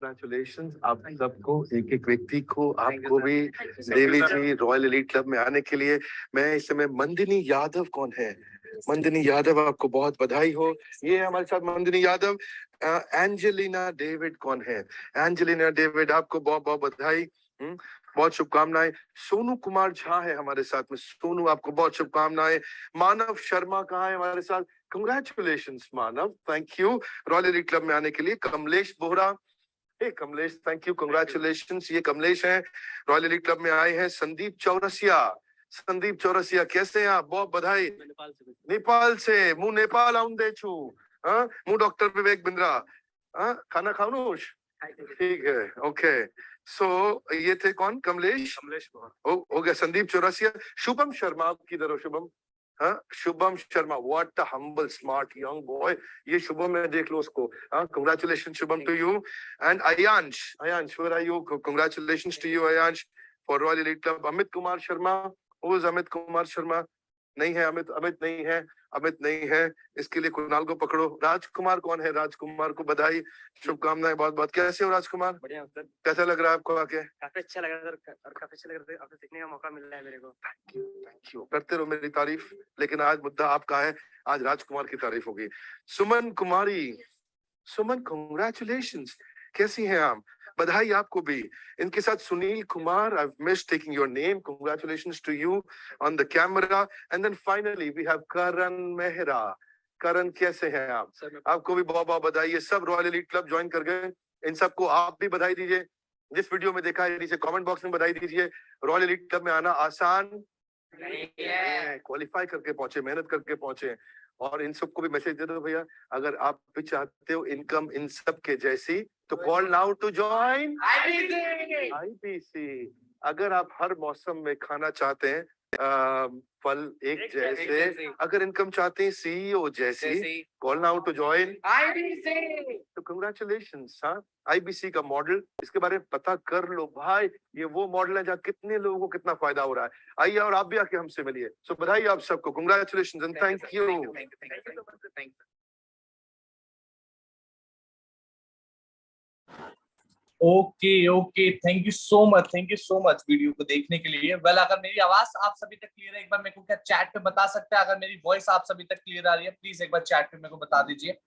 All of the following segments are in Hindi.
कंग्रेचुलेशन आप सबको, एक एक व्यक्ति को, आपको भी, देवी जी, रॉयल एलीट क्लब में आने के लिए। मैं इस समय, मंदिनी यादव कौन है? मंदिनी यादव, आपको बहुत बधाई हो। ये हमारे साथ मंदिनी यादव। एंजेलिना डेविड कौन है? एंजेलिना डेविड, आपको बहुत बहुत बधाई। बहुत शुभकामनाएं। सोनू कुमार झा है हमारे साथ में। सोनू, आपको बहुत शुभकामनाएं। मानव शर्मा कहाँ है हमारे साथ? Congratulation Manav, thank you royal elite club में आने के लिए। कमलेश बोहरा, हे कमलेश, थैंक यू, कंग्रेचुलेशन। ये कमलेश हैं, रॉयल एलीट क्लब में आए हैं। संदीप चौरसिया, संदीप चौरसिया कैसे हैं आप? बहुत बधाई। नेपाल से मु नेपाल आऊं दे छू। मु डॉक्टर विवेक बिंद्रा। खाना खाऊनुश? ठीक है, ओके। सो ये थे कौन? कमलेश हो गया। संदीप चौरसिया। शुभम शर्मा, आप किधर हो शुभम? हाँ, Shubham Sharma, what a humble smart young boy. ये शुभम में देख लो उसको। Congratulation Shubham to you. And Ayansh, Ayansh where are you? Congratulations to you Ayansh for royal elite club. Amit Kumar Sharma, who is Amit Kumar Sharma? नहीं है अमित, अमित नहीं है, अमित नहीं है। इसके लिए कुणाल को पकड़ो। राजकुमार कौन है? राजकुमार को बधाई, शुभकामनाएं बहुत बहुत। कैसे हो राजकुमार? बढ़िया सर। कैसा लग रहा है आपको आके? काफी अच्छा लग रहा है सर, और काफी अच्छा लग रहा है, आपसे सीखने का मौका मिल रहा है मेरे को। थैंक यू, करते रहो मेरी तारीफ। लेकिन आज मुद्दा आपका है, आज राजकुमार की तारीफ होगी। सुमन कुमारी, सुमन कंग्रेचुलेशंस, कैसी हैं आप? बधाई आपको भी। इनके साथ Sunil Kumar, I miss taking your name, congratulations to you on the camera. And then finally we have Karan Mehra. Karan, कैसे हैं आप? आपको भी बहुत बहुत बधाई। ये सब रॉयल एलीट क्लब ज्वाइन कर गए, इन सबको आप भी बधाई दीजिए। जिस वीडियो में देखा है नीचे कमेंट बॉक्स में बधाई दीजिए। रॉयल एलीट क्लब में आना आसान नहीं है, क्वालिफाई करके पहुंचे, मेहनत करके पहुंचे। और इन सबको भी मैसेज दे दो भैया, अगर आप भी चाहते हो इनकम इन सब के जैसी, तो call now to join IBC. अगर आप हर मौसम में खाना चाहते हैं फल एक जैसे, अगर इनकम चाहते हैं सीईओ जैसी, call now to join IBC. तो कंग्रेचुलेशंस। हाँ, आईबीसी का मॉडल, इसके बारे में पता कर लो भाई। ये वो मॉडल है जहाँ कितने लोगों को कितना फायदा हो रहा है। आइए और आप भी आके हमसे मिलिए। सो बधाई आप सबको, congratulations and thank you. Okay okay, thank you so much, thank you so much video को देखने के लिए। वेल, अगर मेरी आवाज आप सभी तक क्लियर है, एक बार मेरे को क्या चैट पे बता सकते हैं? अगर मेरी वॉइस आप सभी तक क्लियर आ रही है, प्लीज एक बार चैट पे मेरे को बता दीजिए।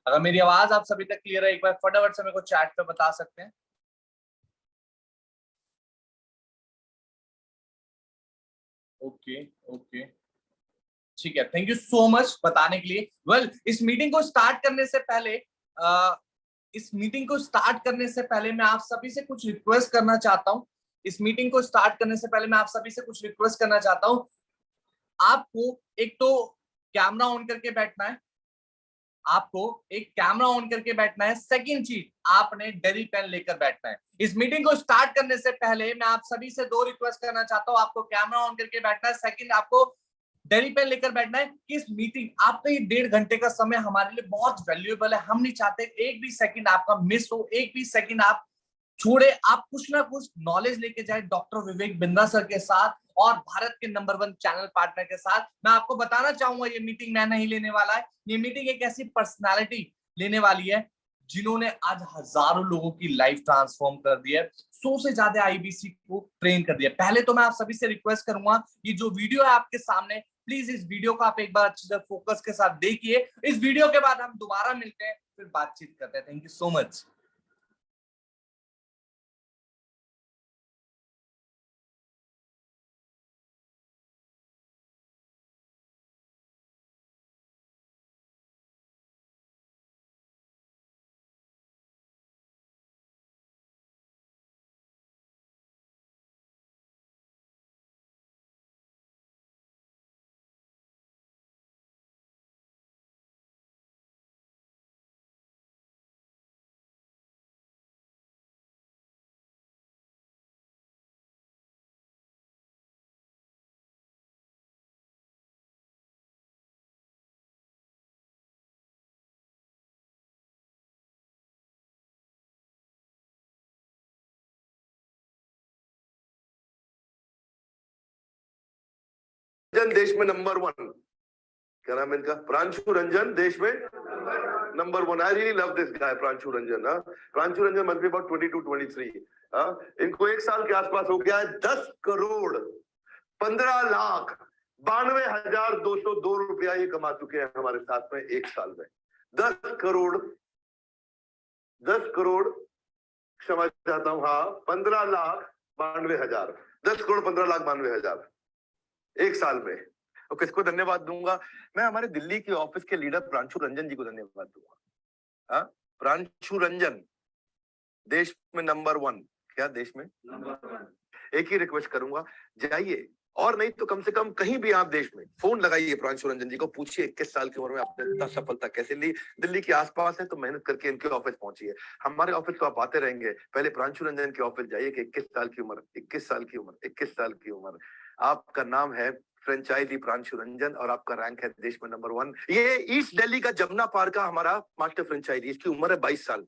अगर मेरी आवाज आप सभी तक क्लियर है, एक बार फटाफट से मेरे को चैट पे बता सकते हैं। ओके ओके, ठीक है, थैंक यू सो मच बताने के लिए। वेल, इस मीटिंग को स्टार्ट करने से पहले मैं आप सभी से कुछ रिक्वेस्ट करना चाहता हूं। इस मीटिंग को स्टार्ट करने से पहले मैं आप सभी से कुछ रिक्वेस्ट करना चाहता हूं। आपको एक तो कैमरा ऑन करके बैठना है, आपको एक कैमरा ऑन करके बैठना है। सेकंड चीज, आपने डेरी पेन लेकर बैठना है। इस मीटिंग को स्टार्ट करने से पहले मैं आप सभी से दो रिक्वेस्ट करना चाहता हूं। आपको कैमरा ऑन करके बैठना है, सेकंड आपको डेरी पेन लेकर बैठना है। इस मीटिंग, आपका ये 1.5 घंटे का समय हमारे लिए बहुत वैल्यूएबल है। हम नहीं चाहते एक भी सेकंड आपका मिस हो, एक भी सेकंड आप छोड़े। आप कुछ ना कुछ नॉलेज लेके जाए डॉक्टर विवेक बिंद्रा सर के साथ और भारत के नंबर 1 चैनल पार्टनर के साथ। मैं आपको बताना चाहूंगा, ये मीटिंग मैं नहीं लेने वाला है। ये मीटिंग एक ऐसी पर्सनालिटी लेने वाली है जिन्होंने आज हजारों लोगों की लाइफ ट्रांसफॉर्म कर दी है, 100 से ज्यादा आईबीसी को ट्रेन कर दिया। पहले तो मैं आप सभी से रिक्वेस्ट करूंगा, ये जो वीडियो है आपके सामने, प्लीज इस वीडियो को आप एक बार अच्छे से फोकस के साथ देखिए। इस वीडियो के बाद हम दोबारा मिलते हैं, फिर बातचीत करते हैं। Thank you so much. देश में नंबर 1, क्या नाम है इनका? प्रांशु रंजन, देश में number one. I really love this guy, Pranshu Ranjan. Pranshu Ranjan must be about 22, 23. इनको एक साल के आसपास हो गया है 10 करोड़ 15 लाख 92,202 रुपया ये कमा चुके हैं हमारे साथ में एक साल में। 10 करोड़ क्षमा चाहता हूं, हाँ 15,92,000, 10 करोड़ 15,92,000 एक साल में। और किसको धन्यवाद दूंगा? मैं हमारे दिल्ली के ऑफिस के लीडर प्रांशु रंजन जी को धन्यवाद दूंगा। प्रांशु रंजन देश में नंबर 1, क्या देश में नंबर 1? एक ही रिक्वेस्ट करूंगा, जाइए और नहीं तो कम से कम कहीं भी आप देश में फोन लगाइए प्रांशु रंजन जी को, पूछिए 21 साल की उम्र में आपने इतना सफलता कैसे ली। दिल्ली के आसपास है तो मेहनत करके इनके ऑफिस पहुंचिए। हमारे ऑफिस तो आप आते रहेंगे, पहले प्रांशु रंजन के ऑफिस जाइए कि 21 साल की उम्र, 21 साल की उम्र, 21 साल की उम्र, आपका नाम है फ्रेंचाइजी प्रांशु रंजन और आपका रैंक है देश में नंबर 1। ये ईस्ट दिल्ली का जमुना पार्क का हमारा मास्टर फ्रेंचाइजी, इसकी उम्र है 22 साल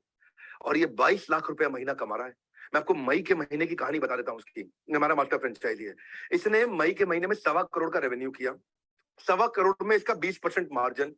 और ये 22 लाख रुपया महीना कमा रहा है। मैं आपको मई के महीने की कहानी बता देता हूं उसकी। हमारा मास्टर फ्रेंचाइजी है, इसने मई के महीने में 1.25 करोड़ का रेवेन्यू किया। 1.25 करोड़ में इसका 20% मार्जिन,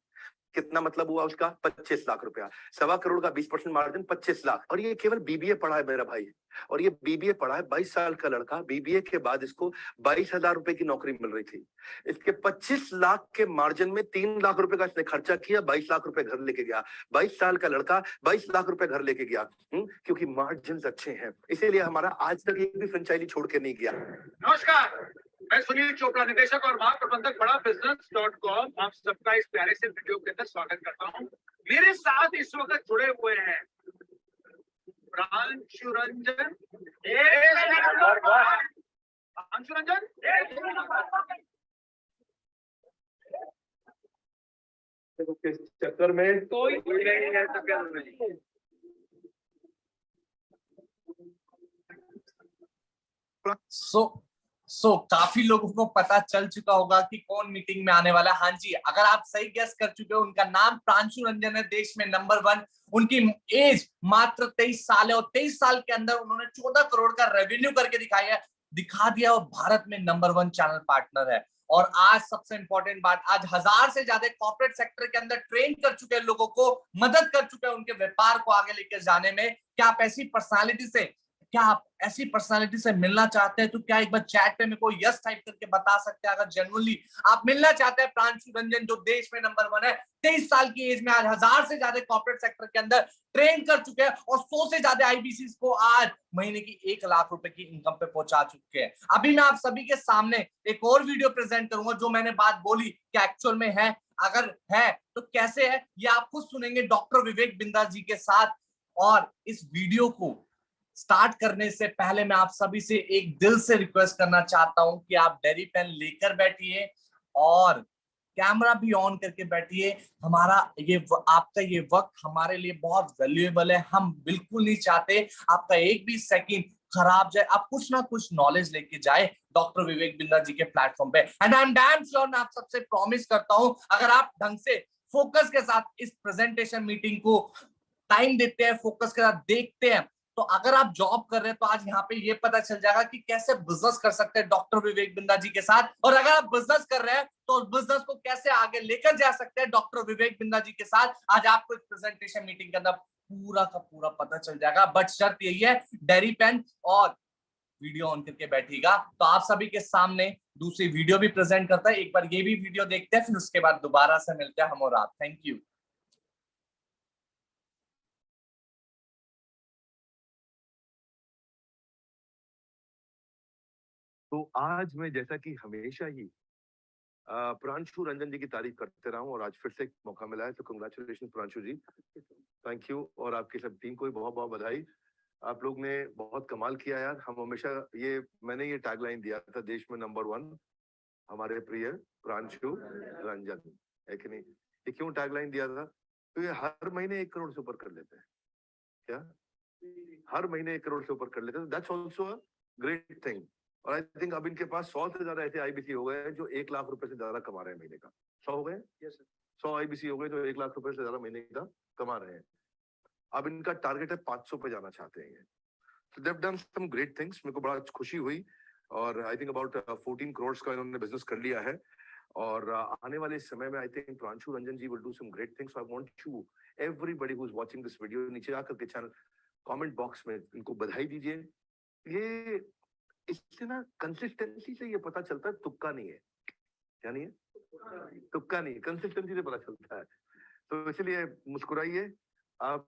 कितना मतलब हुआ उसका? 25 लाख रुपया। 1.25 करोड़ का 20% मार्जिन 25 लाख। और ये केवल बीबीए पढ़ा है मेरा भाई, और ये बीबीए पढ़ा है, 22 साल का लड़का। बीबीए के बाद इसको 22,000 रुपए की नौकरी मिल रही थी। इसके 25 लाख के मार्जिन में 3 लाख रुपए का इसने खर्चा किया, 22 लाख रुपए घर लेके गया। 22 साल का लड़का 22 लाख रुपए घर लेके गया, क्योंकि मार्जिन अच्छे हैं, इसीलिए हमारा आज तक एक भी फ्रेंचाइजी छोड़ के नहीं गया। नमस्कार, मैं सुनील चोपड़ा, निदेशक और महाप्रबंधक बड़ा बिजनेस.com, आप सबका इस प्यारे से वीडियो के अंदर स्वागत करता हूं। मेरे साथ इस वक्त जुड़े हुए हैं प्रांशु रंजन, प्रांशु रंजन किस चक्कर में कोई नहीं है चक्कर में। सो काफी लोगों को पता चल चुका होगा कि कौन मीटिंग में आने वाला है। हाँ जी, अगर आप सही गेस कर चुके हो, उनका नाम प्रांशु रंजन है, देश में नंबर 1। उनकी एज मात्र 23 साल है और 23 साल के अंदर उन्होंने 14 करोड़ का रेवेन्यू करके दिखा दिया और भारत में नंबर 1 चैनल पार्टनर है। और आज सबसे इंपॉर्टेंट बात, आज 1000 से ज्यादा कॉर्पोरेट सेक्टर के अंदर ट्रेन कर चुके हैं, लोगों को मदद कर चुके हैं उनके व्यापार को आगे लेकर जाने में। क्या आप ऐसी पर्सनालिटी से मिलना चाहते हैं तो क्या एक बार चैट पे मेरे को यस टाइप करके बता सकते हैं अगर जेन्युइनली आप मिलना चाहते हैं प्रांशु रंजन, जो देश में नंबर 1 है। 23 साल की एज में आज 1000 से ज्यादा कॉर्पोरेट सेक्टर के अंदर ट्रेन कर चुके हैं और 100 से ज्यादा आईबीसीज को आज महीने की 1 लाख रुपए की इनकम पे पहुंचा चुके हैं। अभी मैं आप सभी के सामने एक और वीडियो प्रेजेंट करूंगा, जो मैंने बात बोली क्या एक्चुअल में है, अगर है तो कैसे है, ये आप खुद सुनेंगे डॉक्टर विवेक बिंदास जी के साथ। और इस वीडियो को स्टार्ट करने से पहले मैं आप सभी से एक दिल से रिक्वेस्ट करना चाहता हूं कि आप डायरी पेन लेकर बैठिए और कैमरा भी ऑन करके बैठिए। आपका ये वक्त हमारे लिए बहुत वैल्यूएबल है। हम बिल्कुल नहीं चाहते आपका एक भी सेकंड खराब जाए, आप कुछ ना कुछ नॉलेज लेके जाए डॉक्टर विवेक बिंदास जी के प्लेटफॉर्म पे। And I am damn sure, मैं आप सबसे प्रॉमिस करता हूं, अगर आप ढंग से फोकस के साथ इस प्रेजेंटेशन मीटिंग को टाइम देते हैं, फोकस के साथ देखते हैं, तो अगर आप जॉब कर रहे हैं तो आज यहाँ पे ये पता चल जाएगा कि कैसे बिजनेस कर सकते हैं डॉक्टर विवेक बिंदास जी के साथ। और अगर आप बिजनेस कर रहे हैं तो बिजनेस को कैसे आगे लेकर जा सकते हैं डॉक्टर विवेक बिंदास जी के साथ। आज आपको इस प्रेजेंटेशन मीटिंग के अंदर पूरा का पूरा पता चल जाएगा। बट शर्त यही है, डायरी पेन और वीडियो ऑन करके बैठिएगा। तो आप सभी के सामने दूसरी वीडियो भी प्रेजेंट करता है, एक बार ये भी वीडियो देखते हैं, फिर उसके बाद दोबारा से मिलते हैं हम और आप। Thank you. तो आज मैं जैसा कि हमेशा ही प्रांशु रंजन जी की तारीफ करते रहा हूं और आज फिर से एक मौका मिला है, तो congratulation Pranshu ji, thank you. और आपकी सब टीम को भी बहुत बहुत बधाई, आप लोग ने बहुत कमाल किया यार। हम हमेशा मैंने ये टैगलाइन दिया था, देश में नंबर 1 हमारे प्रिय प्रांशु रंजन, है कि नहीं? ये क्यों टैगलाइन दिया था? तो ये हर महीने 1 करोड़ से ऊपर कर लेते हैं, क्या हर महीने 1 करोड़ से ऊपर कर लेते हैं? That's also a great thing. और आई थिंक अब इनके पास 100 से ज्यादा ऐसे आईबीसी हो गए हैं जो 1 लाख रुपए से ज्यादा कमा रहे हैं महीने का। 100 हो गए? यस सर, 100 आईबीसी हो गए जो 1 लाख रुपए से ज्यादा महीने का कमा रहे हैं। अब इनका टारगेट है 500 पे जाना चाहते हैं। So they've done some great things, मेरे को बड़ा खुशी हुई। और आई थिंक अबाउट 14 करोड़ का इन्होंने बिजनेस कर लिया है। और आने वाले समय में I think Pranshu Ranjan ji will do some great things. I want you everybody who's watching this video, नीचे आकर के चैनल कमेंट बॉक्स में इनको बधाई दीजिए। ये इससे ना कंसिस्टेंसी से ये पता चलता है तुक्का नहीं है, क्या नहीं है, तुक्का नहीं, कंसिस्टेंसी से पता चलता है। तो इसलिए मुस्कुराइए, आप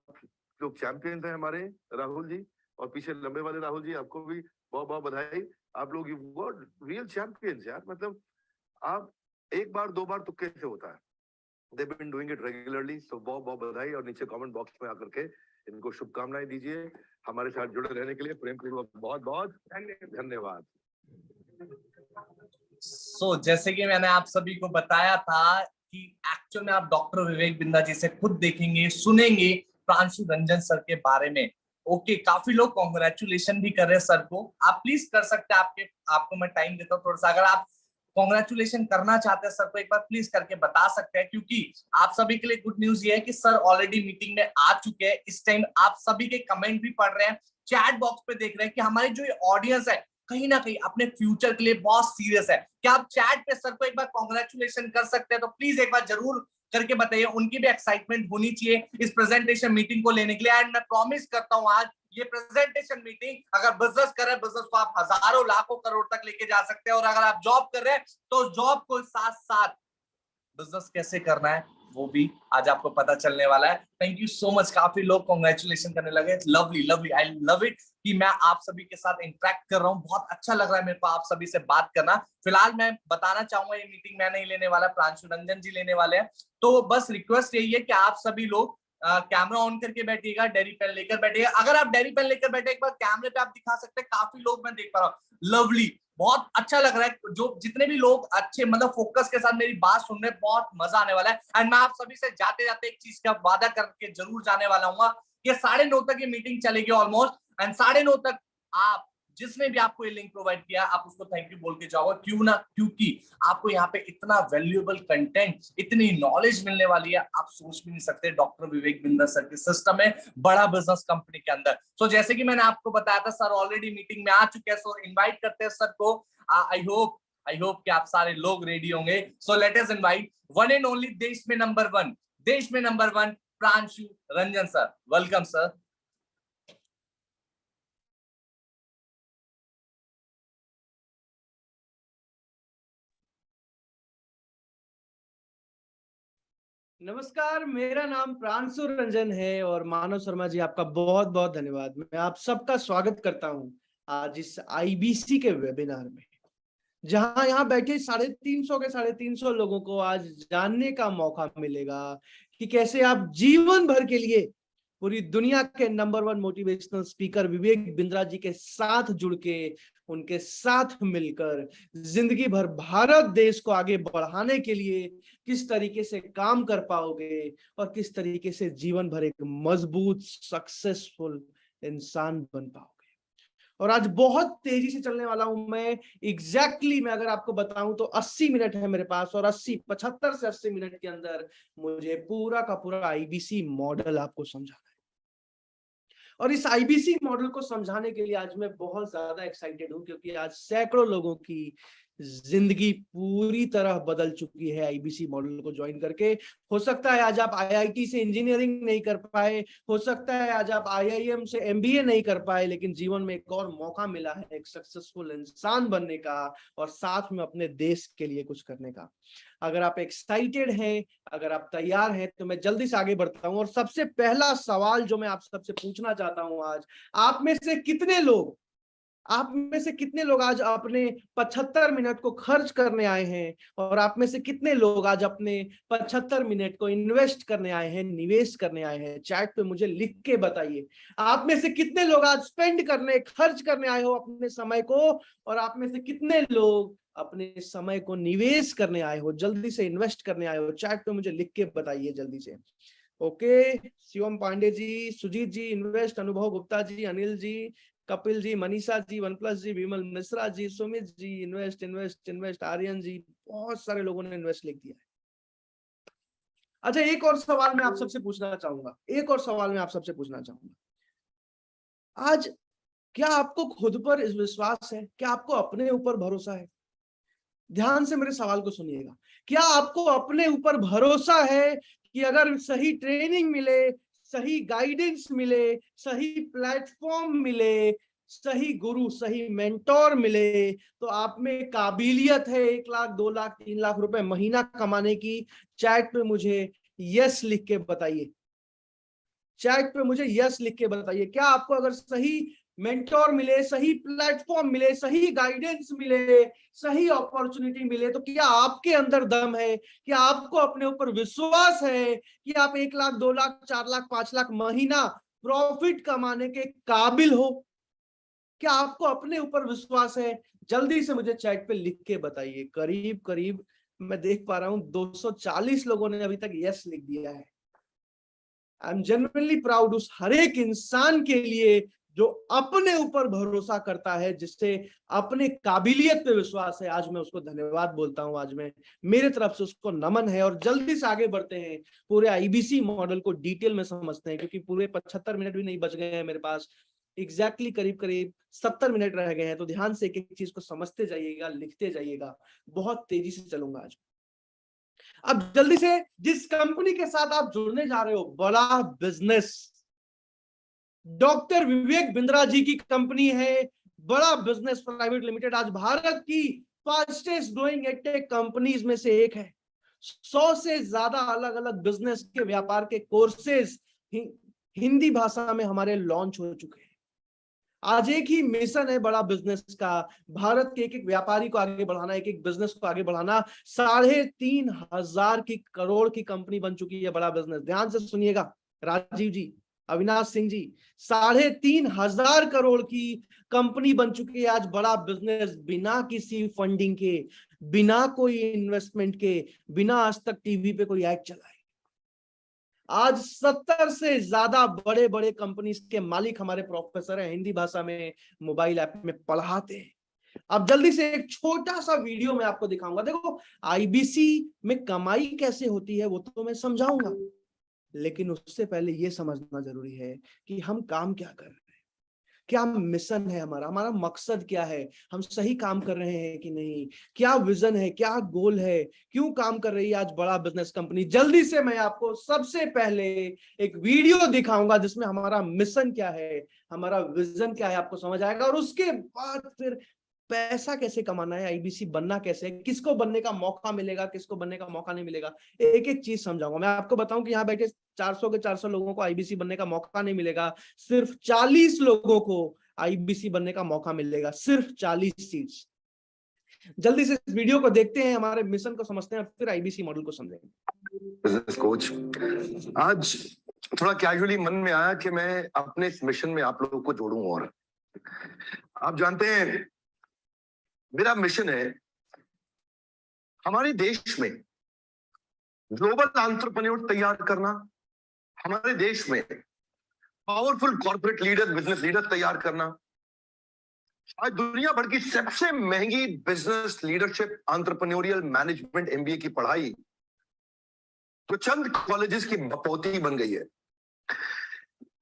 लोग चैंपियंस हैं हमारे राहुल जी, और पीछे लंबे वाले राहुल जी, आपको भी बहुत बहुत बधाई। आप लोग यू गॉट रियल चैंपियंस यार, मतलब आप एक बार दो बार तुक्के से होता है, they've been doing it regularly, so बहुत बहुत बधाई। और नीचे कमेंट बॉक्स में आकर के इनको शुभकामनाएं दीजिए। हमारे साथ जुड़े रहने के लिए प्रेम पूर्वक बहुत बहुत धन्यवाद। सो जैसे कि मैंने आप सभी को बताया था कि एक्चुअल में आप डॉक्टर विवेक बिंदा जी से खुद देखेंगे, सुनेंगे प्रांशु रंजन सर के बारे में। ओके, काफी लोग कॉन्ग्रेचुलेशन भी कर रहे हैं सर को। आप प्लीज कर सकते हैं, आपको मैं टाइम देता हूँ थोड़ा सा। अगर आप कॉन्ग्रेचुलेशन करना चाहते हैं सर को, एक बार प्लीज करके बता सकते हैं, क्योंकि आप सभी के लिए गुड न्यूज ये है कि सर ऑलरेडी मीटिंग में आ चुके हैं। इस टाइम आप सभी के कमेंट भी पढ़ रहे हैं, चैट बॉक्स पे देख रहे हैं कि हमारी जो ऑडियंस है कहीं ना कहीं अपने फ्यूचर के लिए बहुत सीरियस है। क्या आप चैट पे सर को एक बार कॉन्ग्रेचुलेशन कर सकते हैं? तो प्लीज एक बार जरूर करके बताइए, उनकी भी एक्साइटमेंट होनी चाहिए इस प्रेजेंटेशन मीटिंग को लेने के लिए। एंड मैं प्रॉमिस करता हूं आज ये प्रेजेंटेशन मीटिंग, अगर बिजनेस कर रहे हैं, बिजनेस को आप हजारों लाखों करोड़ तक लेके जा सकते हैं, और अगर आप जॉब कर रहे हैं तो जॉब को साथ साथ बिजनेस कैसे करना है वो भी आज आपको पता चलने वाला है। Thank you so much. काफी लोग कॉन्ग्रेचुलेशन करने लगे। Lovely lovely, I love it कि मैं आप सभी के साथ इंटरेक्ट कर रहा हूँ। बहुत अच्छा लग रहा है मेरे को आप सभी से बात करना। फिलहाल मैं बताना चाहूंगा ये मीटिंग मैं नहीं लेने वाला, प्रांशु रंजन जी लेने वाले हैं। तो बस रिक्वेस्ट यही है कि आप सभी लोग कैमरा ऑन करके बैठिएगा, डायरी पेन लेकर बैठिएगा। अगर आप डायरी पेन लेकर बैठे, एक बार कैमरे पे आप दिखा सकते हैं। काफी लोग मैं देख पा रहा हूँ। लवली, बहुत अच्छा लग रहा है। जो जितने भी लोग अच्छे मतलब फोकस के साथ मेरी बात सुन रहे हैं, बहुत मजा आने वाला है। एंड मैं आप सभी से जाते जाते एक चीज का वादा करके जरूर जाने वाला हूँ कि 9:30 तक ये मीटिंग चलेगी ऑलमोस्ट। एंड 9:30 तक आप जिसने भी आपको ये लिंक प्रोवाइड किया, आप उसको थैंक यू बोल के जाओगे। क्यों ना, क्योंकि आपको यहाँ पे इतना वैल्यूएबल कंटेंट, इतनी नॉलेज मिलने वाली है, आप सोच भी नहीं सकते। डॉक्टर विवेक बिंदा सर के सिस्टम है, बड़ा बिजनेस कंपनी के अंदर। सो जैसे कि मैंने आपको बताया था, सर ऑलरेडी मीटिंग में आ चुके हैं। सो इन्वाइट करते हैं सर को। आई होप कि आप सारे लोग रेडी होंगे। So let us invite one and only, देश में number one Pranshu Ranjan sir. Welcome sir. नमस्कार, मेरा नाम प्रांशु रंजन है और मानव शर्मा जी आपका बहुत बहुत धन्यवाद। मैं आप सबका स्वागत करता हूं आज इस आईबीसी के वेबिनार में, जहां यहाँ बैठे 350 लोगों को आज जानने का मौका मिलेगा कि कैसे आप जीवन भर के लिए पूरी दुनिया के नंबर 1 मोटिवेशनल स्पीकर विवेक बिंद्रा जी के साथ जुड़ के, उनके साथ मिलकर जिंदगी भर भारत देश को आगे बढ़ाने के लिए किस तरीके से काम कर पाओगे और किस तरीके से जीवन भर एक मजबूत सक्सेसफुल इंसान बन पाओगे। और आज बहुत तेजी से चलने वाला हूं मैं। एग्जैक्टली मैं अगर आपको बताऊं तो 80 मिनट है मेरे पास, और 75 से 80 मिनट के अंदर मुझे पूरा का पूरा आईबीसी मॉडल आपको समझाना है। और इस आईबीसी मॉडल को समझाने के लिए आज मैं बहुत ज्यादा एक्साइटेड हूं, क्योंकि आज सैकड़ों लोगों की जिंदगी पूरी तरह बदल चुकी है आईबीसी मॉडल को ज्वाइन करके। हो सकता है आज आप आईआईटी से इंजीनियरिंग नहीं कर पाए, हो सकता है आज आप आईआईएम से एमबीए नहीं कर पाए, लेकिन जीवन में एक और मौका मिला है एक सक्सेसफुल इंसान बनने का और साथ में अपने देश के लिए कुछ करने का। अगर आप एक्साइटेड हैं, अगर आप तैयार हैं, तो मैं जल्दी से आगे बढ़ता हूं। और सबसे पहला सवाल जो मैं आप सबसे पूछना चाहता हूं, आज आप में से कितने लोग आज अपने 75 मिनट को खर्च करने आए हैं, और आप में से कितने लोग आज अपने 75 मिनट को इन्वेस्ट करने आए हैं, निवेश करने आए हैं? चैट पे मुझे लिख के बताइए। आप में से कितने लोग आज खर्च करने आए हो अपने समय को, और आप में से कितने लोग अपने समय को निवेश करने आए हो, जल्दी से इन्वेस्ट करने आए हो? चैट पे मुझे लिख के बताइए जल्दी से। ओके, शिवम पांडे जी, सुजीत जी इन्वेस्ट, अनुभव गुप्ता जी, अनिल जी, कपिल जी, मनीषा जी, OnePlus जी, विमल मिश्रा जी, सुमित जी इन्वेस्ट, आर्यन जी, बहुत सारे लोगों ने इन्वेस्ट लिख दिया है। अच्छा, एक और सवाल मैं आप सबसे पूछना चाहूंगा, आज क्या आपको खुद पर विश्वास है? क्या आपको अपने ऊपर भरोसा है? ध्यान से मेरे सवाल को सुनिएगा। क्या आपको अपने ऊपर भरोसा है कि अगर सही ट्रेनिंग मिले, सही गाइडेंस मिले, सही प्लेटफॉर्म मिले, सही गुरु, सही मेंटोर मिले, तो आप में काबिलियत है 1 लाख, 2 लाख, 3 लाख रुपए महीना कमाने की, चैट पे मुझे यस लिख के बताइए। चैट पे मुझे यस लिख के बताइए। क्या आपको अगर सही मेंटोर मिले, सही प्लेटफॉर्म मिले, सही गाइडेंस मिले, सही अपॉर्चुनिटी मिले, तो क्या आपके अंदर दम है? क्या आपको अपने ऊपर विश्वास है कि आप 1 लाख, 2 लाख, 4 लाख, 5 लाख महीना प्रॉफिट कमाने के काबिल हो? क्या आपको अपने ऊपर विश्वास है? जल्दी से मुझे चैट पे लिख के बताइए। करीब करीब मैं देख पा रहा हूं 240 लोगों ने अभी तक यस लिख दिया है। आई एम जेन्युइनली प्राउड उस हर एक इंसान के लिए जो अपने ऊपर भरोसा करता है, जिससे अपने काबिलियत पे विश्वास है। आज मैं उसको धन्यवाद बोलता हूं, आज मैं मेरे तरफ से उसको नमन है। और जल्दी से आगे बढ़ते हैं, पूरे आईबीसी मॉडल को डिटेल में समझते हैं, क्योंकि पूरे 75 मिनट भी नहीं बच गए हैं मेरे पास, एग्जैक्टली करीब करीब 70 मिनट रह गए हैं। तो ध्यान से एक एक चीज को समझते जाइएगा, लिखते जाइएगा। बहुत तेजी से चलूंगा आज। अब जल्दी से, जिस कंपनी के साथ आप जुड़ने जा रहे हो, बड़ा बिजनेस, डॉक्टर विवेक बिंद्रा जी की कंपनी है बड़ा बिजनेस प्राइवेट लिमिटेड। आज भारत की फास्टेस्ट ग्रोइंग एडटेक कंपनीज में से एक है। 100 से ज्यादा अलग अलग बिजनेस के व्यापार के कोर्सेज हिंदी भाषा में हमारे लॉन्च हो चुके हैं। आज एक ही मिशन है बड़ा बिजनेस का, भारत के एक एक व्यापारी को आगे बढ़ाना, एक एक बिजनेस को आगे बढ़ाना। 3,500 करोड़ की कंपनी बन चुकी है बड़ा बिजनेस। ध्यान से सुनिएगा राजीव जी, अविनाश सिंह जी, 3,500 करोड़ की कंपनी बन चुकी है आज बड़ा बिजनेस, बिना किसी फंडिंग के, बिना कोई इन्वेस्टमेंट के, बिना आज तक टीवी पे कोई ऐड चलाए। आज 70 से ज्यादा बड़े बड़े कंपनीज के मालिक हमारे प्रोफेसर हैं, हिंदी भाषा में मोबाइल ऐप में पढ़ाते हैं। अब जल्दी से एक छोटा सा वीडियो मैं आपको दिखाऊंगा। देखो, आईबीसी में कमाई कैसे होती है वो तो मैं समझाऊंगा, लेकिन उससे पहले ये समझना जरूरी है कि हम काम क्या कर रहे हैं, क्या मिशन है हमारा, हमारा मकसद क्या है, हम सही काम कर रहे हैं कि नहीं, क्या विजन है, क्या गोल है, क्यों काम कर रही है आज बड़ा बिजनेस कंपनी। जल्दी से मैं आपको सबसे पहले एक वीडियो दिखाऊंगा जिसमें हमारा मिशन क्या है, हमारा विजन क्या है, आपको समझ आएगा। और उसके बाद फिर पैसा कैसे कमाना है, आईबीसी बनना कैसे है, किसको बनने का मौका मिलेगा, किसको बनने का मौका नहीं मिलेगा, एक एक चीज समझाऊंगा। मैं आपको बताऊं कि यहाँ बैठे 400 के 400 लोगों को आईबीसी बनने का मौका नहीं मिलेगा, सिर्फ 40 लोगों को आईबीसी बनने का मौका मिलेगा, सिर्फ 40 सीट्स। जल्दी से इस वीडियो को देखते हैं, हमारे मिशन को समझते हैं, फिर आईबीसी मॉडल को समझेंगे। बिजनेस कोच, आज थोड़ा कैजुअली मन में आया कि मैं अपने इस मिशन में आप लोगों को जोड़ूं। और आप जानते हैं मेरा मिशन है हमारे देश में ग्लोबल एंटरप्रेन्योर तैयार करना, हमारे देश में powerful corporate leader, business leader तैयार करना। आज दुनिया भर की सबसे महंगी business leadership entrepreneurial management MBA की पढ़ाई तो चंद कॉलेजेस की बपौती बन गई है।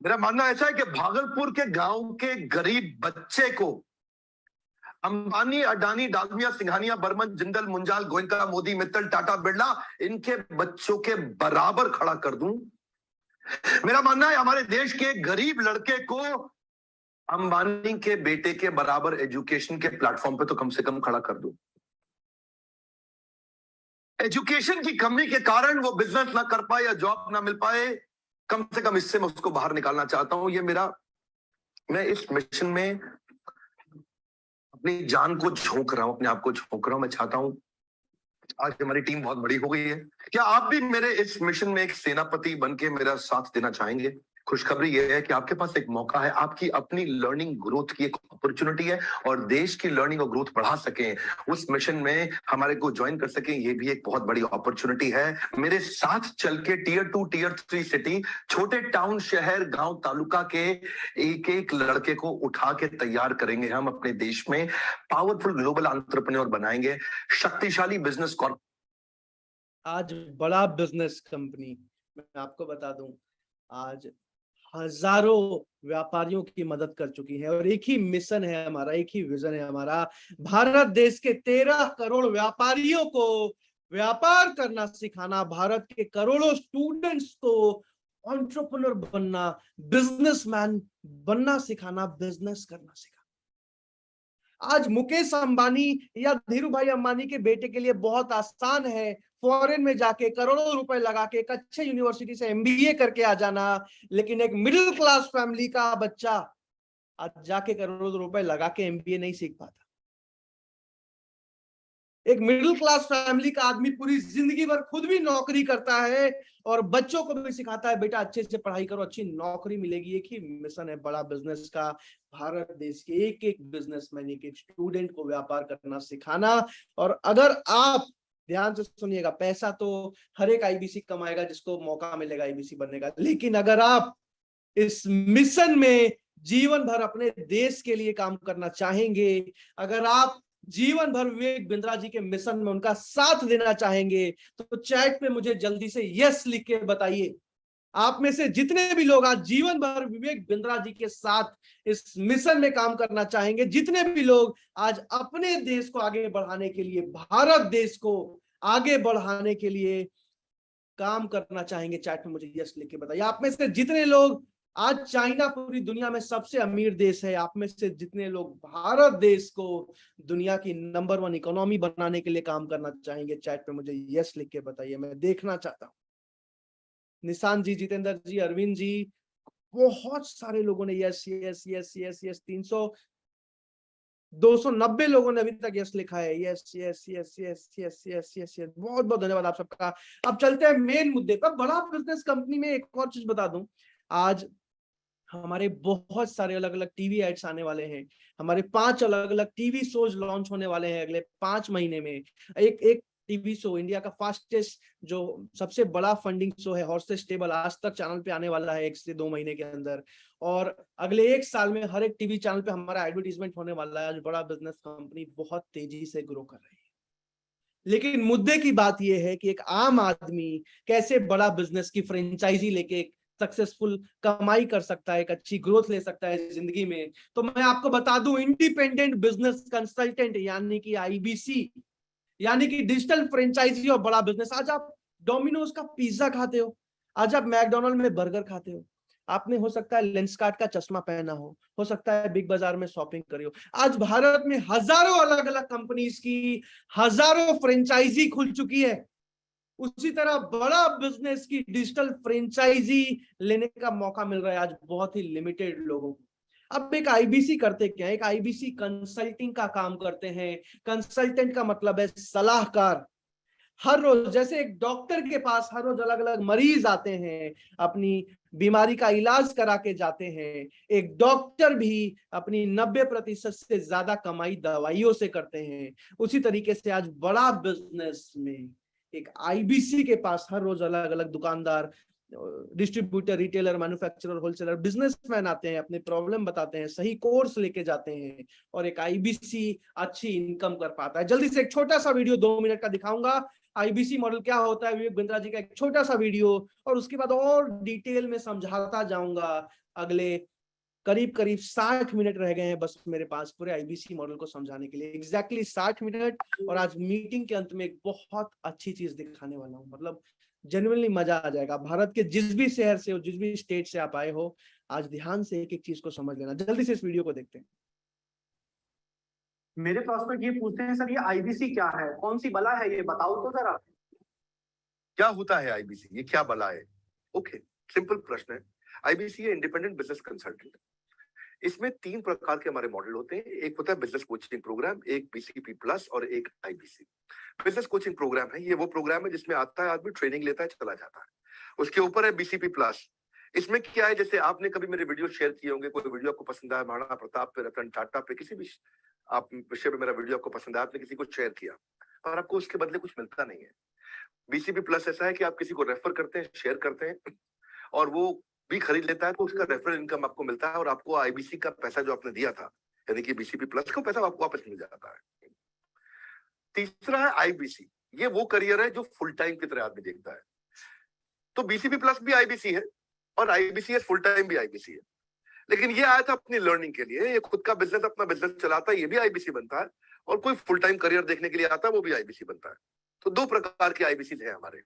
मेरा मानना ऐसा है कि भागलपुर के गांव के गरीब बच्चे को अंबानी, अडानी, डालमिया, सिंघानिया, बर्मन, जिंदल, मुंजाल, गोयनका, मोदी, मित्तल, टाटा, बिरला, इनके बच्चों के बराबर खड़ा कर दूं। मेरा मानना है हमारे देश के गरीब लड़के को अंबानी के बेटे के बराबर एजुकेशन के प्लेटफॉर्म पे तो कम से कम खड़ा कर दूं। एजुकेशन की कमी के कारण वो बिजनेस ना कर पाए या जॉब ना मिल पाए, कम से कम इससे मैं उसको बाहर निकालना चाहता हूं। मैं इस मिशन में अपनी जान को झोंक रहा हूं, अपने आप को झोंक रहा हूं। मैं चाहता हूं, आज हमारी टीम बहुत बड़ी हो गई है, क्या आप भी मेरे इस मिशन में एक सेनापति बनके मेरा साथ देना चाहेंगे? खुशखबरी यह है कि आपके पास एक मौका है, आपकी अपनी लर्निंग ग्रोथ की एक अपॉर्चुनिटी है और देश की लर्निंग और ग्रोथ बढ़ा सकें, उस मिशन में हमारे को ज्वाइन कर सकें, ये भी एक बहुत बड़ी अपॉर्चुनिटी है। मेरे साथ चल के टियर 2, टियर 3 सिटी, छोटे टाउन, शहर, गांव, तालुका के एक एक लड़के को उठा के तैयार करेंगे हम अपने देश में, पावरफुल ग्लोबल एंटरप्रेन्योर बनाएंगे, शक्तिशाली बिजनेस आज बड़ा बिजनेस कंपनी, मैं आपको बता दूं, आज हजारों व्यापारियों की मदद कर चुकी है। और एक ही मिशन है हमारा, एक ही विजन है हमारा, भारत देश के 13 करोड़ व्यापारियों को व्यापार करना सिखाना, भारत के करोड़ों स्टूडेंट्स को एंटरप्रेन्योर बनना, बिजनेसमैन बनना सिखाना, बिजनेस करना सिखाना। आज मुकेश अंबानी या धीरू भाई अंबानी के बेटे के लिए बहुत आसान है फॉरेन में जाके करोड़ों रुपए लगा के एक अच्छे यूनिवर्सिटी से एमबीए करके आ जाना, लेकिन एक मिडिल क्लास फैमिली का बच्चा आज जाके करोड़ों रुपए लगा के एमबीए नहीं सीख पाता। एक मिडिल क्लास फैमिली का आदमी पूरी जिंदगी भर खुद भी नौकरी करता है और बच्चों को भी सिखाता है, बेटा अच्छे से पढ़ाई करो, अच्छी नौकरी मिलेगी। एक ही मिशन है बड़ा बिजनेस का, भारत देश के एक एक बिजनेसमैन, एक एक स्टूडेंट को व्यापार करना सिखाना। और अगर आप ध्यान से सुनिएगा, पैसा तो हर एक आईबीसी कमाएगा जिसको मौका मिलेगा आईबीसी बनने का, लेकिन अगर आप इस मिशन में जीवन भर अपने देश के लिए काम करना चाहेंगे, अगर आप जीवन भर विवेक बिंद्रा जी के मिशन में उनका साथ देना चाहेंगे, तो चैट पे मुझे जल्दी से यस लिख के बताइए। आप में से जितने भी लोग आज जीवन भर विवेक बिंद्रा जी के साथ इस मिशन में काम करना चाहेंगे, जितने भी लोग आज अपने देश को आगे बढ़ाने के लिए, भारत देश को आगे बढ़ाने के लिए काम करना चाहेंगे, चैट में मुझे यस लिख के बताइए। आप में से जितने लोग आज चाइना पूरी दुनिया में सबसे अमीर देश है, आप में से जितने लोग भारत देश को दुनिया की नंबर 1 इकोनॉमी बनाने के लिए काम करना चाहेंगे, चैट पे मुझे यस लिख के बताइए, मैं देखना चाहता हूँ। निशान जी, जितेंद्र जी, अरविंद जी, बहुत सारे लोगों ने yes yes yes yes yes 290 लोगों ने अभी तक यस लिखा है। Yes yes yes yes yes yes yes yes, बहुत बहुत धन्यवाद आप सबका। अब चलते हैं मेन मुद्दे पर। बड़ा बिजनेस कंपनी में एक और चीज बता दूं, आज हमारे बहुत सारे अलग अलग टीवी एड्स आने वाले हैं। हमारे 5 अलग अलग टीवी शोज लॉन्च होने वाले हैं अगले 5 महीने में। एक टीवी शो, इंडिया का फास्टेस्ट जो सबसे बड़ा फंडिंग शो है, हॉर्सेस टेबल, आज तक चैनल पे आने वाला है 1 से 2 महीने के अंदर। और अगले 1 साल में हर एक टीवी चैनल पे हमारा एडवर्टीजमेंट होने वाला है। आज बड़ा बिजनेस कंपनी बहुत तेजी से ग्रो कर रही है। लेकिन मुद्दे की बात यह है कि एक आम आदमी कैसे बड़ा बिजनेस की फ्रेंचाइजी लेके सक्सेसफुल कमाई कर सकता है, एक अच्छी ग्रोथ ले सकता है जिंदगी में। तो मैं आपको बता दूं, इंडिपेंडेंट बिजनेस कंसल्टेंट यानी कि आईबीसी, यानी कि डिजिटल फ्रेंचाइजी और बड़ा बिजनेस। आज आप डोमिनोज का पिज्जा खाते हो, आज आप मैकडोनल्ड में बर्गर खाते हो, आपने हो सकता है लेंसकार्ट का चश्मा पहना हो सकता है बिग बाजार में शॉपिंग करी हो। आज भारत में हजारों अलग अलग कंपनीज की हजारों फ्रेंचाइजी खुल चुकी है। उसी तरह बड़ा बिजनेस की डिजिटल फ्रेंचाइजी लेने का मौका मिल रहा है आज बहुत ही लिमिटेड लोगों को। अब एक आईबीसी करते क्या है? एक आईबीसी कंसल्टिंग का काम करते हैं। कंसल्टेंट का मतलब है सलाहकार। हर रोज जैसे एक डॉक्टर के पास हर रोज अलग अलग मरीज आते हैं, अपनी बीमारी का इलाज करा के जाते हैं, एक डॉक्टर भी अपनी 90% से ज्यादा कमाई दवाइयों से करते हैं। उसी तरीके से आज बड़ा बिजनेस में एक आईबीसी के पास हर रोज अलग अलग दुकानदार, distributor, retailer, manufacturer, wholesaler, businessman आते हैं, अपने प्रॉब्लम बताते हैं, सही कोर्स लेके जाते हैं और एक आईबीसी अच्छी इनकम कर पाता है। जल्दी से एक छोटा सा वीडियो 2 मिनट का दिखाऊंगा, आईबीसी मॉडल क्या होता है, विवेक बिंद्रा जी का एक छोटा सा वीडियो, और उसके बाद और डिटेल में समझाता जाऊंगा। अगले करीब 60 मिनट रह गए हैं बस मेरे पास पूरे आईबीसी मॉडल को समझाने के लिए, एग्जैक्टली 60 मिनट। और आज मीटिंग के अंत में एक बहुत अच्छी चीज दिखाने वाला हूँ, मतलब जेन्युइनली मजा आ जाएगा। भारत के जिस भी शहर से हो, जिस भी स्टेट से आप आए हो, आज ध्यान से एक एक चीज को समझ लेना। जल्दी से इस वीडियो को देखते हैं। मेरे प्रॉस्पेक्ट ये पूछते हैं, सर ये आईबीसी क्या है, कौन सी बला है, ये बताओ तो जरा। क्या होता है आईबीसी, ये क्या बला है? ओके, सिंपल प्रश्न है। आईबीसी है इंडिपेंडेंट बिजनेस कंसल्टेंट। इसमें 3 प्रकार के हमारे मॉडल होते हैं। एक होता है बिजनेस कोचिंग प्रोग्राम, एक बीसीपी प्लस और एक आईबीसी। बिजनेस कोचिंग प्रोग्राम है, ये वो प्रोग्राम है जिसमें आता है आदमी, ट्रेनिंग लेता है, चला जाता है। उसके ऊपर है बीसीपी प्लस। इसमें क्या है, जैसे आपने कभी मेरे वीडियो शेयर किए होंगे, कोई वीडियो आपको पसंद आया, महाराणा प्रताप पे, रतन टाटा पे, किसी भी आप विषय पे मेरा वीडियो आपको पसंद आया, आपने किसी को शेयर किया और आपको उसके बदले कुछ मिलता नहीं है। बीसीपी प्लस ऐसा है कि आप किसी को रेफर करते हैं, शेयर करते हैं और वो भी खरीद लेता है, तो उसका रेफरल इनकम आपको मिलता है और आपको आईबीसी का पैसा जो आपने दिया था, यानी कि बीसीपी प्लस का पैसा आपको वापस मिल जाता है। तीसरा है आईबीसी, ये वो करियर है जो फुल टाइम की तरह आदमी देखता है। तो बीसीपी प्लस भी आईबीसी है और आईबीसी फुल टाइम भी आईबीसी है। लेकिन ये आया था अपनी लर्निंग के लिए, ये खुद का बिजनेस, अपना बिजनेस चलाता है, ये भी आईबीसी बनता है, और कोई फुल टाइम करियर देखने के लिए आता है, वो भी आईबीसी बनता है। तो दो प्रकार के आईबीसी है हमारे।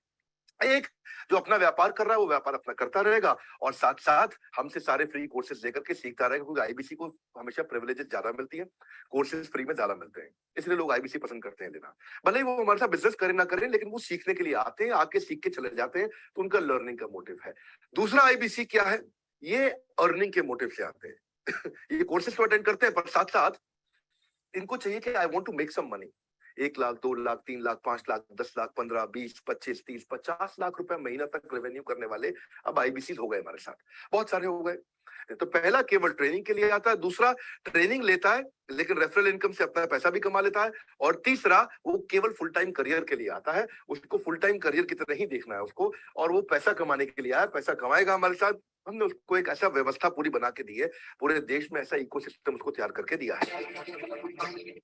एक जो अपना व्यापार कर रहा है वो व्यापार अपना करता रहेगा और साथ साथ हमसे सारे फ्री कोर्सेज लेकर के सीखता रहेगा, क्योंकि आईबीसी को हमेशा प्रिविलेजेस ज्यादा मिलती है, कोर्सेज फ्री में ज्यादा मिलते हैं, इसलिए लोग आईबीसी पसंद करते हैं लेना। भले ही वो हमारे साथ बिजनेस करें ना करें, लेकिन वो सीखने के लिए आते हैं, आके सीख के चले जाते हैं, तो उनका लर्निंग का मोटिव है। दूसरा आईबीसी क्या है, ये अर्निंग के मोटिव से आते हैं ये कोर्सेज तो अटेंड करते हैं पर साथ साथ इनको चाहिए कि I want to make some money. 1 lakh, 2 lakh, 3 lakh, 5 lakh, 10 lakh, 15, 20, 25, 30, 50 lakh रुपए महीना तक रेवेन्यू करने वाले अब आईबीसी हो गए हमारे साथ, बहुत सारे हो गए। तो पहला केवल ट्रेनिंग के लिए आता है, दूसरा ट्रेनिंग लेता है लेकिन रेफरल इनकम से अपना पैसा भी कमा लेता है, और तीसरा वो केवल फुल टाइम करियर के लिए आता है, उसको फुल टाइम करियर की तरह ही देखना है उसको, और वो पैसा कमाने के लिए आया, पैसा कमाएगा हमारे साथ। हमने उसको एक ऐसा व्यवस्था पूरी बना के दी है, पूरे देश में ऐसा इकोसिस्टम उसको तैयार करके दिया है।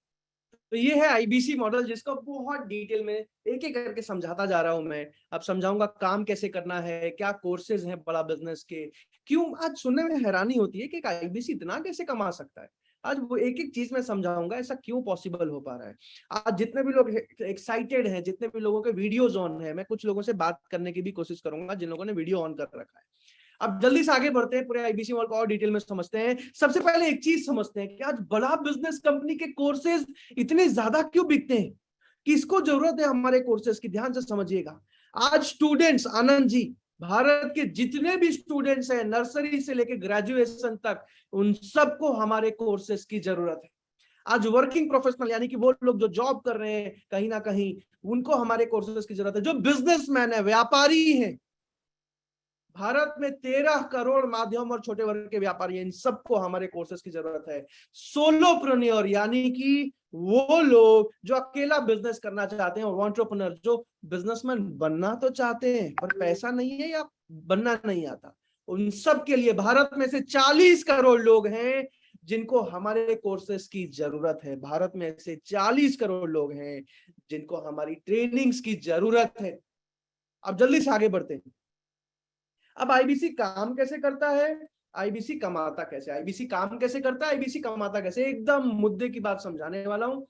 तो ये है आईबीसी मॉडल, जिसको बहुत डिटेल में एक एक करके समझाता जा रहा हूं मैं। अब समझाऊंगा काम कैसे करना है, क्या कोर्सेज हैं बड़ा बिजनेस के, क्यों आज सुनने में हैरानी होती है कि एक आईबीसी इतना कैसे कमा सकता है। आज वो एक एक चीज में समझाऊंगा ऐसा क्यों पॉसिबल हो पा रहा है। आज जितने भी लोग एक्साइटेड हैं, जितने भी लोगों के वीडियोज ऑन है, मैं कुछ लोगों से बात करने की भी कोशिश करूंगा जिन लोगों ने वीडियो ऑन कर रखा है। अब जल्दी से आगे बढ़ते हैं, पूरे आईबीसी मॉडल को और डिटेल में समझते हैं। सबसे पहले एक चीज समझते हैं कि आज बड़ा बिजनेस कंपनी के कोर्सेज इतने ज्यादा क्यों बिकते हैं, किसको जरूरत है हमारे कोर्सेज की, ध्यान से समझिएगा। आज स्टूडेंट्स, आनंद जी, भारत के जितने भी स्टूडेंट्स हैं नर्सरी से लेकर ग्रेजुएशन तक, उन सबको हमारे कोर्सेज की जरूरत है। आज वर्किंग प्रोफेशनल यानी कि वो लोग जो जॉब कर रहे हैं कहीं ना कहीं, उनको हमारे कोर्सेज की जरूरत है। जो बिजनेसमैन है, व्यापारी है, भारत में 13 करोड़ माध्यम और छोटे वर्ग के व्यापारी हैं, इन सबको हमारे कोर्सेज की जरूरत है। सोलोप्रेन्योर यानी कि वो लोग जो अकेला बिजनेस करना चाहते हैं, और एंटरप्रेन्योर जो बिजनेसमैन बनना तो चाहते हैं पर पैसा नहीं है या बनना नहीं आता, उन सब के लिए भारत में से 40 करोड़ लोग हैं जिनको हमारे कोर्सेज की जरूरत है। भारत में से 40 करोड़ लोग हैं जिनको हमारी ट्रेनिंग्स की जरूरत है। अब जल्दी से आगे बढ़ते हैं। अब आईबीसी काम कैसे करता है, आईबीसी कमाता कैसे, आईबीसी काम कैसे करता है, आईबीसी कमाता कैसे, एकदम मुद्दे की बात समझाने वाला हूं।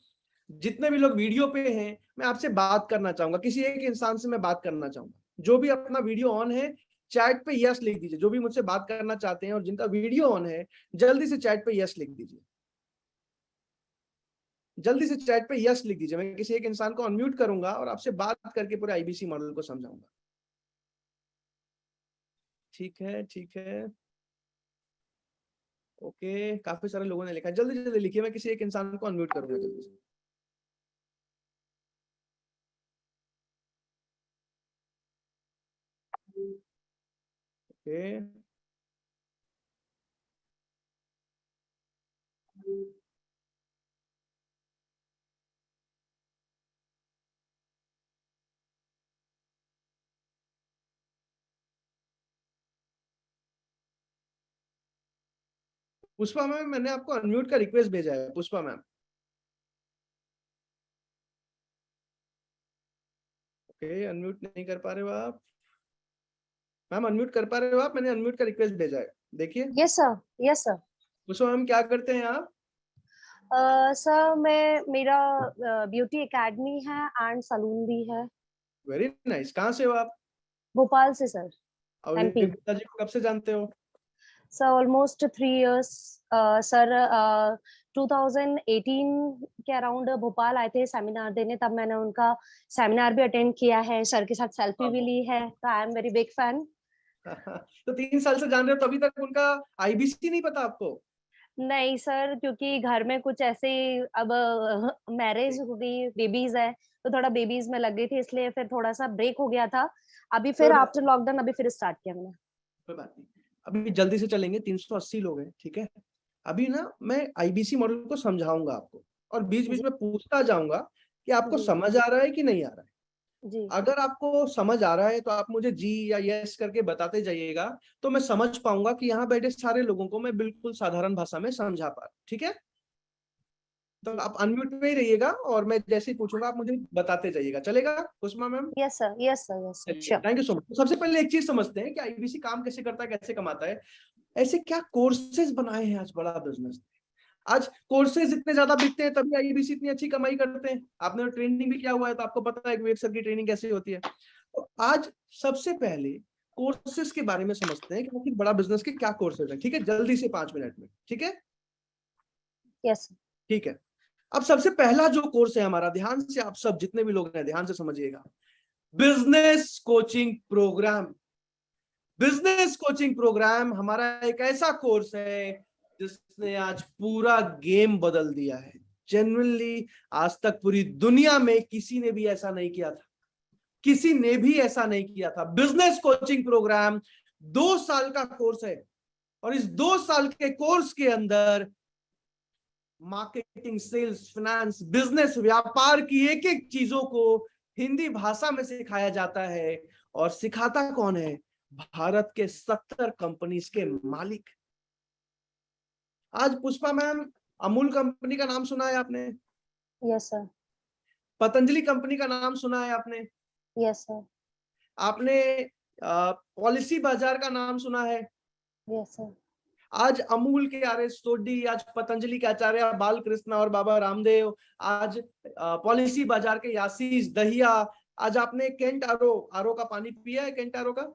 जितने भी लोग वीडियो पे हैं, मैं आपसे बात करना चाहूंगा, किसी एक इंसान से मैं बात करना चाहूंगा। जो भी अपना वीडियो ऑन है चैट पे यस लिख दीजिए, जो भी मुझसे बात करना चाहते हैं और जिनका वीडियो ऑन है जल्दी से चैट पे यस लिख दीजिए, जल्दी से चैट पे यस लिख दीजिए। मैं किसी एक इंसान को अनम्यूट करूंगा और आपसे बात करके पूरे आईबीसी मॉडल को समझाऊंगा। ठीक है, ठीक है, ओके, काफी सारे लोगों ने लिखा है, जल्दी जल्दी लिखिए। मैं किसी एक इंसान को अनम्यूट करूंगा जल्दी से। ओके, पुष्पा मैम, मैंने आपको अनम्यूट का रिक्वेस्ट भेजा है। पुष्पा मैम, ओके, अनम्यूट नहीं कर पा रहे हो आप मैम, अनम्यूट कर पा रहे हो आप, मैंने अनम्यूट का रिक्वेस्ट भेजा है, देखिए। Yes sir, yes sir. Pushpa ma'am, क्या करते हैं आप? सर मेरा ब्यूटी एकेडमी है एंड सलून भी है। वेरी नाइस, कहाँ से हो आप? भोपाल से सर। और MP। पिताजी को कब से जानते हो? Sir almost 3 years. सर 2018 के अराउंड भोपाल आए थे सेमिनार देने, तब मैंने उनका सेमिनार भी अटेंड किया है, सर के साथ सेल्फी भी ली है, तो I am very big fan. तो 3 साल से जान रहे हो, तभी तक उनका आईबीसी नहीं पता आपको? नहीं सर, क्योंकि घर में कुछ ऐसे ही, अब मैरिज हो गई, बेबीज है, तो थोड़ा बेबीज में लग गई थी, इसलिए फिर थोड़ा सा ब्रेक हो गया था। अभी फिर आफ्टर लॉकडाउन अभी फिर स्टार्ट किया मैंने। कोई बात नहीं, अभी जल्दी से चलेंगे, 380 लोग हैं, ठीक है। अभी ना मैं आईबीसी मॉडल को समझाऊंगा आपको, और बीच बीच में पूछता जाऊंगा कि आपको समझ आ रहा है कि नहीं आ रहा है। जी। अगर आपको समझ आ रहा है तो आप मुझे जी या यस करके बताते जाइएगा, तो मैं समझ पाऊंगा कि यहाँ बैठे सारे लोगों को मैं बिल्कुल साधारण भाषा में समझा पा रहा हूं, ठीक है। तो आप अनम्यूट में ही रहिएगा और मैं जैसे ही पूछूंगा आप मुझे बताते जाइएगा, चलेगा Pushpa ma'am? Yes sir, yes sir, yes sir, sure. Thank you so much. सबसे पहले एक चीज समझते हैं कि आईबीसी काम कैसे करता है, कैसे कमाता है। ऐसे क्या कोर्सेज बनाए हैं आज बड़ा बिजनेस, आज कोर्सेज इतने ज्यादा बिकते हैं तभी आईबीसी इतनी अच्छी कमाई करते हैं। आपने ट्रेनिंग भी किया हुआ है तो आपको पता है कि विवेक सर की ट्रेनिंग कैसी होती है। तो आज सबसे पहले कोर्सेज के बारे में समझते हैं कि आखिर बड़ा बिजनेस के क्या कोर्सेज है। ठीक है, जल्दी से 5 मिनट में। ठीक है, यस ठीक है। अब सबसे पहला जो कोर्स है हमारा, ध्यान से आप सब जितने भी लोग हैं ध्यान से समझिएगा, business coaching program. Business coaching program हमारा एक ऐसा कोर्स है जिसने आज पूरा गेम बदल दिया है। जेन्युइनली आज तक पूरी दुनिया में किसी ने भी ऐसा नहीं किया था, किसी ने भी ऐसा नहीं किया था। बिजनेस कोचिंग प्रोग्राम 2 साल का कोर्स है और इस 2 साल के कोर्स के अंदर मार्केटिंग, सेल्स, फाइनेंस, बिजनेस, व्यापार की एक एक चीजों को हिंदी भाषा में सिखाया जाता है। और सिखाता कौन है? भारत के 70 कंपनीज के मालिक। आज पुष्पा मैम, अमूल कंपनी का नाम सुना है आपने? यस सर, पतंजलि कंपनी का नाम सुना है आपने? यस सर, आपने पॉलिसी बाजार का नाम सुना है? यस सर, आज अमूल के आर.एस. सोढी, आज पतंजलि के आचार्य बालकृष्ण और बाबा रामदेव, आज पॉलिसी बाजार के यासीस दहिया, आज आपने केंट आरो का पानी पिया है? केंट आरो का?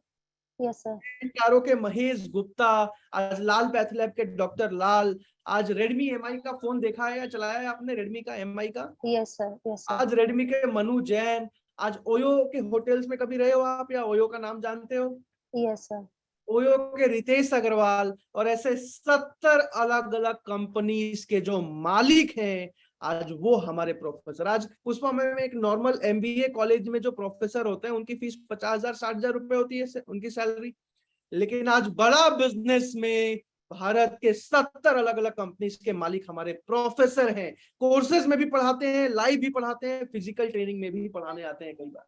यस सर, केंट आरो के महेश गुप्ता, आज लाल पैथलैब के डॉक्टर लाल, आज रेडमी एमआई का फोन देखा है या चलाया है आपने? रेडमी का एमआई का? यस सर, यस सर, आज रेडमी के मनु जैन, आज ओयो के होटल्स में कभी रहे हो आप या ओयो का नाम जानते हो? यस सर, ओयो के रितेश अग्रवाल, और ऐसे 70 अलग अलग कंपनीज के जो मालिक हैं आज वो हमारे प्रोफेसर। आज पुष्पा में एक नॉर्मल एमबीए कॉलेज में जो प्रोफेसर होते हैं उनकी फीस 50,000 60,000 रुपए होती है उनकी सैलरी। लेकिन आज बड़ा बिजनेस में भारत के 70 अलग अलग कंपनीज के मालिक हमारे प्रोफेसर हैं। कोर्सेज में भी पढ़ाते हैं, लाइव भी पढ़ाते हैं, फिजिकल ट्रेनिंग में भी पढ़ाने आते हैं कई बार।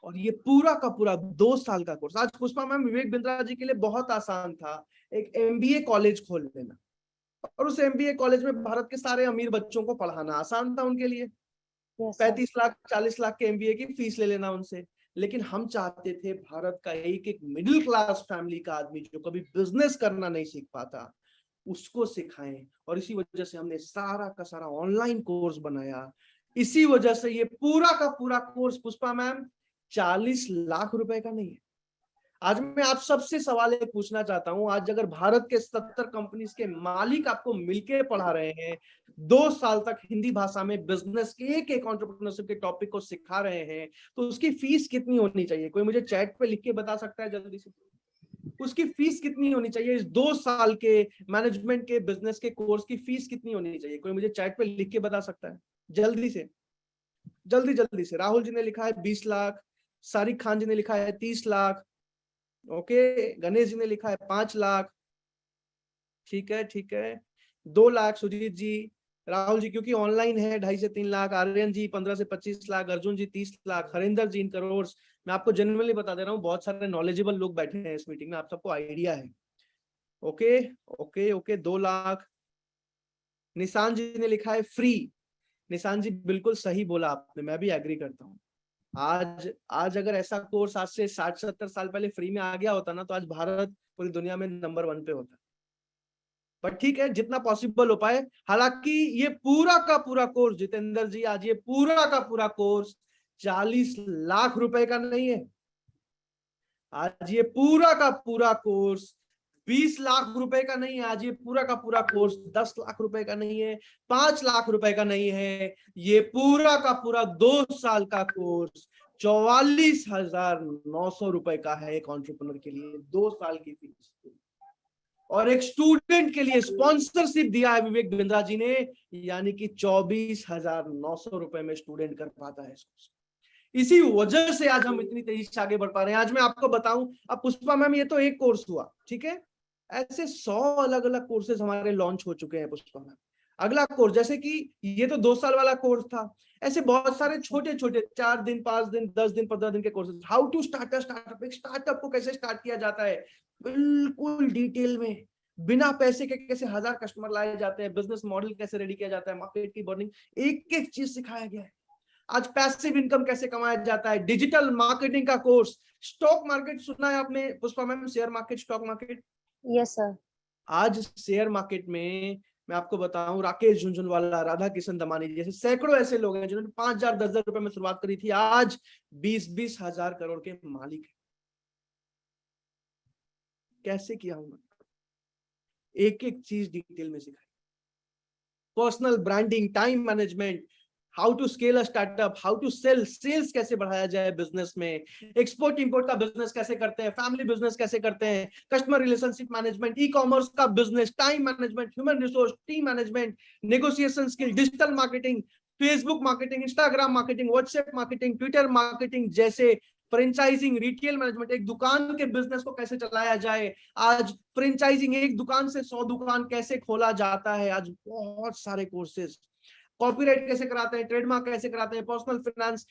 और ये पूरा का पूरा 2 साल का कोर्स। आज पुष्पा मैम, विवेक बिंद्रा जी के लिए बहुत आसान था एक एमबीए कॉलेज खोल लेना, और उस एमबीए कॉलेज में भारत के सारे अमीर बच्चों को पढ़ाना आसान था उनके लिए। यस सर, 35 लाख 40 लाख के एमबीए की फीस ले लेना उनसे। लेकिन हम चाहते थे भारत का एक एक मिडिल क्लास फैमिली का आदमी जो कभी बिजनेस करना नहीं सीख पाता उसको सिखाएं। और इसी वजह से हमने सारा का सारा ऑनलाइन कोर्स बनाया। इसी वजह से ये पूरा का पूरा कोर्स पुष्पा मैम 40 लाख रुपए का नहीं है। आज मैं आप सबसे सवाल एक पूछना चाहता हूं, आज अगर भारत के 70 कंपनीज के मालिक आपको मिलके पढ़ा रहे हैं, 2 साल तक हिंदी भाषा में बिजनेस के एक एक एंटरप्रेन्योरशिप के टॉपिक को सिखा रहे हैं, तो उसकी फीस कितनी होनी चाहिए? कोई मुझे चैट पे लिख के बता सकता है जल्दी से? उसकी फीस कितनी होनी चाहिए? इस 2 साल के मैनेजमेंट के बिजनेस के कोर्स की फीस कितनी होनी चाहिए? कोई मुझे चैट पे लिख के बता सकता है? जल्दी से, जल्दी जल्दी से। राहुल जी ने लिखा है 20 लाख, सारिक खान जी ने लिखा है 30 लाख, ओके, गणेश जी ने लिखा है 5 लाख, ठीक है ठीक है, 2 लाख सुजीत जी, राहुल जी क्योंकि ऑनलाइन है 2.5 से 3 लाख, आर्यन जी 15 से 25 लाख, अर्जुन जी 30 लाख, हरिंदर जी इन करोड़। मैं आपको जेन्युइनली बता दे रहा हूँ, बहुत सारे नॉलेजेबल लोग बैठे हैं इस मीटिंग में, आप सबको आइडिया है। Okay okay okay, 2 lakh. निशान जी ने लिखा है फ्री। निशान जी बिल्कुल सही बोला आपने, मैं भी एग्री करता हूँ। आज अगर ऐसा कोर्स आज से 60-70 साल पहले फ्री में आ गया होता ना, तो आज भारत पूरी दुनिया में नंबर 1 पे होता। पर ठीक है, जितना पॉसिबल हो पाए। हालांकि ये पूरा का पूरा कोर्स, जितेंद्र जी, आज ये पूरा का पूरा कोर्स 40 लाख रुपए का नहीं है। आज ये पूरा का पूरा कोर्स 20 लाख रुपए का नहीं है। आज ये पूरा का पूरा कोर्स 10 लाख रुपए का नहीं है, 5 लाख रुपए का नहीं है। ये पूरा का पूरा 2 साल का कोर्स 44,900 रुपए का है एक एंटरप्रेन्योर के लिए, 2 साल की फीस। और एक स्टूडेंट के लिए स्पॉन्सरशिप दिया है विवेक बिंद्रा जी ने, यानी कि 24,900 रुपए में स्टूडेंट कर पाता है इसको। इसी वजह से आज हम इतनी तेजी से आगे बढ़ पा रहे हैं। आज मैं आपको बताऊं, अब पुष्पा मैम ये तो एक कोर्स हुआ, ठीक है, ऐसे 100 अलग अलग कोर्सेज हमारे लॉन्च हो चुके हैं पुष्पा मैम। अगला कोर्स, जैसे कि ये तो 2 साल वाला कोर्स था, ऐसे बहुत सारे छोटे छोटे 4 दिन 5 दिन 10 दिन 15 दिन के courses. How to start a startup, एक स्टार्टअप को कैसे स्टार्ट किया जाता है बिल्कुल डिटेल में, बिना पैसे के कैसे 1000 कस्टमर लाए जाते हैं, बिजनेस मॉडल कैसे रेडी किया जाता है, मार्केट की बर्निंग, एक एक चीज सिखाया गया है। आज पैसिव इनकम कैसे कमाया जाता है, डिजिटल मार्केटिंग का कोर्स, स्टॉक मार्केट सुना है आपने Pushpa ma'am? Share market, stock market? Yes sir, आज शेयर मार्केट में मैं आपको बताऊं, राकेश झुनझुनवाला, राधा किशन दमानी जैसे सैकड़ों ऐसे लोग हैं जिन्होंने 5,000 10,000 रुपए में शुरुआत करी थी, आज 20-20 हजार करोड़ के मालिक हैं। कैसे किया हूं मैं? एक एक चीज डिटेल में सिखाई। Personal branding, time management, how to scale a startup, how to sell, sales कैसे बढ़ाया जाए बिजनेस में, एक्सपोर्ट इंपोर्ट का बिजनेस कैसे करते हैं, फैमिली बिजनेस कैसे करते हैं, customer relationship management, e commerce का business, time management, human resource, team management, negotiation skill, digital marketing, Facebook marketing, Instagram marketing, WhatsApp marketing, Twitter marketing जैसे, फ्रेंचाइजिंग, रिटेल मैनेजमेंट, एक दुकान के बिजनेस को कैसे चलाया जाए, आज फ्रेंचाइजिंग, एक दुकान से 100 दुकान कैसे खोला जाता है, आज बहुत सारे कोर्सेज, कॉपीराइट कैसे कराते हैं, ट्रेडमार्क कैसे कराते हैं, personal finance.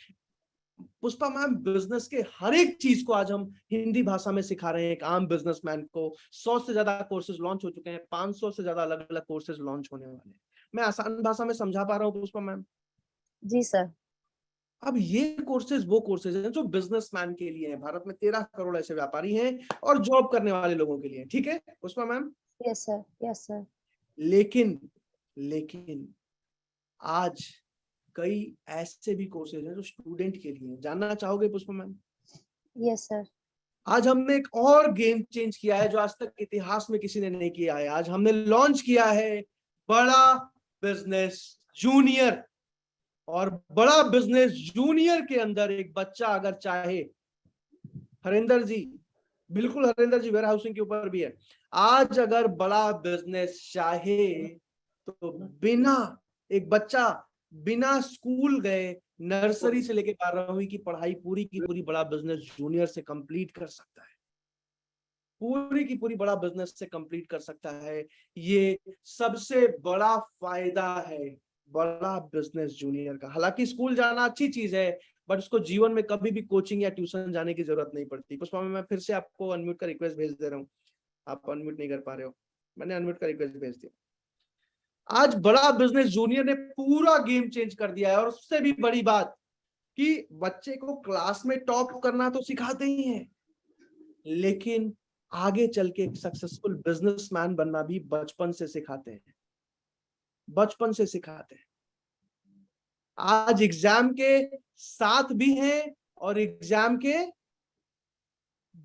Pushpa ma'am, business के हर एक चीज को आज हम हिंदी भाषा में सिखा रहे हैं एक आम बिजनेसमैन को। 100 से ज्यादा कोर्सेज लॉन्च हो चुके हैं, 500 से ज्यादा अलग अलग कोर्सेज लॉन्च होने वाले हैं। मैं आसान भाषा में समझा पा रहा हूँ पुष्पा मैम? जी सर। अब ये कोर्सेज वो कोर्सेज हैं जो बिजनेसमैन के लिए हैं। भारत में 13 करोड़ ऐसे व्यापारी हैं और जॉब करने वाले लोगों के लिए, ठीक है Pushpa ma'am? Yes sir, yes sir. लेकिन आज कई ऐसे भी कोर्सेज हैं जो स्टूडेंट के लिए हैं। जानना चाहोगे पुष्पा मैम? Yes sir. आज हमने एक और गेम चेंज किया है जो आज तक इतिहास में किसी ने नहीं किया है। आज हमने लॉन्च किया है बड़ा बिजनेस जूनियर, और बड़ा बिजनेस जूनियर के अंदर एक बच्चा अगर चाहे, हरेंद्र जी, बिल्कुल हरेंद्र जी वेयर हाउसिंग के ऊपर भी है, आज अगर बड़ा बिजनेस चाहे तो एक बच्चा बिना स्कूल गए नर्सरी से लेकर 12वीं की पढ़ाई पूरी की पूरी बड़ा बिजनेस जूनियर से कंप्लीट कर सकता है, पूरी की पूरी बड़ा बिजनेस से कंप्लीट कर सकता है। ये सबसे बड़ा फायदा है बड़ा बिजनेस जूनियर का। हालांकि स्कूल जाना अच्छी चीज है, बट उसको जीवन में कभी भी कोचिंग या ट्यूशन जाने की जरूरत नहीं पड़ती। पुष्पा मैं फिर से आपको अनम्यूट का रिक्वेस्ट भेज दे रहा हूँ, आप अनम्यूट नहीं कर पा रहे हो, मैंने अनम्यूट का रिक्वेस्ट भेज दिया। आज बड़ा बिजनेस जूनियर ने पूरा गेम चेंज कर दिया है। और उससे भी बड़ी बात कि बच्चे को क्लास में टॉप करना तो सिखाते ही हैं, लेकिन आगे चल के एक सक्सेसफुल बिजनेसमैन बनना भी बचपन से सिखाते हैं, बचपन से सिखाते हैं। आज एग्जाम के साथ भी हैं और एग्जाम के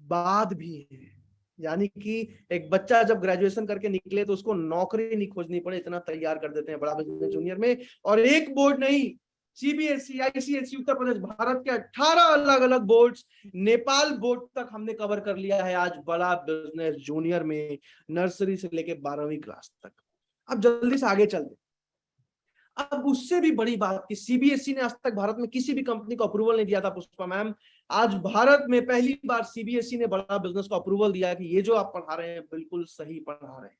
बाद भी है। यानी कि एक बच्चा जब ग्रेजुएशन करके निकले तो उसको नौकरी नहीं खोजनी पड़े, इतना तैयार कर देते हैं बड़ा बिजनेस जूनियर में। और एक बोर्ड नहीं, सीबीएसई, आईसीएसई, उत्तर प्रदेश, भारत के 18 अलग अलग बोर्ड्स, नेपाल बोर्ड तक हमने कवर कर लिया है आज बड़ा बिजनेस जूनियर में, नर्सरी से लेके 12वीं क्लास तक। अब जल्दी से आगे चलते। अब उससे भी बड़ी बात कि सीबीएसई ने आज तक भारत में किसी भी कंपनी को अप्रूवल नहीं दिया था पुष्पा मैम। आज भारत में पहली बार सीबीएसई ने बड़ा बिजनेस को अप्रूवल दिया कि ये जो आप पढ़ा रहे हैं बिल्कुल सही पढ़ा रहे हैं।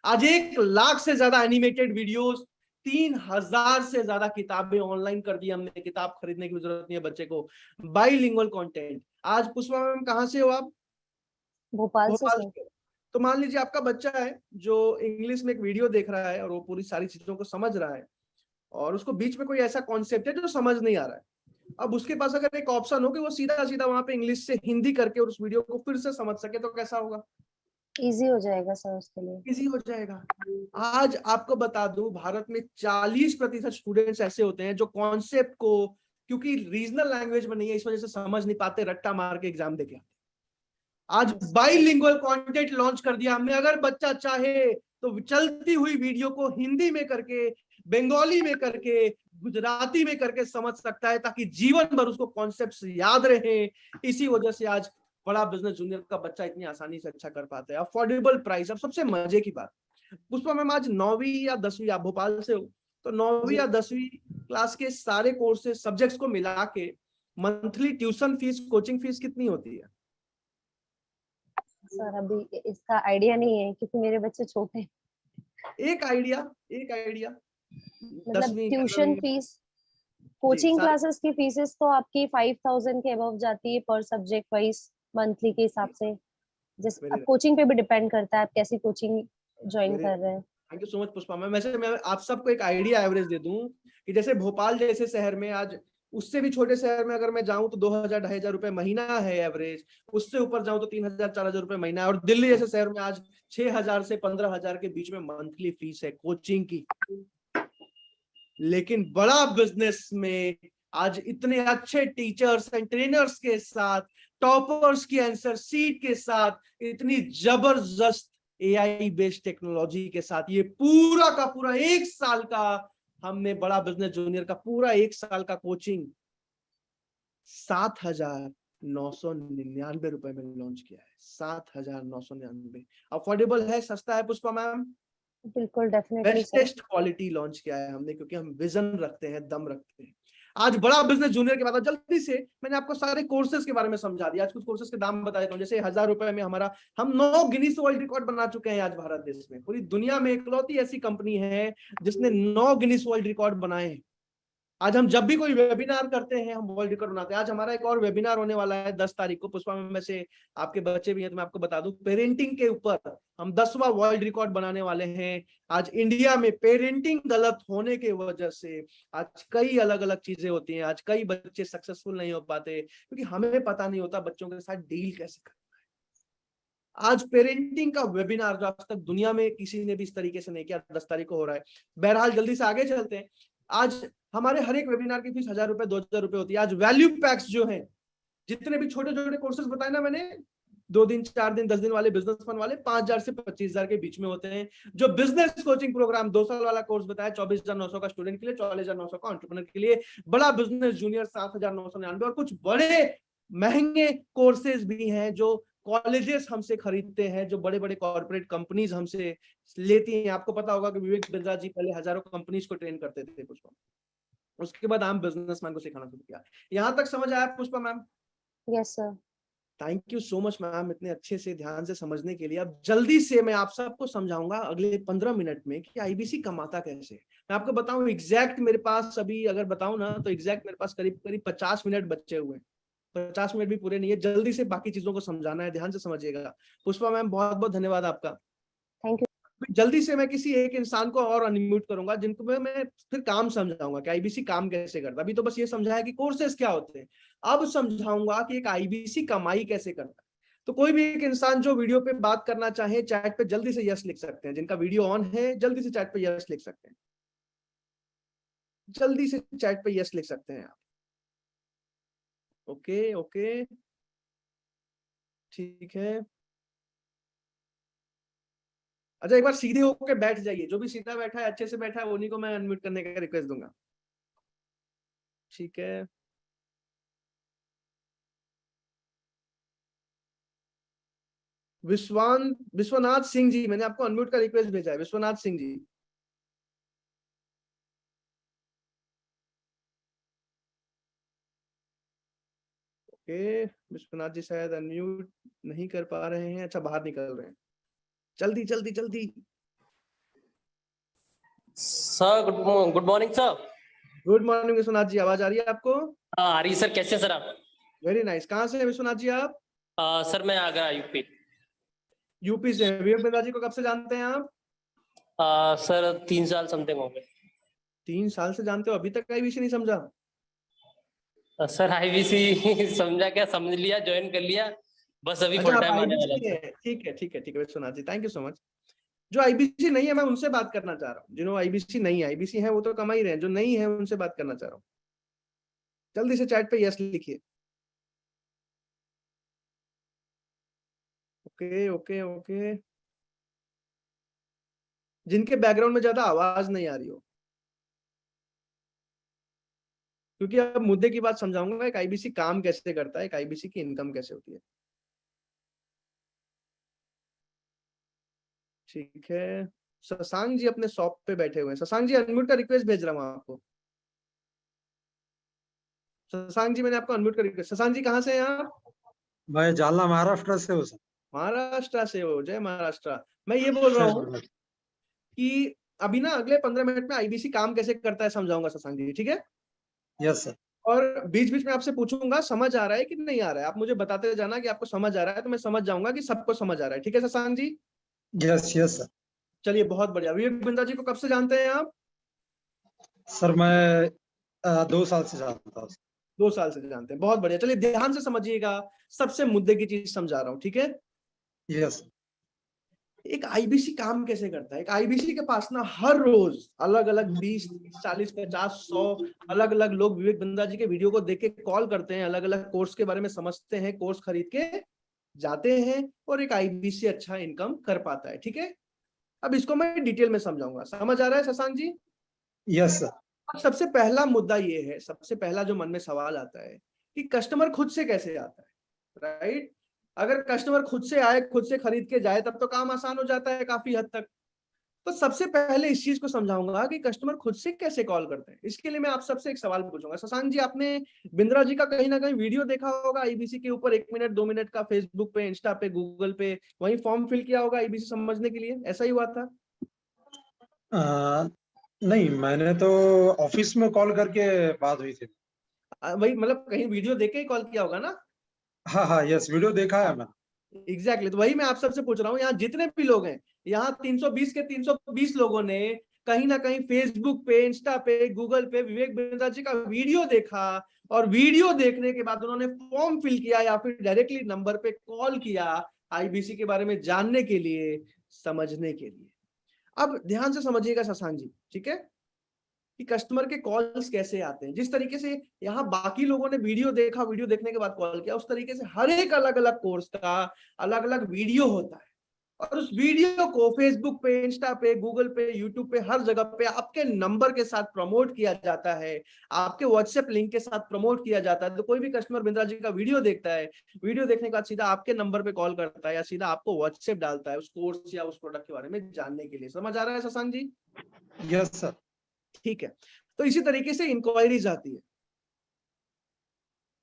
आज 1 लाख से ज्यादा एनिमेटेड वीडियोस, 3,000 से ज्यादा किताबें ऑनलाइन कर दी हमने, किताब खरीदने की जरूरत नहीं है बच्चे को, बाइलिंगुअल कंटेंट। आज पुष्पा मैम कहाँ से हो आप? भोपाल से सर। तो मान लीजिए आपका बच्चा है जो इंग्लिश में एक वीडियो देख रहा है और वो पूरी सारी चीजों को समझ रहा है, और उसको बीच में कोई ऐसा कॉन्सेप्ट है जो समझ नहीं आ रहा है। अब उसके पास अगर एक ऑप्शन हो कि वो सीधा सीधा वहां पे इंग्लिश से हिंदी करके और उस वीडियो को फिर से समझ सके, तो कैसा होगा? इजी हो जाएगा सर उसके लिए। इजी हो जाएगा। आज आपको बता दूं, भारत में 40% स्टूडेंट्स ऐसे होते हैं जो कॉन्सेप्ट को, क्योंकि रीजनल लैंग्वेज में नहीं है इस वजह से समझ नहीं पाते, रट्टा मार के एग्जाम देके आते। आज बाइलिंगुअल कंटेंट लॉन्च कर दिया हमने। अगर बच्चा चाहे तो चलती हुई वीडियो को हिंदी में करके, बंगाली में करके, गुजराती में करके समझ सकता है, ताकि जीवन भर उसको कॉन्सेप्ट्स याद रहे। इसी वजह से आज बड़ा बिजनेस जूनियर का बच्चा इतनी आसानी से अच्छा कर पाता है। Affordable price. अब सबसे मजे की बात, पुष्पा मैम आज 9वीं या 10वीं, आप भोपाल से हो, तो 9वीं या 10वीं क्लास के सारे कोर्सेज सब्जेक्ट्स को मिला के monthly tuition fees, coaching fees कितनी होती है? सर अभी इसका आइडिया नहीं है क्योंकि मेरे बच्चे छोटे हैं। एक आइडिया मतलब ट्यूशन फीस, कोचिंग क्लासेस की फीसेस तो आपकी 5,000 के अबव जाती है पर सब्जेक्ट वाइज मंथली के हिसाब से। जैसे अब कोचिंग पे भी डिपेंड करता है आप कैसी कोचिंग ज्वाइन कर रहे हैं। Thank you so much Pushpa ma'am. वैसे मैं आप सबको एक आइडिया एवरेज दे दूं कि जैसे भोपाल जैसे शहर में आज उससे भी छोटे शहर में अगर मैं जाऊं तो 2000-2500 रुपए महीना है एवरेज, उससे ऊपर जाऊं तो 3000-4000 रुपए महीना है, और दिल्ली जैसे शहर में आज 6000 से 15000 के बीच में मंथली फीस है कोचिंग की। लेकिन बड़ा बिजनेस में आज इतने अच्छे टीचर्स एंड ट्रेनर्स के साथ, टॉपर्स की आंसर सीट के साथ, इतनी जबरदस्त एआई बेस्ड टेक्नोलॉजी के साथ, ये पूरा का पूरा 1 साल का हमने बड़ा बिजनेस जूनियर का पूरा 1 साल का कोचिंग 7,999 रुपए में लॉन्च किया है। 7,999 अफोर्डेबल है, सस्ता है पुष्पा मैम, बिल्कुल definitely sir. Best quality launch किया है हमने, क्योंकि हम विजन रखते हैं, दम रखते हैं। आज बड़ा बिजनेस जूनियर के बाद जल्दी से मैंने आपको सारे कोर्सेज के बारे में समझा दिया। आज कुछ कोर्सेज के दाम बता देता हूँ। जैसे 1000 रुपए में हमारा, हम 9 गिनीज वर्ल्ड रिकॉर्ड बना चुके हैं आज भारत देश में। पूरी दुनिया में इकलौती ऐसी कंपनी है जिसने 9 गिनीज वर्ल्ड रिकॉर्ड बनाए हैं। आज हम जब भी कोई वेबिनार करते हैं हम वर्ल्ड रिकॉर्ड बनाते हैं। आज हमारा एक और वेबिनार होने वाला है 10 तारीख को। पुष्पा में से आपके बच्चे भी हैं तो मैं आपको बता दूं, पेरेंटिंग के ऊपर हम 10वां वर्ल्ड रिकॉर्ड बनाने वाले हैं। आज इंडिया में पेरेंटिंग गलत होने की वजह से आज कई अलग अलग चीजें होती हैं। आज कई बच्चे सक्सेसफुल नहीं हो पाते क्योंकि हमें पता नहीं होता बच्चों के साथ डील कैसे करना है। आज पेरेंटिंग का वेबिनार जो आज तक दुनिया में किसी ने भी इस तरीके से नहीं किया, 10 तारीख को हो रहा है। बहरहाल जल्दी से आगे चलते हैं। आज हमारे हर एक वेबिनार की फीस 1000 रुपए 2000 रुपए होती है। आज वैल्यू पैक्स जो हैं, जितने भी छोटे छोटे कोर्सेज बताए ना मैंने, 2 दिन 4 दिन 10 दिन वाले, बिजनेस फन वाले 5000 से 25000 के बीच में होते हैं। जो बिजनेस कोचिंग प्रोग्राम 2 साल वाला कोर्स बताया 24900 का स्टूडेंट के लिए, 44900 का एंटरप्रेन्योर के लिए। बड़ा बिजनेस जूनियर 7999, और कुछ बड़े महंगे कोर्सेज भी हैं जो कॉलेजेस हमसे खरीदते हैं, जो बड़े बड़े कॉर्पोरेट कंपनीज हमसे लेती हैं। आपको पता होगा कि विवेक बिंद्रा जी पहले हजारों कंपनीज को ट्रेन करते थे पुष्पा, उसके बाद आम बिजनेसमैन को सिखाना शुरू किया। यहाँ तक समझ आया Pushpa ma'am? Yes sir. Thank you so much ma'am, इतने अच्छे से ध्यान से समझने के लिए। अब जल्दी से मैं आप सबको समझाऊंगा अगले 15 मिनट में कि आईबीसी कमाता कैसे। मैं आपको बताऊं एग्जैक्ट, मेरे पास अभी अगर बताऊं ना तो एग्जैक्ट मेरे पास करीब करीब 50 मिनट बचे हुए हैं। 50 मिनट भी पूरे नहीं है, जल्दी से बाकी चीजों को समझाना है, ध्यान से समझिएगा। पुष्पा मैम बहुत बहुत धन्यवाद आपका। Thank you. जल्दी से मैं किसी एक इंसान को और अनम्यूट करूंगा जिनको मैं फिर काम समझाऊंगा कि आईबीसी काम कैसे करता है। अभी तो बस ये समझाया कि कोर्सेज क्या होते हैं, अब समझाऊंगा कि एक आईबीसी कमाई कैसे करता है। तो कोई भी एक इंसान जो वीडियो पे बात करना चाहे चैट पे जल्दी से यस लिख सकते हैं। जिनका वीडियो ऑन है जल्दी से चैट पे यस लिख सकते हैं, जल्दी से चैट पे यस लिख सकते हैं आप। ओके ओके ठीक है। अच्छा एक बार सीधे होकर बैठ जाइए, जो भी सीधा बैठा है अच्छे से बैठा है उन्हीं को मैं अनम्यूट करने का रिक्वेस्ट दूंगा। ठीक है, विश्वनाथ सिंह जी, मैंने आपको अनम्यूट का रिक्वेस्ट भेजा है। विश्वनाथ सिंह जी, ओके विश्वनाथ जी शायद अनम्यूट नहीं कर पा रहे हैं। अच्छा बाहर निकल रहे हैं, जल्दी जल्दी जल्दी। Sir good morning sir. Good morning Vishwanath ji, आवाज आ रही है आपको? आ रही सर, कैसे सर आप? Very nice. कहाँ से हैं विश्वनाथ जी आप? सर मैं आगरा यूपी। यूपी से। विवेक बिंद्रा जी को कब से जानते हैं आप? सर 3 साल समथिंग हो गए। 3 साल से जानते हो, अभी तक आईबीसी नहीं समझा? सर आईबीसी समझा क्या, समझ लिया, ज्वाइन कर लिया, बस अभी फुल टाइम आने वाला है। ठीक है ठीक है ठीक है Vishwanath ji, thank you so much. जो आईबीसी नहीं है मैं उनसे बात करना चाह रहा हूँ। जिन्होंने आईबीसी नहीं है, आईबीसी है वो तो कमा ही रहे हैं, जो नहीं है उनसे बात करना चाह रहा हूँ। जल्दी से चैट पे यस लिखिए। Okay okay okay. जिनके बैकग्राउंड में ज्यादा आवाज नहीं आ रही हो, क्योंकि अब मुद्दे की बात समझाऊंगा, एक आईबीसी काम कैसे करता है, एक आईबीसी की इनकम कैसे होती है। ठीक है, शशांक जी अपने शॉप पे बैठे हुए हैं। शशांक जी अनम्यूट का रिक्वेस्ट भेज रहा हूँ आपको। शशांक जी मैंने आपको अनम्यूट का रिक्वेस्ट। शशांक जी कहाँ से हैं आप? मैं जालना महाराष्ट्र से हूँ सर। महाराष्ट्र से हो, जय महाराष्ट्र। मैं ये बोल रहा हूँ कि अभी ना अगले 15 मिनट में आईबीसी काम कैसे करता है समझाऊंगा शशांक जी, ठीक है? Yes sir. और बीच बीच में आपसे पूछूंगा समझ आ रहा है कि नहीं आ रहा है, आप मुझे बताते जाना कि आपको समझ आ रहा है, तो मैं समझ जाऊंगा कि सबको समझ आ रहा है। ठीक है Shashank ji? Yes yes sir. चलिए बहुत बढ़िया। विवेक बिंद्रा जी को कब से जानते हैं आप? सर मैं 2 साल से जानता हूँ। 2 साल से जानते हैं, बहुत बढ़िया। चलिए ध्यान से समझिएगा, सबसे मुद्दे की चीज समझा रहा हूँ, ठीक है। यस एक आईबीसी काम कैसे करता है? एक आईबीसी के पास ना हर रोज अलग अलग 20, 40, 50, 100 अलग अलग लोग विवेक बिंद्रा जी के वीडियो को देख के कॉल करते हैं, अलग अलग कोर्स के बारे में समझते हैं, कोर्स खरीद के जाते हैं और एक आईबीसी अच्छा इनकम कर पाता है, ठीक है। अब इसको मैं डिटेल में समझाऊंगा, समझ आ रहा है शशांक जी? Yes sir. अब सबसे पहला मुद्दा ये है, सबसे पहला जो मन में सवाल आता है कि कस्टमर खुद से कैसे आता है, राइट? अगर कस्टमर खुद से आए, खुद से खरीद के जाए, तब तो काम आसान हो जाता है काफी हद तक। तो सबसे पहले इस चीज को समझाऊंगा कि कस्टमर खुद से कैसे कॉल करते हैं। इसके लिए मैं आप सबसे एक सवाल पूछूंगा। शशांक जी, आपने बिंद्रा जी का कहीं ना कहीं वीडियो देखा होगा आईबीसी के ऊपर, 1 मिनट 2 मिनट का, फेसबुक पे, इंस्टा पे, गूगल पे, वहीं फॉर्म फिल किया होगा आईबीसी समझने के लिए, ऐसा ही हुआ था? नहीं, मैंने तो ऑफिस में कॉल करके बात हुई थी। वही मतलब कहीं वीडियो देख के ही कॉल किया होगा ना? हाँ, यस, वीडियो देखा है मैंने। एग्जैक्टली, तो वही मैं आप सबसे पूछ रहा हूँ, यहाँ जितने भी लोग हैं, यहाँ 320 के 320 लोगों ने कहीं ना कहीं फेसबुक पे, इंस्टा पे, गूगल पे विवेक बिंद्रा जी का वीडियो देखा, और वीडियो देखने के बाद उन्होंने फॉर्म फिल किया या फिर डायरेक्टली नंबर पे कॉल किया आईबीसी के बारे में जानने के लिए, समझने के लिए। अब ध्यान से समझिएगा शशांक जी, ठीक है, कि कस्टमर के कॉल्स कैसे आते हैं। जिस तरीके से यहाँ बाकी लोगों ने वीडियो देखा, वीडियो देखने के बाद कॉल किया, उस तरीके से हर एक अलग अलग कोर्स का अलग अलग वीडियो होता है, और उस वीडियो को फेसबुक पे, इंस्टा पे, गूगल पे, यूट्यूब पे, हर जगह पे आपके नंबर के साथ प्रमोट किया जाता है, आपके व्हाट्सएप लिंक के साथ प्रमोट किया जाता है। तो कोई भी कस्टमर बिंद्रा जी का वीडियो देखता है, वीडियो देखने के बाद सीधा आपके नंबर पे कॉल करता है या सीधा आपको व्हाट्सएप डालता है उस कोर्स या उस प्रोडक्ट के बारे में जानने के लिए। समझ आ रहा है शशांक जी? Yes sir. ठीक है, तो इसी तरीके से इंक्वायरीज आती है।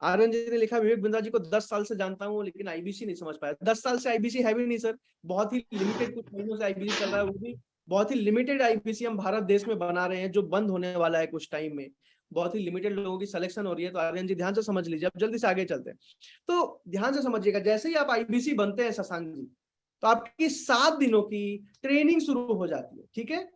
आर्यन जी ने लिखा, विवेक बिंद्रा जी को 10 साल से जानता हूं लेकिन आईबीसी नहीं समझ पाया। 10 साल से आईबीसी है भी नहीं सर, बहुत ही लिमिटेड कुछ महीनों से आईबीसी चल रहा है, वो भी बहुत ही लिमिटेड आईबीसी हम भारत देश में बना रहे हैं, जो बंद होने वाला है कुछ टाइम में। बहुत ही लिमिटेड लोगों की सिलेक्शन हो रही है। तो आर्यन जी ध्यान से समझ लीजिए, अब जल्दी से आगे चलते हैं। तो ध्यान से समझिएगा, जैसे ही आप आईबीसी बनते हैं शशांक जी, तो आपकी 7 दिनों की ट्रेनिंग शुरू हो जाती है, ठीक है।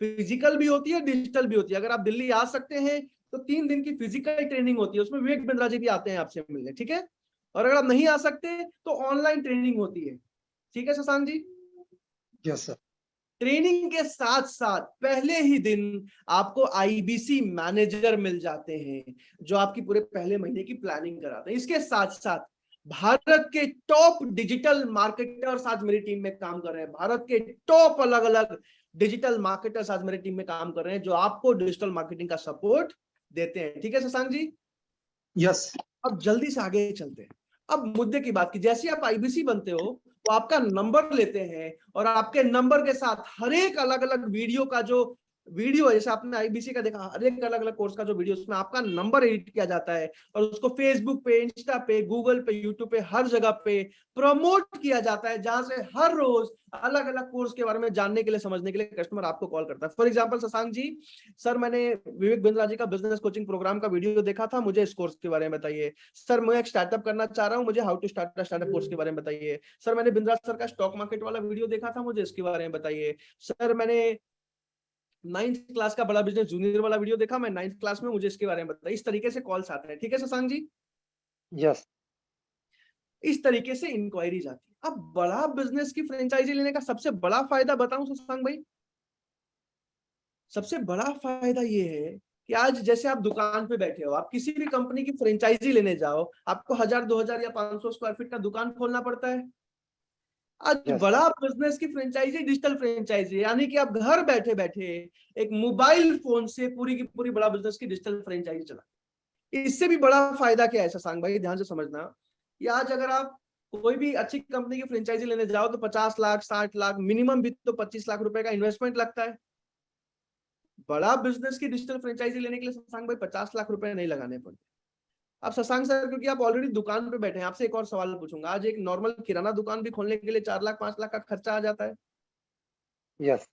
फिजिकल भी होती है, डिजिटल भी होती है। अगर आप दिल्ली आ सकते हैं तो 3 दिन की फिजिकल ट्रेनिंग होती है, उसमें विवेक बिंद्रा जी भी आते हैं आपसे मिलने, ठीक है। और अगर आप नहीं आ सकते तो ऑनलाइन ट्रेनिंग होती है, ठीक है Shashank ji. Yes sir. Training के साथ साथ पहले ही दिन आपको आईबीसी मैनेजर मिल जाते हैं, जो आपकी पूरे पहले महीने की प्लानिंग कराते हैं। इसके साथ साथ भारत के टॉप डिजिटल मार्केटर्स आज मेरी टीम में काम कर रहे हैं। भारत के टॉप अलग अलग डिजिटल मार्केटर्स आज मेरी टीम में काम कर रहे हैं, जो आपको डिजिटल मार्केटिंग का सपोर्ट देते हैं, ठीक है शशांक जी। यस। अब जल्दी से आगे चलते हैं। अब मुद्दे की बात की, जैसे आप आईबीसी बनते हो तो आपका नंबर लेते हैं, और आपके नंबर के साथ हर एक अलग अलग वीडियो का जो वीडियो है, जैसे आपने आईबीसी का देखा, हर एक अलग अलग कोर्स का जो वीडियो, उसमें आपका नंबर एडिट किया जाता है और उसको फेसबुक पे, इंस्टा पे, गूगल पे, यूट्यूब पे, हर जगह पे प्रमोट किया जाता है, जहां से हर रोज अलग अलग कोर्स के बारे में जानने के लिए, समझने के लिए कस्टमर आपको कॉल करता है। For example Shashank ji, sir मैंने विवेक बिंद्रा जी का बिजनेस कोचिंग प्रोग्राम का वीडियो देखा था, मुझे इस कोर्स के बारे में बताइए। सर मैं एक स्टार्टअप करना चाह रहा हूँ, मुझे how to start startup course के बारे में बताइए। सर मैंने बिंद्रा सर का स्टॉक मार्केट वाला वीडियो देखा था, मुझे इसके बारे में बताइए। सर मैंने 9th क्लास का बड़ा बिजनेस जूनियर वाला वीडियो देखा, मैं 9th क्लास में, मुझे इसके बारे में बताइए। इस तरीके से कॉल्स आते हैं, ठीक है शशांक जी। यस। इस तरीके से इंक्वायरीज आती है। अब बड़ा बिजनेस की फ्रेंचाइजी लेने का सबसे बड़ा फायदा बताऊं शशांक भाई, सबसे बड़ा फायदा ये है कि आज जैसे आप दुकान पे बैठे हो, आप किसी भी कंपनी की फ्रेंचाइजी लेने जाओ, आपको 1000, 2000 या 500 स्क्वायर फीट का दुकान खोलना पड़ता है। आज Yes. बड़ा बिजनेस की फ्रेंचाइजी डिजिटल फ्रेंचाइजी, यानी कि आप घर बैठे बैठे एक मोबाइल फोन से पूरी की पूरी बड़ा बिजनेस की डिजिटल फ्रेंचाइजी चला। इससे भी बड़ा फायदा क्या है शशांक भाई, ध्यान से समझना कि आज अगर आप कोई भी अच्छी कंपनी की फ्रेंचाइजी लेने जाओ तो 50 लाख, 60 लाख, मिनिमम भी तो 25 लाख रुपए का इन्वेस्टमेंट लगता है। बड़ा बिजनेस की डिजिटल फ्रेंचाइजी लेने के लिए शशांक भाई 50 लाख रुपए नहीं लगाने पड़ते। अब शशांक सर, क्योंकि आप ऑलरेडी दुकान पे बैठे हैं, आपसे एक और सवाल पूछूंगा। आज एक नॉर्मल किराना दुकान भी खोलने के लिए 4 लाख 5 लाख का खर्चा आ जाता है, यस।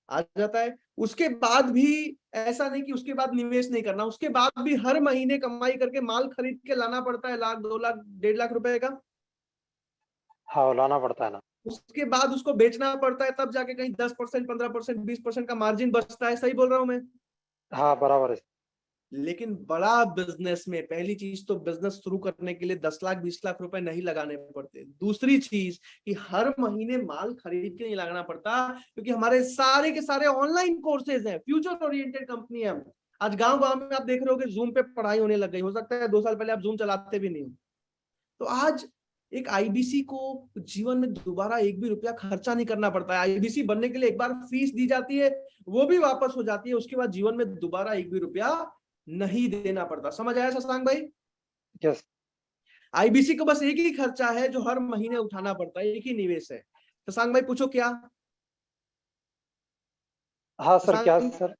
आ जाता है। उसके बाद भी ऐसा नहीं कि उसके बाद निवेश नहीं करना, उसके बाद भी हर महीने कमाई करके माल खरीद के लाना पड़ता है, 1 लाख 2 लाख 1.5 लाख रुपए का। हाँ, लाना पड़ता है ना। उसके बाद उसको बेचना पड़ता है, तब जाके कहीं 10%, 15%, 20% का मार्जिन बचता है। सही बोल रहा हूं मैं? हाँ, बराबर है। लेकिन बड़ा बिजनेस में पहली चीज तो बिजनेस शुरू करने के लिए 10 लाख 20 लाख रुपए नहीं लगाने पड़ते। दूसरी चीज कि हर महीने माल खरीद के नहीं लगाना पड़ता, क्योंकि हमारे सारे के सारे ऑनलाइन कोर्सेज हैं, फ्यूचर ओरिएंटेड कंपनी है। आज गांव गांव में आप देख रहे हो कि जूम पे पढ़ाई होने लग गई, हो सकता है 2 साल पहले आप जूम चलाते भी नहीं हो। तो आज एक आईबीसी को जीवन में दोबारा एक भी रुपया खर्चा नहीं करना पड़ता है। आईबीसी बनने के लिए एक बार फीस दी जाती है, वो भी वापस हो जाती है, उसके बाद जीवन में दोबारा एक भी रुपया नहीं देना पड़ता। समझ आया शशांक भाई? यस। आईबीसी को बस एक ही खर्चा है जो हर महीने उठाना पड़ता है, एक ही निवेश है। शशांक भाई पूछो क्या? हाँ सर, क्या शशांक, सर?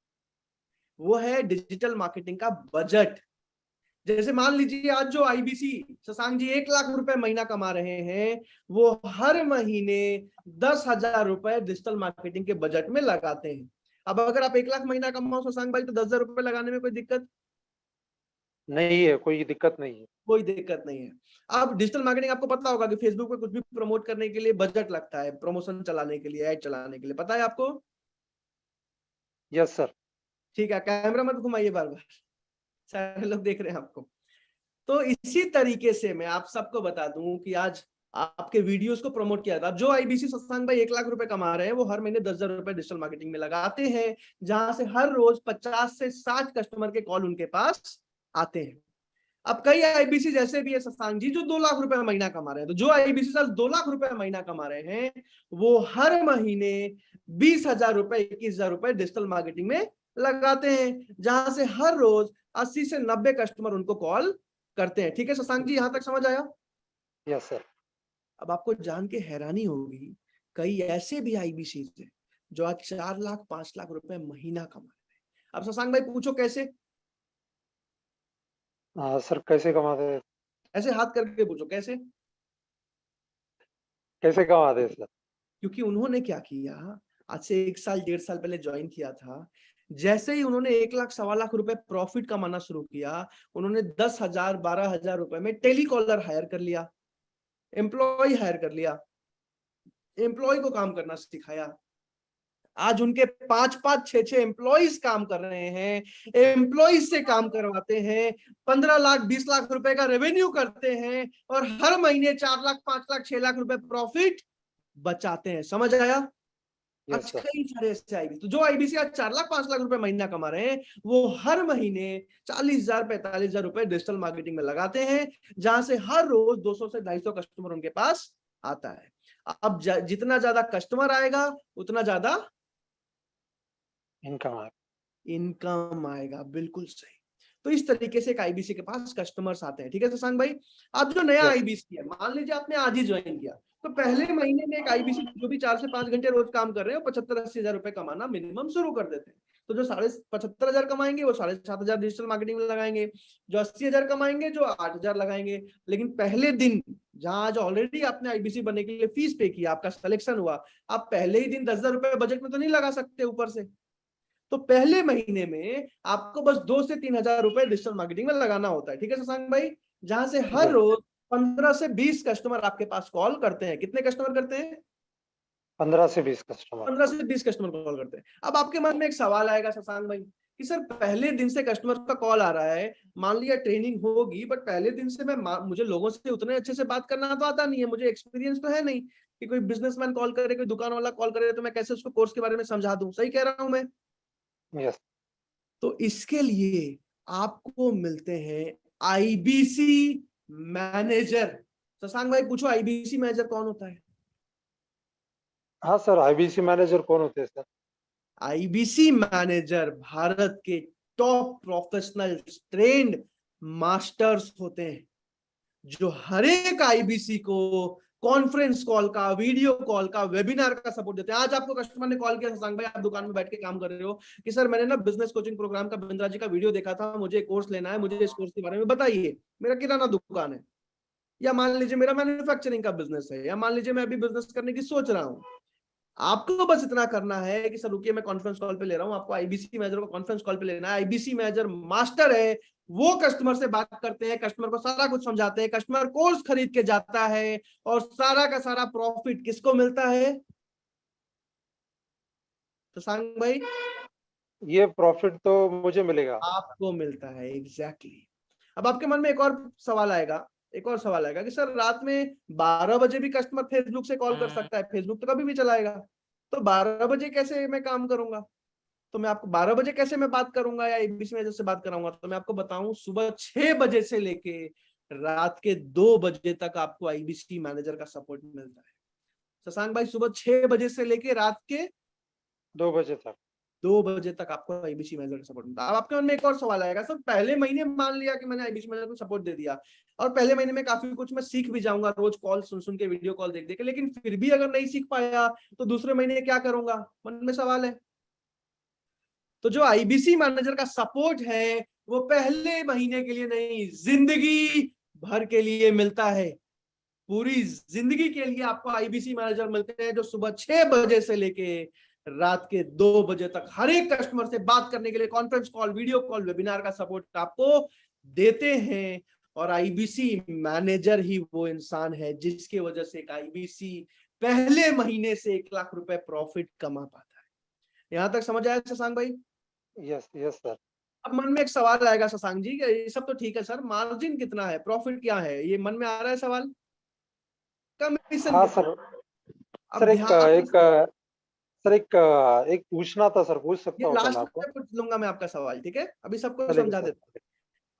वो है डिजिटल मार्केटिंग का बजट। जैसे मान लीजिए आज जो आईबीसी शशांक जी 1 लाख रुपए महीना कमा रहे हैं, वो हर महीने 10,000 रुपए डिजिटल मार्केटिंग के बजट में लगाते हैं। अब अगर आप 1 लाख महीना कमाओ शशांक भाई, तो 10,000 रुपए लगाने में कोई दिक्कत नहीं है, कोई दिक्कत नहीं है। कोई दिक्कत नहीं है। अब डिजिटल मार्केटिंग आपको पता होगा कि फेसबुक पे कुछ भी प्रमोट करने के लिए बजट लगता है, प्रमोशन चलाने के लिए, ऐड चलाने के लिए, पता है आपको? Yes sir. ठीक है, कैमरा मत घुमाइए बार बार, सारे लोग देख रहे हैं आपको। तो इसी तरीके से मैं आप सबको बता दूं कि आज आपके वीडियोस को प्रमोट किया था। अब जो आईबीसी शशांक भाई 1 लाख रुपए कमा रहे हैं, वो हर महीने 10,000 रुपए डिजिटल मार्केटिंग में लगाते हैं, जहां से हर रोज 50 से 60 कस्टमर के कॉल उनके पास आते हैं। अब कई आईबीसी जैसे भी है शशांक जी, जो 2 लाख रुपए महीना कमा रहे हैं। तो जो आईबीसी साल 2 लाख रुपए महीना कमा रहे हैं, वो हर महीने 20,000 रुपए 21,000 रुपए डिजिटल मार्केटिंग में लगाते हैं, जहां से हर रोज 80 से 90 कस्टमर उनको कॉल करते हैं। ठीक है शशांक जी, यहां तक समझ आया? Yes sir. अब आपको जान के हैरानी होगी, कई ऐसे भी आईबीसी थे जो आज 4 लाख 5 लाख रुपए महीना कमा रहे हैं। अब शशांक भाई पूछो कैसे? हाँ सर, कैसे कमाते हैं? ऐसे हाथ करके पूछो कैसे? कैसे कमाते हैं सर? क्योंकि उन्होंने क्या किया, आज से 1 साल 1.5 साल पहले ज्वाइन किया था, जैसे ही उन्होंने 1 लाख 1.25 लाख रुपए प्रॉफिट कमाना शुरू किया, उन्होंने 10,000 12,000 रुपए में टेलीकॉलर हायर कर लिया, एम्प्लॉय हायर कर लिया, एम्प्लॉय को काम करना सिखाया। आज उनके 5-5 6-6 एम्प्लॉइज काम कर रहे हैं, एम्प्लॉइज से काम करवाते हैं, 15 लाख 20 लाख रुपए का रेवेन्यू करते हैं, और हर महीने 4 लाख 5 लाख 6 लाख रुपए प्रॉफिट बचाते हैं। समझ आया? आज कई सारे ऐसे आईबीसी, तो जो आईबीसी आज 4 लाख 5 लाख रुपए महीना कमा रहे हैं, वो हर महीने 40,000 45,000 रुपए डिजिटल मार्केटिंग में लगाते हैं, जहां से हर रोज 200 से 250 कस्टमर उनके पास आता है। अब जितना ज्यादा कस्टमर आएगा, उतना ज्यादा इनकम आएगा। बिल्कुल सही। तो इस तरीके से एक आईबीसी के पास कस्टमर्स आते हैं। ठीक है शशांक भाई? अब जो नया आईबीसी है, मान लीजिए आपने आज ही ज्वाइन किया, तो पहले महीने में एक आईबीसी जो भी 4 से 5 घंटे रोज काम कर रहे हैं, 75-80 हजार रुपए कमाना मिनिमम शुरू कर देते हैं। तो जो 75,500 कमाएंगे, वो 7,500 डिजिटल मार्केटिंग में लगाएंगे, जो 80,000 कमाएंगे, जो 8,000 लगाएंगे। लेकिन पहले दिन, जहां आज ऑलरेडी आपने आईबीसी बनने के लिए फीस पे किया, आपका सिलेक्शन हुआ, आप पहले ही दिन 10,000 रुपए बजट में तो नहीं लगा सकते ऊपर से। तो पहले महीने में आपको बस 2 से 3,000 रुपए डिजिटल मार्केटिंग में लगाना होता है। ठीक है शशांक भाई? जहां से हर रोज 15 से 20 कस्टमर आपके पास कॉल करते हैं। कितने कस्टमर करते हैं? 15 से 20 कस्टमर। 15 से 20 कस्टमर कॉल करते हैं। अब आपके मन में एक सवाल आएगा शशांक भाई कि सर पहले दिन से कस्टमर का कॉल आ रहा है, मान लिया ट्रेनिंग होगी, बट पहले दिन से मुझे लोगों से उतने अच्छे से बात करना तो आता नहीं है, मुझे एक्सपीरियंस तो है नहीं कि कोई बिजनेसमैन कॉल करे, कोई दुकान वाला कॉल करे, तो मैं कैसे उसको कोर्स के बारे में समझा दूं? सही कह रहा हूं मैं? यस। तो इसके लिए आपको मिलते हैं आईबीसी मैनेजर। शशांक भाई पूछो आईबीसी मैनेजर कौन होता है? हाँ सर, आईबीसी मैनेजर कौन होते हैं सर? आईबीसी मैनेजर भारत के टॉप प्रोफेशनल ट्रेंड मास्टर्स होते हैं, जो हर एक आईबीसी को कॉन्फ्रेंस कॉल का, वीडियो कॉल का, वेबिनार का सपोर्ट देते हैं। आज आपको कस्टमर ने कॉल किया शशांक भाई, आप दुकान में बैठ के काम कर रहे हो कि सर मैंने ना बिजनेस कोचिंग प्रोग्राम का बिंद्रा जी का वीडियो देखा था, मुझे कोर्स लेना है, मुझे इस कोर्स के बारे में बताइए। मेरा किराना दुकान है, या मान लीजिए मेरा मैन्युफैक्चरिंग का बिजनेस है, या मान लीजिए मैं अभी बिजनेस करने की सोच रहा हूँ। आपको बस इतना करना है कि सर रुकिए मैं कॉन्फ्रेंस कॉल पे ले रहा हूँ, आपको आईबीसी मैनेजर को कॉन्फ्रेंस कॉल पे लेना है। आईबीसी मैनेजर मास्टर है, वो कस्टमर से बात करते हैं, कस्टमर को सारा कुछ समझाते हैं, कस्टमर कोर्स खरीद के जाता है, और सारा का सारा प्रॉफिट किसको मिलता है? शशांक भाई ये प्रॉफिट तो मुझे मिलेगा। आपको मिलता है, एग्जैक्टली। अब आपके मन में एक और सवाल आएगा, कि सर रात में 12 बजे भी कस्टमर फेसबुक से कॉल कर सकता है, फेसबुक तो कभी भी चलाएगा, तो 12 बजे कैसे मैं काम करूंगा? तो मैं आपको 12 बजे कैसे मैं बात करूंगा या एबीसी मैनेजर से बात कराऊंगा? तो मैं आपको बताऊं, सुबह 6 बजे से लेके रात के 2 बजे तक आपको आईबीसी मैनेजर का सपोर्ट मिलता है। शशांक भाई, सुबह 6 बजे से लेके रात के 2 बजे तक। 2 बजे तक आपको आईबीसी मैनेजर का सपोर्ट मिलता है। अब आपके मन में एक और सवाल आएगा, सर पहले महीने मान लिया कि मैंने आईबीसी मैनेजर को सपोर्ट दे दिया और पहले महीने में काफी कुछ मैं सीख भी जाऊंगा, रोज कॉल सुन सुन के, वीडियो कॉल देख देख के, लेकिन फिर भी अगर नहीं सीख पाया तो दूसरे महीने क्या करूंगा? मन में सवाल है। तो जो आईबीसी मैनेजर का सपोर्ट है वो पहले महीने के लिए नहीं, जिंदगी भर के लिए मिलता है। पूरी जिंदगी के लिए आपको आईबीसी मैनेजर मिलते हैं, जो सुबह 6 बजे से लेके रात के 2 बजे तक हर एक कस्टमर से बात करने के लिए conference call, video call, webinar का सपोर्ट आपको देते हैं। और आईबीसी मैनेजर ही वो इंसान है जिसकी वजह से एक आईबीसी पहले महीने से 1 लाख रुपए प्रॉफिट कमा पाता है। यहां तक समझ आया शशांक भाई? Yes yes sir. अब मन में एक सवाल आएगा शशांक जी, कि ये सब तो ठीक है सर, मार्जिन कितना है, प्रॉफिट क्या है, ये मन में आ रहा है सवाल? कमीशन हाँ कितना? सर। अब सर ध्यान, एक पूछना था सर, पूछ सकता ये हूँ क्या मैं लास्ट आपको? में पूछ लूंगा मैं आपका सवाल, ठीक है? अभी सबको चलेगा समझा सर। देता हूं।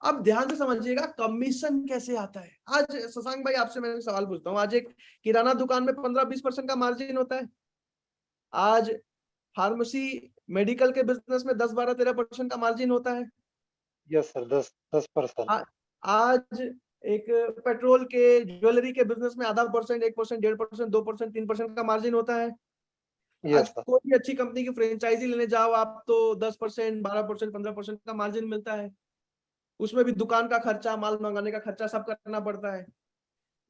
अब ध्यान से समझिएगा, कमीशन कैसे आता है। आज शशांक भाई आपसे मैं सवाल पूछता हूँ, आज एक किराना दुकान में 15-20% का मार्जिन होता है। आज फार्मेसी, मेडिकल के बिजनेस में 10-12-13% का मार्जिन होता है। Yes sir, 10%। आज एक पेट्रोल के, ज्वेलरी के बिजनेस में आधा परसेंट, 1%, 1.5%, 2%, 3% का मार्जिन होता है। आज यस सर। कोई भी अच्छी कंपनी की फ्रेंचाइजी लेने जाओ आप तो 10%, 12%, 15% का मार्जिन मिलता है। उसमें भी दुकान का खर्चा, माल मंगाने का खर्चा सब करना पड़ता है।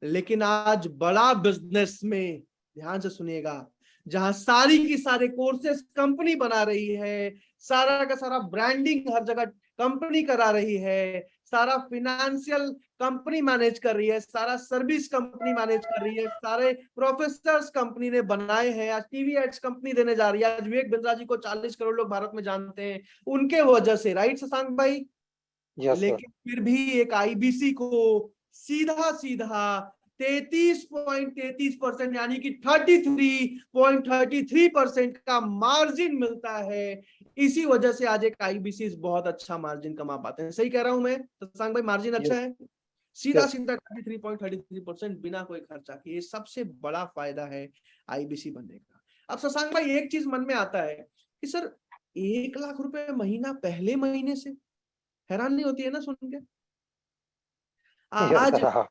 लेकिन आज बड़ा बिजनेस में, ध्यान से सुनिएगा, जहां सारी की सारे कोर्सेस कंपनी बना रही है, सारा का सारा ब्रांडिंग हर जगह कंपनी करा रही है, सारा फिनेंशियल कंपनी मैनेज कर रही है, सारा सर्विस कंपनी मैनेज कर रही है, सारे प्रोफेसर्स कंपनी ने बनाए हैं, आज टीवी एड्स कंपनी देने जा रही है। आज विवेक बिंद्रा जी को 40 करोड़ लोग भारत में जानते हैं उनके वजह से, राइट शशांक भाई? Yes sir. लेकिन फिर भी एक आईबीसी को सीधा सीधा 33.33% यानी कि 33.33% का मार्जिन मिलता है। इसी वजह से आज एक आईबीसी बहुत अच्छा मार्जिन कमा पाते हैं। सही कह रहा हूं मैं शशांक भाई? मार्जिन अच्छा है, सीधा सीधा 33.33% बिना कोई खर्चा किए। सबसे बड़ा फायदा है आईबीसी बनने का। अब शशांक भाई एक चीज मन में आता है कि सर 1 लाख रुपए महीना पहले महीने से, हैरान नहीं होती है ना सुन के? यस आज सर। हाँ।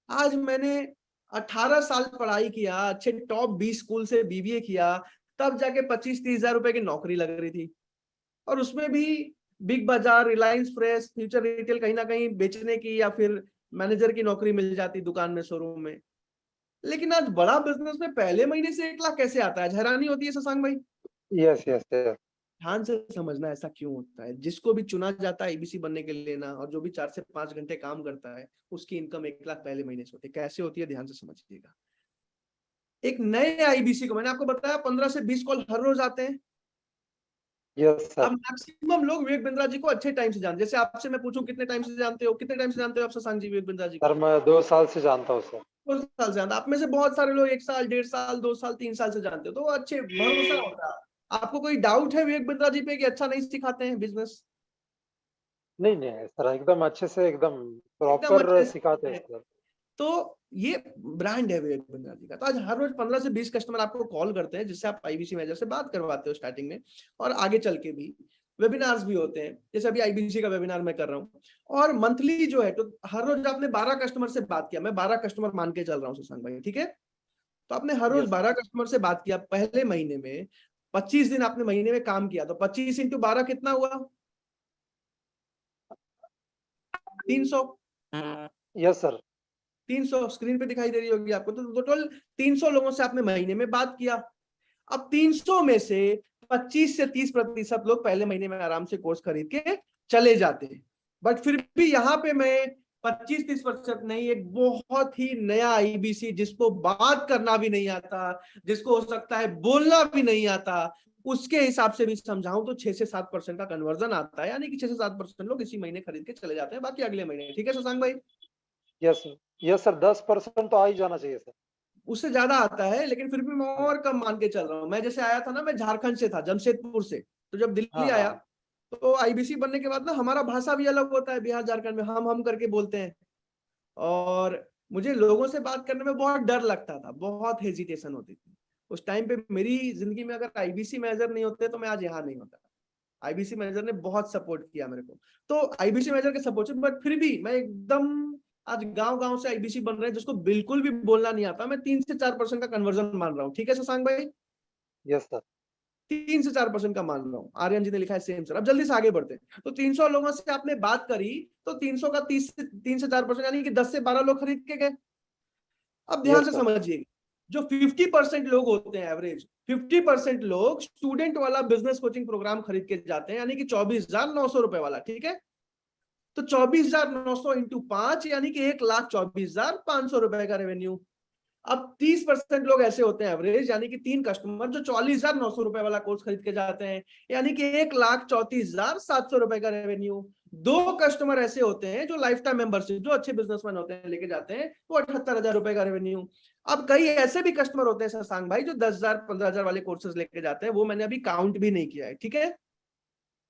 आज मैंने 18 साल पढ़ाई किया, अच्छे टॉप 20 स्कूल से बीबीए किया, तब जाके 25-30 हजार रुपए की नौकरी लग रही थी। और उसमें भी बिग बाजार, रिलायंस फ्रेश, फ्यूचर रिटेल कहीं ना कहीं बेचने की या फिर मैनेजर की नौकरी मिल जाती दुकान में, शोरूम में। लेकिन आज बड़ा बिजनेस में पहले महीने से 1 लाख कैसे आता है? आज हैरानी होती है शशांक भाई। Yes yes yes. ध्यान से समझना ऐसा क्यों होता है। जिसको भी चुना जाता है एबीसी बनने के लिए ना, और जो भी 4 से 5 घंटे काम करता है, उसकी इनकम 1 लाख पहले महीने से होती है। कैसे होती है ध्यान से समझिएगा। एक नए आईबीसी को मैंने आपको बताया 15 से 20 कॉल हर रोज आते हैं। यस अब सर। मैक्सिमम लोग विवेक बिंद्रा जी को अच्छे टाइम से जानते हैं। जैसे आपसे मैं पूछूं कितने टाइम से जानते हो, कितने टाइम से जानते हो आप शशांक जी विवेक बिंद्रा जी को? सर मैं 2 साल से जानता हूँ सर। 2 साल से जानते। आप में से बहुत सारे लोग 1 साल, 1.5 साल, 2 साल, 3 साल से जानते हो, तो वो अच्छे, भरोसा होता है। आपको कोई डाउट है विवेक बिंद्रा जी पे कि अच्छा नहीं सिखाते हैं बिजनेस? नहीं नहीं सर, एकदम अच्छे से, एकदम एकदम प्रॉपर अच्छे से सिखाते हैं सिखाते हैं। सर। तो ये ब्रांड है विवेक बिंद्रा जी का। तो आज हर रोज 15 से 20 कस्टमर आपको कॉल करते हैं, जिससे आप आईबीसी मैनेजर से बात करवाते हो स्टार्टिंग में, और आगे चल के भी वेबिनार्स भी होते हैं। जैसे अभी आईबीसी का वेबिनार मैं कर रहा हूँ, और मंथली जो है, तो हर रोज आपने 12 कस्टमर से बात किया, मैं 12 कस्टमर मान के चल रहा हूँ शशांक भाई, ठीक है? तो आपने हर रोज यस 12 कस्टमर से बात किया, पहले महीने में 25 दिन आपने महीने में काम किया, तो 25 इंटू 12 कितना हुआ? 300। Yes sir. 300 स्क्रीन पे दिखाई दे रही होगी आपको। तो टोटल 300 लोगों से आपने महीने में बात किया। अब 300 में से 25 से 30% लोग पहले महीने में आराम से कोर्स खरीद के चले जाते हैं। बट फिर भी यहाँ पे मैं 25-30% नहीं, एक बहुत ही नया आईबीसी जिसको बात करना भी नहीं आता, जिसको हो सकता है बोलना भी नहीं आता, उसके हिसाब से भी समझाऊं तो 6 से 7% का कन्वर्जन आता है, यानी कि 6 से 7% लोग इसी महीने खरीद के चले जाते हैं, बाकी अगले महीने। ठीक है शशांक भाई? यस सर, 10% तो आ ही जाना चाहिए सर। उससे ज्यादा आता है, लेकिन फिर भी मैं और कम मान के चल रहा हूँ। मैं जैसे आया था ना, मैं झारखंड से था, जमशेदपुर से, तो जब दिल्ली आया तो आईबीसी बनने के बाद ना हमारा भाषा भी अलग होता है। बिहार झारखंड में हम करके बोलते हैं, और मुझे लोगों से बात करने में बहुत डर लगता था, बहुत हेजिटेशन होती थी उस टाइम पे। मेरी जिंदगी में अगर आईबीसी मैनेजर नहीं होते तो मैं आज यहाँ नहीं होता। आईबीसी मैनेजर ने बहुत सपोर्ट किया मेरे को, तो आईबीसी मैनेजर के सपोर्ट से, बट फिर भी मैं एकदम, आज गांव गांव से आईबीसी बन रहे हैं जिसको बिल्कुल भी बोलना नहीं आता, मैं 3 से 4% का कन्वर्जन मान रहा हूँ। ठीक है शशांक भाई? Yes sir. 3 से 4% का मान रहा हूँ। आर्यन जी ने लिखा है सेम सर। अब जल्दी से आगे बढ़ते हैं। तो 300 लोगों से आपने बात करी, तो 300 का 3 से 4% यानी कि 10 से 12 लोग खरीद के गए। अब ध्यान से समझिए, जो 50% लोग होते हैं एवरेज, 50% लोग स्टूडेंट वाला बिजनेस कोचिंग प्रोग्राम खरीद के जाते हैं, यानी कि 24,900 रुपए वाला। ठीक है? तो 24,900 इंटू 5 यानी कि 1,24,500 रुपए का रेवेन्यू। अब 30% लोग ऐसे होते हैं एवरेज, यानी कि 3 कस्टमर जो 44,900 रुपए वाला कोर्स खरीद के जाते हैं, यानी कि 1,34,700 रुपए का रेवेन्यू। 2 कस्टमर ऐसे होते हैं जो लाइफ टाइम मेंबरशिप, जो अच्छे बिजनेसमैन होते हैं, लेके जाते हैं, तो 78,000 रुपए का रेवेन्यू। अब कई ऐसे भी कस्टमर होते हैं शशांक भाई जो 10,000 15,000 वाले कोर्सेज लेके जाते हैं, वो मैंने अभी काउंट भी नहीं किया है। ठीक है?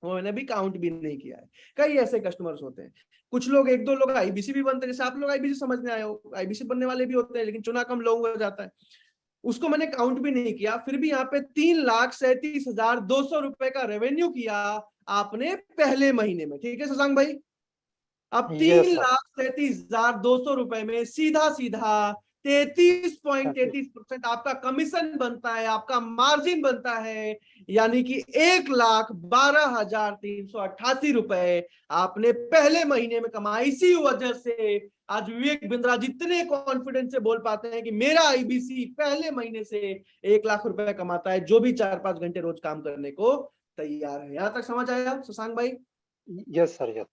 वो मैंने भी काउंट भी नहीं किया है। कई ऐसे कस्टमर्स होते हैं। कुछ लोग, 1-2 लोग आईबीसी भी बनते हैं, जैसे आप लोग आईबीसी समझने आए हो, आईबीसी बनने वाले भी होते हैं, लेकिन चुना कम लोगों को जाता है, उसको मैंने काउंट भी नहीं किया। फिर भी यहाँ पे 3,37,200 रुपए का रेवेन्यू किया आपने पहले महीने में। ठीक है शशांक भाई? अब 3,37,200 रुपए में सीधा सीधा 33.33% आपका कमीशन बनता है, आपका मार्जिन बनता है, यानी कि 1,12,388 रुपए आपने पहले महीने में कमाई। इसी वजह से आज विवेक बिंद्रा जितने कॉन्फिडेंस से बोल पाते हैं कि मेरा आईबीसी पहले महीने से 1 लाख रुपए कमाता है, जो भी 4-5 घंटे रोज काम करने को तैयार है। यहां तक समझ आया शशांक भाई? Yes sir, yes.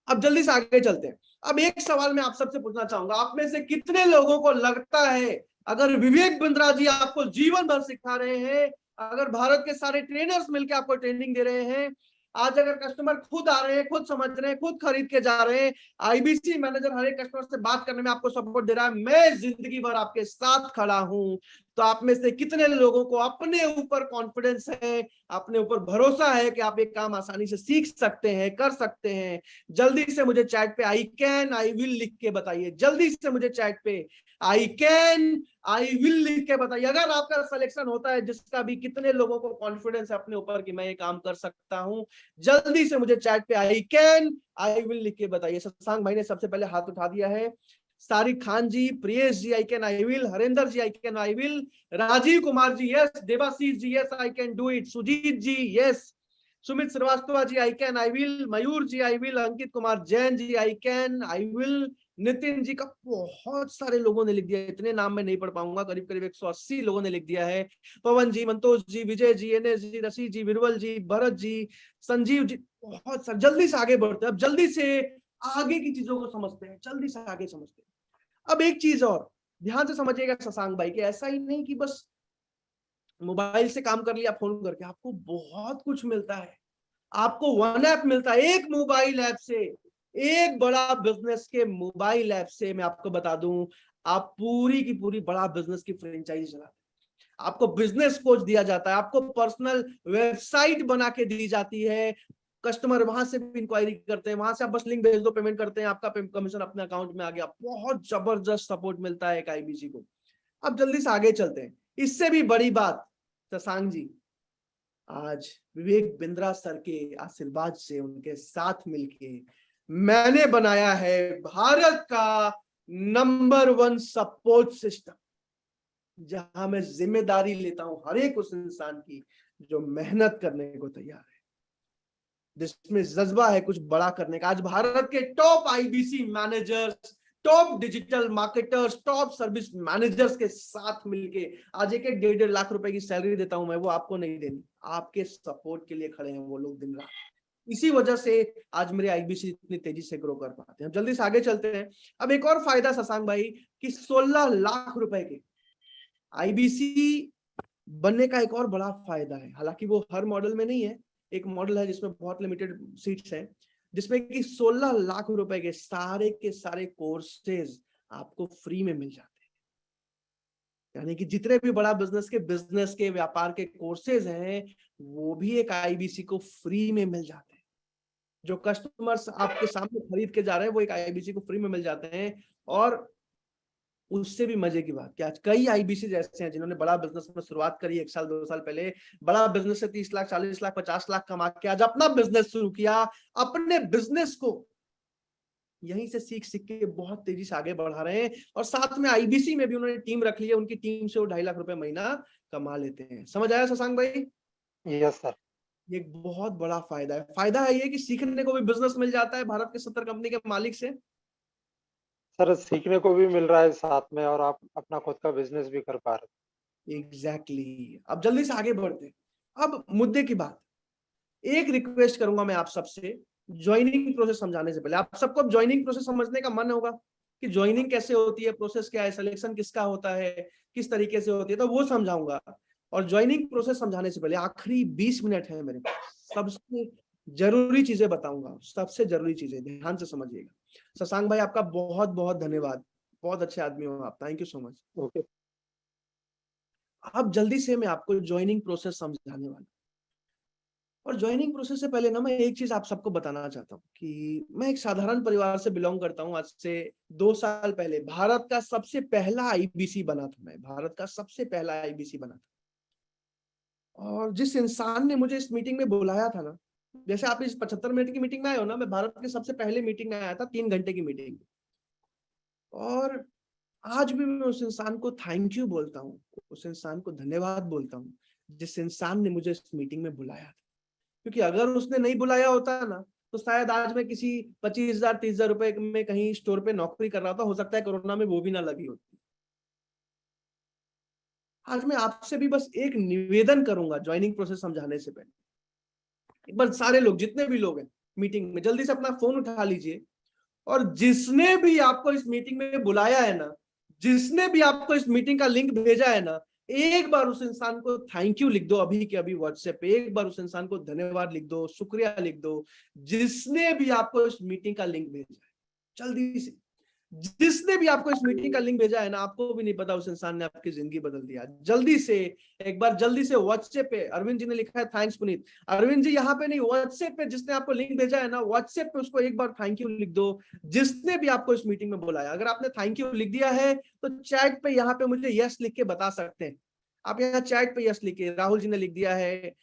अब जल्दी से आगे चलते हैं। अब एक सवाल मैं आप सबसे पूछना चाहूंगा, आप में से कितने लोगों को लगता है अगर विवेक बिंद्रा जी आपको जीवन भर सिखा रहे हैं, अगर भारत के सारे ट्रेनर्स मिलकर आपको ट्रेनिंग दे रहे हैं, आज अगर कस्टमर खुद आ रहे हैं, खुद समझ रहे हैं, खुद खरीद के जा रहे हैं, आईबीसी मैनेजर हर एक कस्टमर से बात करने में आपको सपोर्ट दे रहा है, मैं जिंदगी भर आपके साथ खड़ा हूं, तो आप में से कितने लोगों को अपने ऊपर कॉन्फिडेंस है, अपने ऊपर भरोसा है कि आप एक काम आसानी से सीख सकते हैं, कर सकते हैं? जल्दी से मुझे चैट पे आई कैन, आई विल लिख के बताइए। जल्दी से मुझे चैट पे आई कैन, आई विल लिख के बताइए। अगर आपका सिलेक्शन होता है, जिसका भी कितने लोगों को कॉन्फिडेंस है अपने ऊपर कि मैं ये काम कर सकता हूं, जल्दी से मुझे चैट पे आई कैन, आई विल लिख के बताइए। शशांक भाई ने सबसे पहले हाथ उठा दिया है। Sarik Khan ji, Priyesh ji I can I will, Harendra ji I can I will, Rajiv Kumar ji yes, Devashish ji yes I can do it, Sujit ji yes, Sumit Shrivastava ji I can I will, Mayur ji I will, Ankit Kumar Jain ji I can I will, Nitin ji का बहुत सारे लोगों ने लिख दिया, इतने नाम मैं नहीं पढ़ पाऊंगा, करीब करीब 180 लोगों ने लिख दिया है। पवन जी, मंतोष जी, विजय जी, एनएस जी, रसी जी, बिरबल जी, भरत जी, संजीव जी, बहुत सारे। जल्दी से आगे बढ़ते हैं, अब जल्दी से आगे की चीजों को समझते हैं, जल्दी से आगे समझते हैं। अब एक चीज और ध्यान से समझिएगा शशांक भाई, कि ऐसा ही नहीं कि बस मोबाइल से काम कर लिया फोन करके, आपको बहुत कुछ मिलता है। आपको वन ऐप मिलता है, एक मोबाइल ऐप से, एक बड़ा बिजनेस के मोबाइल ऐप से मैं आपको बता दूं, आप पूरी की पूरी बड़ा बिजनेस की फ्रेंचाइजी चलाते हैं। आपको बिजनेस कोच दिया जाता है, आपको पर्सनल वेबसाइट बना के दी जाती है, कस्टमर वहां से भी इंक्वायरी करते हैं, वहां से आप बस लिंक भेज दो, पेमेंट करते हैं, आपका कमीशन अपने अकाउंट में आ गया। बहुत जबरदस्त सपोर्ट मिलता है एक आईबीसी को। अब जल्दी से आगे चलते हैं। इससे भी बड़ी बात शशांक जी, आज विवेक बिंद्रा सर के आशीर्वाद से, उनके साथ मिलके मैंने बनाया है भारत का नंबर 1 सपोर्ट सिस्टम, जहां मैं जिम्मेदारी लेता हूं हर एक उस इंसान की जो मेहनत करने को तैयार है, जिसमें जज्बा है कुछ बड़ा करने का। आज भारत के top IBC managers, top digital marketers, top service managers के साथ मिलके आज 1-1 लाख रुपए की सैलरी देता हूं मैं, वो आपको नहीं देनी, आपके सपोर्ट के लिए खड़े हैं वो लोग दिन रात। इसी वजह से आज मेरे आईबीसी इतनी तेजी से ग्रो कर पाते हैं। जल्दी से आगे चलते हैं। अब एक और फायदा शशांक भाई, कि 16 लाख रुपए के आईबीसी बनने का एक और बड़ा फायदा है, हालांकि वो हर मॉडल में नहीं है, एक मॉडल है जिसमें बहुत लिमिटेड सीट्स हैं, जिसमें कि 16 लाख रुपए के सारे कोर्सेज आपको फ्री में मिल जाते हैं। यानी कि जितने भी बड़ा बिजनेस के व्यापार के कोर्सेज हैं वो भी एक आईबीसी को फ्री में मिल जाते हैं। जो कस्टमर्स आपके सामने खरीद के जा रहे हैं वो एक आईबीसी को फ्री में मिल जाते हैं। और उससे भी मजे की बात कि आज कई आईबीसी जैसे हैं जिन्होंने बड़ा बिजनेस में शुरुआत करी 1 साल 2 साल पहले, बड़ा बिजनेस से 30 लाख 40 लाख 50 लाख कमा के आज अपना बिजनेस शुरू किया, अपने बिजनेस को यहीं से सीख के बहुत तेजी से आगे बढ़ा रहे हैं। और साथ में आईबीसी में भी उन्होंने टीम रख ली है, उनकी टीम से वो 2.5 लाख रुपए महीना कमा लेते हैं। समझ आया शशांक भाई? Yes sir. ये एक बहुत बड़ा फायदा है। फायदा है ये कि सीखने को भी बिजनेस मिल जाता है भारत के 70 कंपनी के मालिक से। सर सीखने को भी मिल रहा है साथ में, और आप अपना खुद का बिजनेस भी कर पा रहे एग्जैक्टली। अब जल्दी से आगे बढ़ते हैं। अब मुद्दे की बात, एक रिक्वेस्ट करूंगा मैं आप सबसे, ज्वाइनिंग प्रोसेस समझाने से पहले, आप सबको ज्वाइनिंग प्रोसेस समझने का मन होगा कि ज्वाइनिंग कैसे होती है, प्रोसेस क्या है, सिलेक्शन किसका होता है, किस तरीके से होती है, तो वो समझाऊंगा। और ज्वाइनिंग प्रोसेस समझाने से पहले आखिरी 20 मिनट है मेरे पास, सबसे जरूरी चीजें बताऊंगा, सबसे जरूरी चीजें, ध्यान से समझिएगा। शशांक भाई आपका बहुत बहुत धन्यवाद, बहुत अच्छे आदमी हो आप, thank you so much. Okay. अब जल्दी से मैं आपको ज्वाइनिंग प्रोसेस समझाने वाला। और ज्वाइनिंग प्रोसेस से पहले ना मैं एक चीज आप सबको बताना चाहता हूँ कि मैं एक साधारण परिवार से बिलोंग करता हूँ। आज से 2 साल पहले भारत का सबसे पहला आईबीसी बना था, मैं भारत का सबसे पहला आईबीसी बना था। और जिस इंसान ने मुझे इस मीटिंग में बुलाया था ना, जैसे आप इस 75 मिनट की मीटिंग में आए हो ना, मैं भारत के सबसे पहले मीटिंग में आया था, 3 घंटे की मीटिंग। और आज भी मैं उस इंसान को थैंक यू बोलता हूँ, उस इंसान को धन्यवाद बोलता हूँ जिस इंसान ने मुझे इस मीटिंग में बुलाया था। क्योंकि अगर उसने नहीं बुलाया होता ना तो शायद आज मैं किसी 25,000 30,000 रुपए में कहीं स्टोर पे नौकरी कर रहा था, हो सकता है कोरोना में वो भी ना लगी होती। आज मैं आपसे भी बस एक निवेदन करूंगा ज्वाइनिंग प्रोसेस समझाने से पहले, एक बार सारे लोग, जितने भी लोग हैं मीटिंग में, जल्दी से अपना फोन उठा लीजिए और जिसने भी आपको इस मीटिंग में बुलाया है ना, जिसने भी आपको इस मीटिंग का लिंक भेजा है ना, एक बार उस इंसान को थैंक यू लिख दो अभी के अभी व्हाट्सएप पे, एक बार उस इंसान को धन्यवाद लिख दो, शुक्रिया लिख दो, जिसने भी आपको इस मीटिंग का लिंक भेजा है। जल्दी से, जिसने भी आपको इस मीटिंग का लिंक भेजा है ना, आपको भी नहीं पता उस इंसान ने आपकी जिंदगी बदल दिया। जल्दी से एक बार, जल्दी से व्हाट्सएप पे, अरविंद जी ने लिखा है थैंक्स पुनीत, अरविंद जी यहाँ पे नहीं, व्हाट्सएप पे जिसने आपको लिंक भेजा है ना, व्हाट्सएप पे उसको एक बार थैंक यू लिख दो, जिसने भी आपको इस मीटिंग में बुलाया। अगर आपने थैंक यू लिख दिया है तो चैट पे यहाँ पे मुझे यस लिख के बता सकते हैं। आप यहाँ चैट पे यस लिखिए, राहुल जी ने लिख दिया है,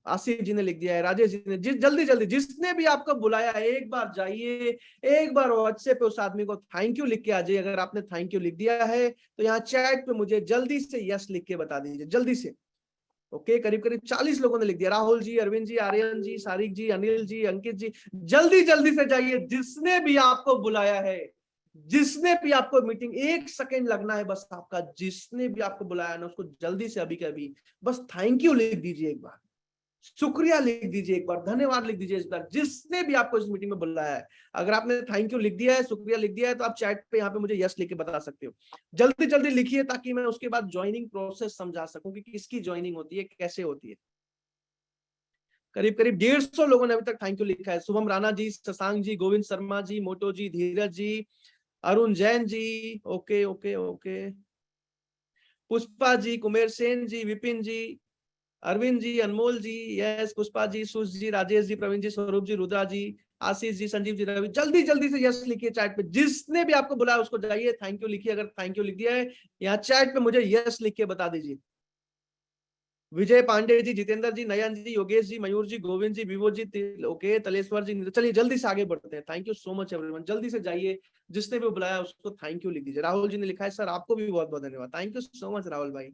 आसिफ जी ने लिख दिया है, राजेश जी ने, जल्दी जल्दी जिसने भी आपको बुलाया है एक बार जाइए, एक बार व्हाट्सएप पे उस आदमी को थैंक यू लिख के आ जाइए। अगर आपने थैंक यू लिख दिया है तो यहाँ चैट पे मुझे जल्दी से यस लिख के बता दीजिए, जल्दी से। ओके, करीब करीब 40 लोगों ने लिख दिया, राहुल जी, अरविंद जी, आर्यन जी, सारिक जी, अनिल जी, अंकित जी, जल्दी जल्दी से जाइए। जिसने भी आपको बुलाया है, जिसने भी आपको मीटिंग, 1 सेकेंड लगना है बस आपका, जिसने भी आपको बुलाया ना उसको जल्दी से अभी के अभी बस थैंक यू लिख दीजिए, एक बार शुक्रिया लिख दीजिए, एक बार धन्यवाद लिख दीजिए, इस बार जिसने भी आपको इस मीटिंग में बुलाया है। अगर आपने थैंक यू लिख दिया है, शुक्रिया लिख दिया है, तो आप चैट पे यहाँ पे मुझे यस लिख के बता सकते हो। जल्दी जल्दी लिखिए ताकि मैं उसके बाद ज्वाइनिंग प्रोसेस समझा सकूं कि किसकी ज्वाइनिंग होती है, कैसे होती है। करीब करीब 150 लोगों ने अभी तक थैंक यू लिखा है। शुभम राणा जी, शशांक जी, गोविंद शर्मा जी, मोटो जी, धीरज जी, Arun Jain ji, okay okay okay, Pushpa ji, Kumer Sen जी, विपिन जी, अरविंद जी, अनमोल जी, यस, पुष्पा जी, सुश जी, राजेश जी, प्रवीण जी, स्वरूप जी, रुद्रा जी, आशीष जी, संजीव जी, रवि, जल्दी जल्दी से यस लिखिए चैट पे। जिसने भी आपको बुलाया उसको जाइए थैंक यू लिखिए। अगर थैंक यू लिख दिया है यहाँ चैट पे मुझे यस लिख के बता दीजिए। विजय पांडे जी, जितेंद्र जी, नयन जी, योगेश जी, मयूर जी, गोविंद जी, विभो जी, ओके, तलेश्वर जी। चलिए जल्दी से आगे बढ़ते हैं। Thank you so much everyone, जल्दी से जाइए, जिसने भी बुलाया उसको थैंक यू लिख दीजिए। राहुल जी ने लिखा है सर आपको भी बहुत बहुत धन्यवाद, thank you so much Rahul भाई,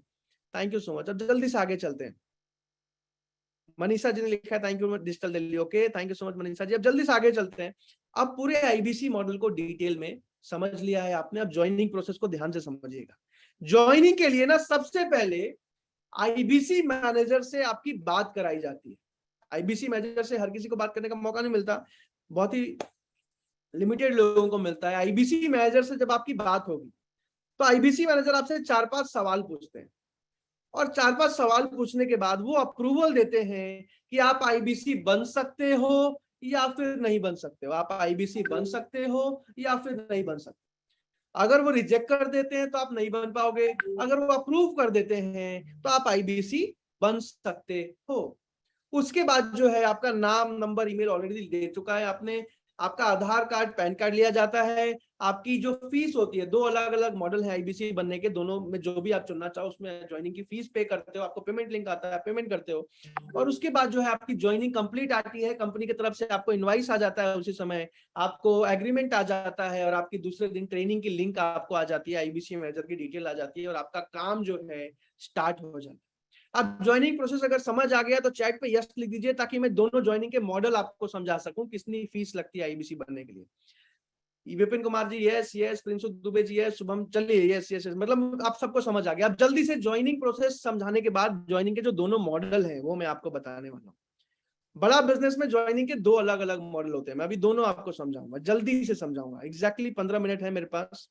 थैंक यू सो मच। अब जल्दी से आगे चलते हैं। मनीषा जी ने लिखा है thank you digital Delhi, okay, thank you so much Manisha ji. अब जल्दी से आगे चलते हैं। अब पूरे आईबीसी मॉडल को डिटेल में समझ लिया है आपने, अब ज्वाइनिंग प्रोसेस को ध्यान से समझिएगा। ज्वाइनिंग के लिए ना सबसे पहले आईबीसी मैनेजर से आपकी बात कराई जाती है। आईबीसी मैनेजर से हर किसी को बात करने का मौका नहीं मिलता, बहुत ही लिमिटेड लोगों को मिलता है। आईबीसी मैनेजर से जब आपकी बात होगी तो आईबीसी मैनेजर आपसे 4-5 सवाल पूछते हैं और 4-5 सवाल पूछने के बाद वो अप्रूवल देते हैं कि आप आईबीसी बन सकते हो या फिर नहीं बन सकते हो, आप आईबीसी बन सकते हो या फिर नहीं बन सकते। अगर वो रिजेक्ट कर देते हैं तो आप नहीं बन पाओगे, अगर वो अप्रूव कर देते हैं तो आप आईबीसी बन सकते हो। उसके बाद जो है आपका नाम, नंबर, ईमेल ऑलरेडी दे चुका है आपने, आपका आधार कार्ड, पैन कार्ड लिया जाता है। आपकी जो फीस होती है, 2 अलग अलग मॉडल है आईबीसी बनने के, दोनों में जो भी आप चुनना चाहो उसमें ज्वाइनिंग की फीस पे करते हो, आपको पेमेंट लिंक आता है, पेमेंट करते हो। और उसके बाद जो है आपकी ज्वाइनिंग कंप्लीट आती है, कंपनी की तरफ से आपको इनवाइस आ जाता है, उसी समय आपको एग्रीमेंट आ जाता है और आपकी दूसरे दिन ट्रेनिंग की लिंक आपको आ जाती है, आईबीसी मैनेजर की डिटेल आ जाती है और आपका काम जो है स्टार्ट हो जाता है। अब ज्वाइनिंग प्रोसेस अगर समझ आ गया तो चैट पे यस लिख दीजिए ताकि मैं दोनों ज्वाइनिंग के मॉडल आपको समझा सकूं, कितनी फीस लगती है आईबीसी बनने के लिए। Vipin Kumar ji yes yes, Prinsu Dubey ji yes, Shubham चलिए यस यस, मतलब आप सबको समझ आ गया। अब जल्दी से ज्वाइनिंग प्रोसेस समझाने के बाद ज्वाइनिंग के जो दोनों मॉडल हैं वो मैं आपको बताने वाला हूँ। बड़ा बिजनेस में ज्वाइनिंग के 2 अलग अलग मॉडल होते हैं, मैं अभी दोनों आपको समझाऊंगा, जल्दी से समझाऊंगा। एग्जैक्टली 15 मिनट है मेरे पास,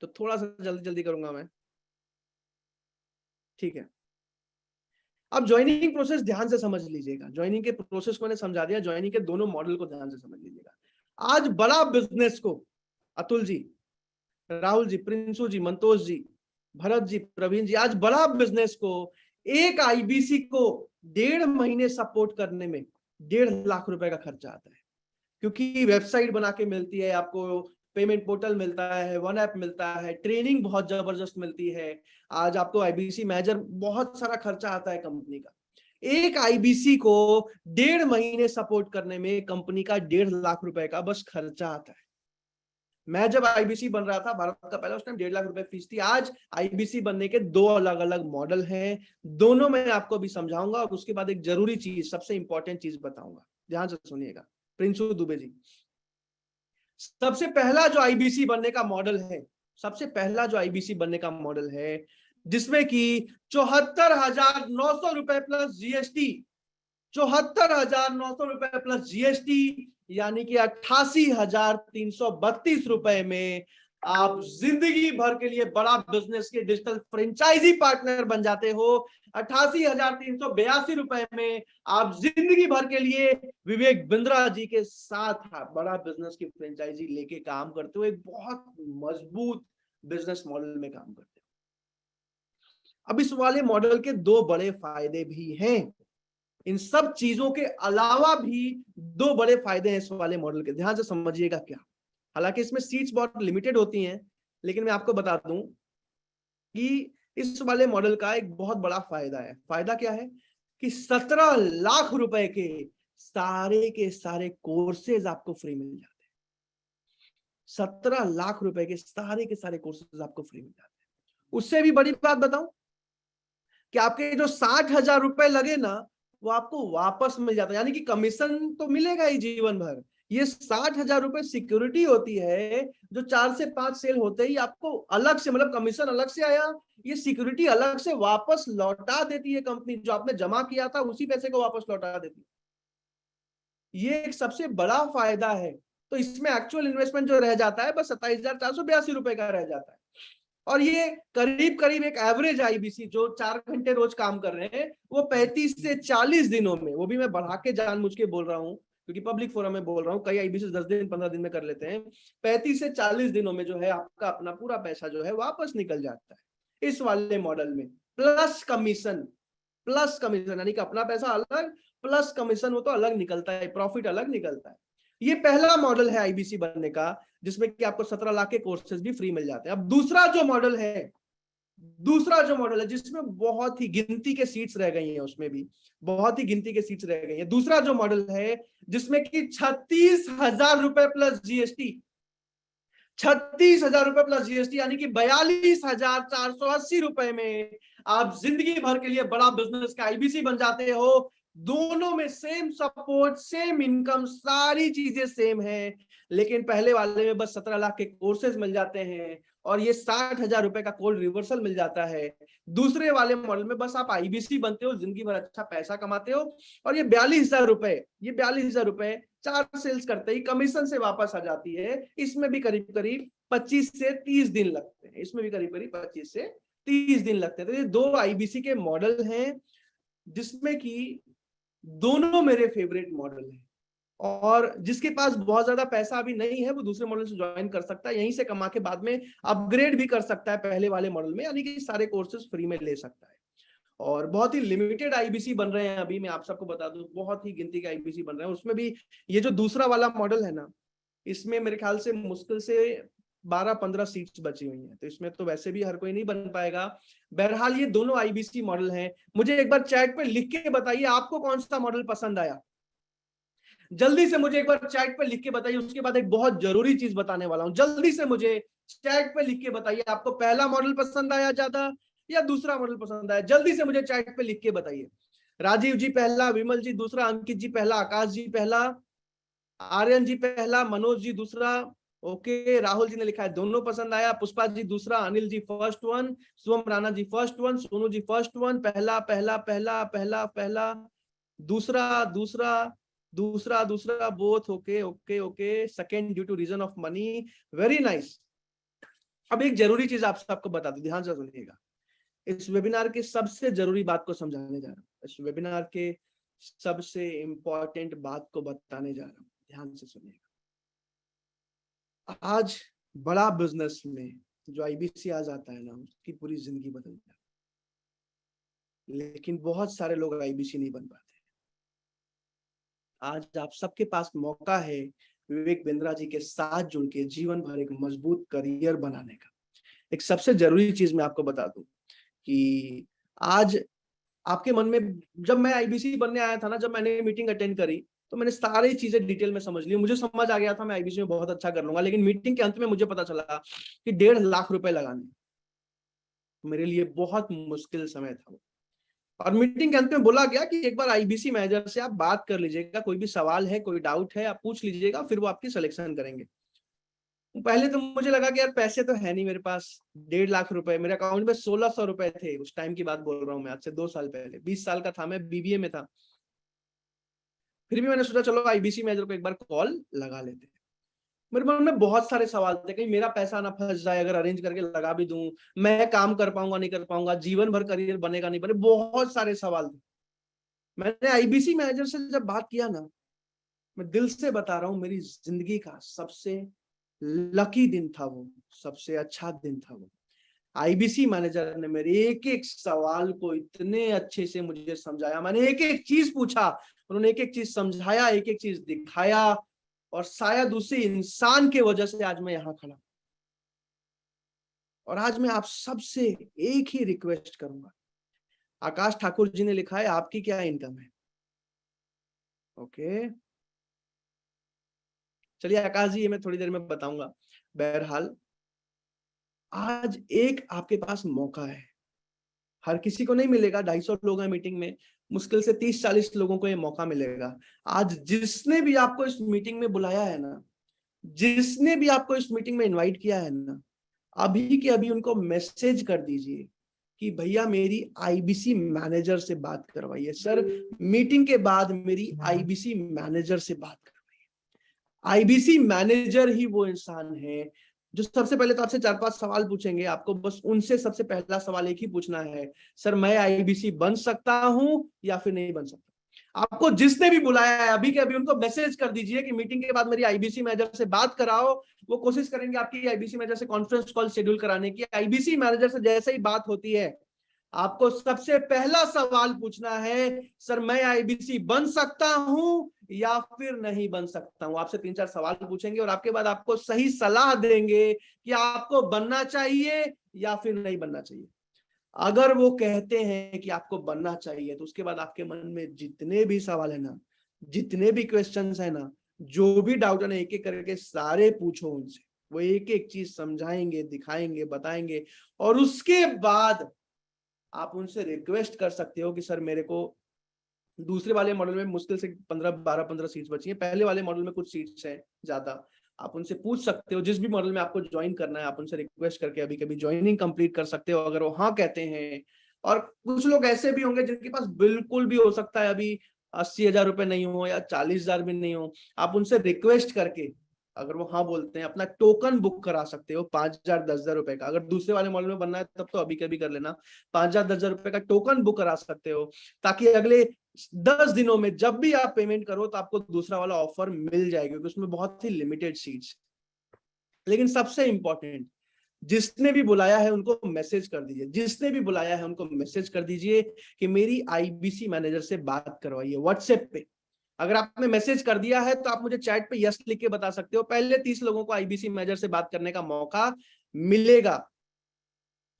तो थोड़ा सा जल्दी जल्दी करूंगा मैं, ठीक है। अब ज्वाइनिंग प्रोसेस ध्यान से समझ लीजिएगा, ज्वाइनिंग के प्रोसेस को मैंने समझा दिया, ज्वाइनिंग के दोनों मॉडल को ध्यान से समझ लीजिएगा। आज बड़ा बिजनेस को अतुल जी, राहुल जी, प्रिंसू जी, मंतोष जी, भरत जी, प्रवीण जी, आज बड़ा बिजनेस को एक आईबीसी को 1.5 महीने सपोर्ट करने में 1.5 लाख रुपए का खर्चा आता है, क्योंकि वेबसाइट बना के मिलती है आपको, पेमेंट पोर्टल मिलता है, वन ऐप मिलता है, ट्रेनिंग बहुत जबरदस्त मिलती है। आज आपको आईबीसी मैनेजर, बहुत सारा खर्चा आता है कंपनी का। एक आईबीसी को 1.5 महीने सपोर्ट करने में कंपनी का 1.5 लाख रुपए का बस खर्चा आता है। मैं जब आईबीसी बन रहा था भारत का पहला, उस टाइम 1.5 लाख रुपए फीस थी। आज आईबीसी बनने के 2 अलग अलग मॉडल हैं, दोनों मैं आपको अभी समझाऊंगा और उसके बाद एक जरूरी चीज, सबसे इंपॉर्टेंट चीज बताऊंगा, ध्यान से सुनिएगा। प्रिंसु दुबे जी, सबसे पहला जो आईबीसी बनने का मॉडल है, सबसे पहला जो आईबीसी बनने का मॉडल है, जिसमें कि 74,900 रुपए प्लस जीएसटी, 74,900 रुपए प्लस जीएसटी, यानी कि 88,332 रुपए में आप जिंदगी भर के लिए बड़ा बिजनेस के डिजिटल फ्रेंचाइजी पार्टनर बन जाते हो। 88,382 रुपए में आप जिंदगी भर के लिए विवेक बिंद्रा जी के साथ बड़ा बिजनेस की फ्रेंचाइजी लेके काम करते हो, एक बहुत मजबूत बिजनेस मॉडल में काम करते हो। अब इस वाले मॉडल के 2 बड़े फायदे भी हैं, इन सब चीजों के अलावा भी 2 बड़े फायदे हैं इस वाले मॉडल के, ध्यान से समझिएगा क्या। हालांकि इसमें सीट्स बहुत लिमिटेड होती हैं, लेकिन मैं आपको बता दूं कि इस वाले मॉडल का एक बहुत बड़ा फायदा है। फायदा क्या है कि 17 लाख रुपए के सारे कोर्सेज आपको फ्री मिल जाते हैं। 17 लाख रुपए के सारे कोर्सेज आपको फ्री मिल जाते हैं। उससे भी बड़ी बात बताऊं कि आपके जो 60,000 रुपए लगे ना, वो आपको वापस मिल जाता है, यानी कि कमीशन तो मिलेगा ही जीवन भर। ये 60,000 रुपए सिक्योरिटी होती है, जो 4 से 5 सेल होते ही आपको अलग से, मतलब कमीशन अलग से आया, ये सिक्योरिटी अलग से वापस लौटा देती है कंपनी, जो आपने जमा किया था उसी पैसे को वापस लौटा देती है। ये एक सबसे बड़ा फायदा है। तो इसमें एक्चुअल इन्वेस्टमेंट जो रह जाता है बस 27,482 रुपए का रह जाता है। और ये करीब करीब एक एवरेज आईबीसी जो 4 घंटे रोज काम कर रहे हैं, वो 35 से 40 दिनों में, वो भी मैं बढ़ा के जानबूझ के बोल रहा हूँ क्योंकि पब्लिक फोरम में बोल रहा हूँ, कई आईबीसी 10 दिन 15 दिन में कर लेते हैं, 35 से 40 दिनों में जो है आपका अपना पूरा पैसा जो है वापस निकल जाता है इस वाले मॉडल में। प्लस कमीशन यानी कि अपना पैसा अलग प्लस कमीशन, वो तो अलग निकलता है, प्रॉफिट अलग निकलता है। ये पहला मॉडल है आईबीसी बनने का, जिसमें कि आपको 17 लाख के कोर्सेज भी फ्री मिल जाते हैं। अब दूसरा जो मॉडल है जिसमें बहुत ही गिनती के सीट्स रह गई हैं, उसमें भी बहुत ही गिनती के सीट्स रह गई हैं। दूसरा जो मॉडल है जिसमें कि 36,000 रुपए प्लस जीएसटी, 36,000 रुपए प्लस जीएसटी, यानी कि 42,480 रुपए में आप जिंदगी भर के लिए बड़ा बिजनेस का आईबीसी बन जाते हो। दोनों में सेम सपोर्ट, सेम इनकम, सारी चीजें सेम है, लेकिन पहले वाले में बस 17 लाख के कोर्सेज मिल जाते हैं और ये 60,000 रुपए का कोल्ड रिवर्सल मिल जाता है। दूसरे वाले मॉडल में बस आप आईबीसी बनते हो, जिंदगी भर अच्छा पैसा कमाते हो और ये 42,000 रुपए 4 सेल्स करते ही कमीशन से वापस आ जाती है। इसमें भी करीब करीब 25 से 30 दिन लगते हैं, इसमें भी करीब करीब 25 से 30 दिन लगते हैं। तो ये 2 आईबीसी के मॉडल हैं जिसमें कि दोनों मेरे फेवरेट मॉडल हैं, और जिसके पास बहुत ज्यादा पैसा अभी नहीं है वो दूसरे मॉडल से ज्वाइन कर सकता है, यहीं से कमा के बाद में अपग्रेड भी कर सकता है पहले वाले मॉडल में, यानी कि सारे कोर्सेज फ्री में ले सकता है। और बहुत ही लिमिटेड आईबीसी बन रहे हैं अभी, मैं आप सबको बता दूं, बहुत ही गिनती के आईबीसी बन रहे हैं। उसमें भी ये जो दूसरा वाला मॉडल है ना, इसमें मेरे ख्याल से मुश्किल से 12-15 सीट्स बची हुई हैं, तो इसमें तो वैसे भी हर कोई नहीं बन पाएगा। बहरहाल ये दोनों आईबीसी मॉडल हैं। मुझे एक बार चैट पे लिख के बताइए आपको कौन सा मॉडल पसंद आया, जल्दी से मुझे एक बार चैट पे लिख के बताइए। उसके बाद एक बहुत जरूरी चीज बताने वाला हूं, जल्दी से मुझे चैट पे लिख के बताइए आपको पहला मॉडल पसंद आया ज्यादा या दूसरा मॉडल पसंद आया। जल्दी से मुझे चैट पे लिख के बताइए। राजीव जी पहला, विमल जी दूसरा, अंकित जी पहला, आकाश जी पहला, आर्यन जी पहला, मनोज जी दूसरा, ओके। राहुल जी ने लिखा है दोनों पसंद आया, पुष्पा जी दूसरा, Anil ji first one, Shubham Rana ji first one, Sonu ji first one, पहला पहला पहला पहला पहला, दूसरा दूसरा दूसरा दूसरा, both okay okay okay, second due to reason of money, very nice. अब एक जरूरी चीज आप सबको बता दूं, ध्यान से सुनिएगा। इस वेबिनार के सबसे जरूरी बात को समझाने जा रहा हूं, इस वेबिनार के सबसे इंपॉर्टेंट बात को बताने जा रहा हूं, ध्यान से सुनिएगा। आज बड़ा बिजनेस में जो आईबीसी आ जाता है ना, उसकी पूरी जिंदगी बदल जाती है, लेकिन बहुत सारे लोग आईबीसी नहीं बन पाते। आज आप सबके पास मौका है विवेक बिंद्रा जी के साथ जुड़ के जीवन भर एक मजबूत करियर बनाने का। एक सबसे जरूरी चीज मैं आपको बता दूं कि आज आपके मन में, जब मैं आईबीसी बनने आया था ना, जब मैंने मीटिंग अटेंड करी तो मैंने सारी चीजें डिटेल में समझ ली। मुझे समझ आ गया था मैं आईबीसी में बहुत अच्छा कर लूंगा, लेकिन मीटिंग के अंत में मुझे पता चला कि 1.5 लाख रुपए लगाने, मेरे लिए बहुत मुश्किल समय था वो। और मीटिंग के अंत में बोला गया कि एक बार आईबीसी मैनेजर से आप बात कर लीजिएगा, कोई भी सवाल है, कोई डाउट है, आप पूछ लीजिएगा, फिर वो आपकी सिलेक्शन करेंगे। पहले तो मुझे लगा कि यार पैसे तो है नहीं मेरे पास, 1.5 लाख रुपए, मेरे अकाउंट में 1600 रुपए थे। उस टाइम की बात बोल रहा हूँ मैं, आज से 2 साल पहले, 20 साल का था मैं, बीबीए में था। फिर भी मैंने सोचा चलो आईबीसी मैनेजर को एक बार कॉल लगा लेते हैं। मेरे मन में बहुत सारे सवाल थे, कहीं मेरा पैसा ना फंस जाए, अगर अरेंज करके लगा भी दूं, मैं काम कर पाऊंगा नहीं कर पाऊंगा, जीवन भर करियर बनेगा नहीं बने, बहुत सारे सवाल थे। मैंने आईबीसी मैनेजर से जब बात किया ना, मैं दिल से बता रहा हूँ, मेरी जिंदगी का सबसे लकी दिन था वो, सबसे अच्छा दिन था वो। आईबीसी मैनेजर ने मेरे एक एक सवाल को इतने अच्छे से मुझे समझाया, मैंने एक एक चीज पूछा, उन्होंने एक एक चीज समझाया, एक एक चीज दिखाया, और शायद उसी इंसान के वजह से आज मैं यहाँ खड़ा। और आज मैं आप सबसे एक ही रिक्वेस्ट करूंगा। आकाश ठाकुर जी ने लिखा है आपकी क्या इनकम है, ओके चलिए आकाश जी, ये मैं थोड़ी देर में बताऊंगा। बहरहाल आज एक आपके पास मौका है, हर किसी को नहीं मिलेगा। 250 लोग हैं मीटिंग में, मुश्किल से 30-40 लोगों को ये मौका मिलेगा। आज जिसने भी आपको इस मीटिंग में बुलाया है ना, जिसने भी आपको इस मीटिंग में इनवाइट किया है ना, अभी के अभी उनको मैसेज कर दीजिए कि भैया मेरी आईबीसी मैनेजर से बात करवाइए। सर मीटिंग के बाद मेरी आईबीसी मैनेजर से बात करवाइए। आईबीसी मैनेजर ही वो इंसान है जो सबसे पहले तो आपसे 4-5 सवाल पूछेंगे। आपको बस उनसे सबसे पहला सवाल एक ही पूछना है, सर मैं आईबीसी बन सकता हूं या फिर नहीं बन सकता। आपको जिसने भी बुलाया है अभी के अभी उनको मैसेज कर दीजिए कि मीटिंग के बाद मेरी आईबीसी मैनेजर से बात कराओ। वो कोशिश करेंगे आपकी आईबीसी मैनेजर से कॉन्फ्रेंस कॉल शेड्यूल कराने की। आईबीसी मैनेजर से जैसे ही बात होती है, आपको सबसे पहला सवाल पूछना है, सर मैं आईबीसी बन सकता हूं या फिर नहीं बन सकता हूं। आपसे 3-4 सवाल पूछेंगे और आपके बाद आपको सही सलाह देंगे कि आपको बनना चाहिए या फिर नहीं बनना चाहिए। अगर वो कहते हैं कि आपको बनना चाहिए, तो उसके बाद आपके मन में जितने भी सवाल है ना, जितने भी क्वेश्चंस है ना, जो भी डाउट है ना, एक एक करके सारे पूछो उनसे। वो एक एक चीज समझाएंगे, दिखाएंगे, बताएंगे, और उसके बाद आप उनसे रिक्वेस्ट कर सकते हो कि सर मेरे को दूसरे वाले मॉडल में मुश्किल से 12-15 सीट्स बची हैं, पहले वाले मॉडल में कुछ सीट्स हैं ज्यादा। आप उनसे पूछ सकते हो, जिस भी मॉडल में आपको ज्वाइन करना है आप उनसे रिक्वेस्ट करके अभी कभी ज्वाइनिंग कंप्लीट कर सकते हो, अगर वो हाँ कहते हैं। और कुछ लोग ऐसे भी होंगे जिनके पास बिल्कुल भी हो सकता है अभी 80,000 रुपए नहीं हो या 40,000 भी नहीं हो, आप उनसे रिक्वेस्ट करके अगर वो हाँ बोलते हैं, अपना टोकन बुक करा सकते हो 5,000 10,000 रुपए का। अगर दूसरे वाले मॉडल में बनना है तब तो अभी कभी कर लेना। 5,000 10,000 रुपए का टोकन बुक करा सकते हो, ताकि अगले 10 दिनों में जब भी आप पेमेंट करो तो आपको दूसरा वाला ऑफर मिल जाएगा, क्योंकि उसमें बहुत ही लिमिटेड सीट्स। लेकिन सबसे इंपॉर्टेंट, जिसने भी बुलाया है उनको मैसेज कर दीजिए, जिसने भी बुलाया है उनको मैसेज कर दीजिए कि मेरी आईबीसी मैनेजर से बात करवाइए व्हाट्सएप पे। अगर आपने मैसेज कर दिया है तो आप मुझे चैट पे यस लिख के बता सकते हो। पहले 30 लोगों को आईबीसी मैनेजर से बात करने का मौका मिलेगा।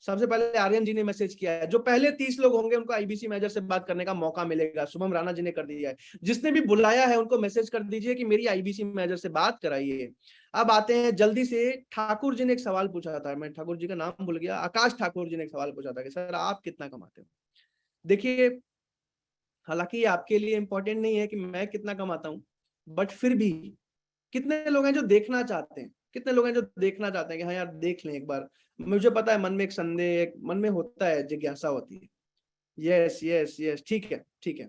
सबसे पहले आर्यन जी ने मैसेज किया है, जो पहले 30 लोग होंगे उनको आईबीसी मैनेजर से बात करने का मौका मिलेगा। शुभम राणा जी ने कर दिया है। जिसने भी बुलाया है उनको मैसेज कर दीजिए कि मेरी आईबीसी मैनेजर से बात कराइए। अब आते हैं जल्दी से, ठाकुर जी ने एक सवाल पूछा था, मैं ठाकुर जी का नाम भूल गया, आकाश ठाकुर जी ने एक सवाल पूछा था कि सर आप कितना कमाते हो। देखिए, हालांकि ये आपके लिए इंपॉर्टेंट नहीं है कि मैं कितना कमाता हूं, बट फिर भी कितने लोग हैं जो देखना चाहते हैं, कितने लोग हैं जो देखना चाहते हैं कि हाँ यार देख लें एक बार। मुझे पता है मन में एक संदेह, एक मन में होता है, जिज्ञासा होती है। यस यस यस, ठीक है ठीक है।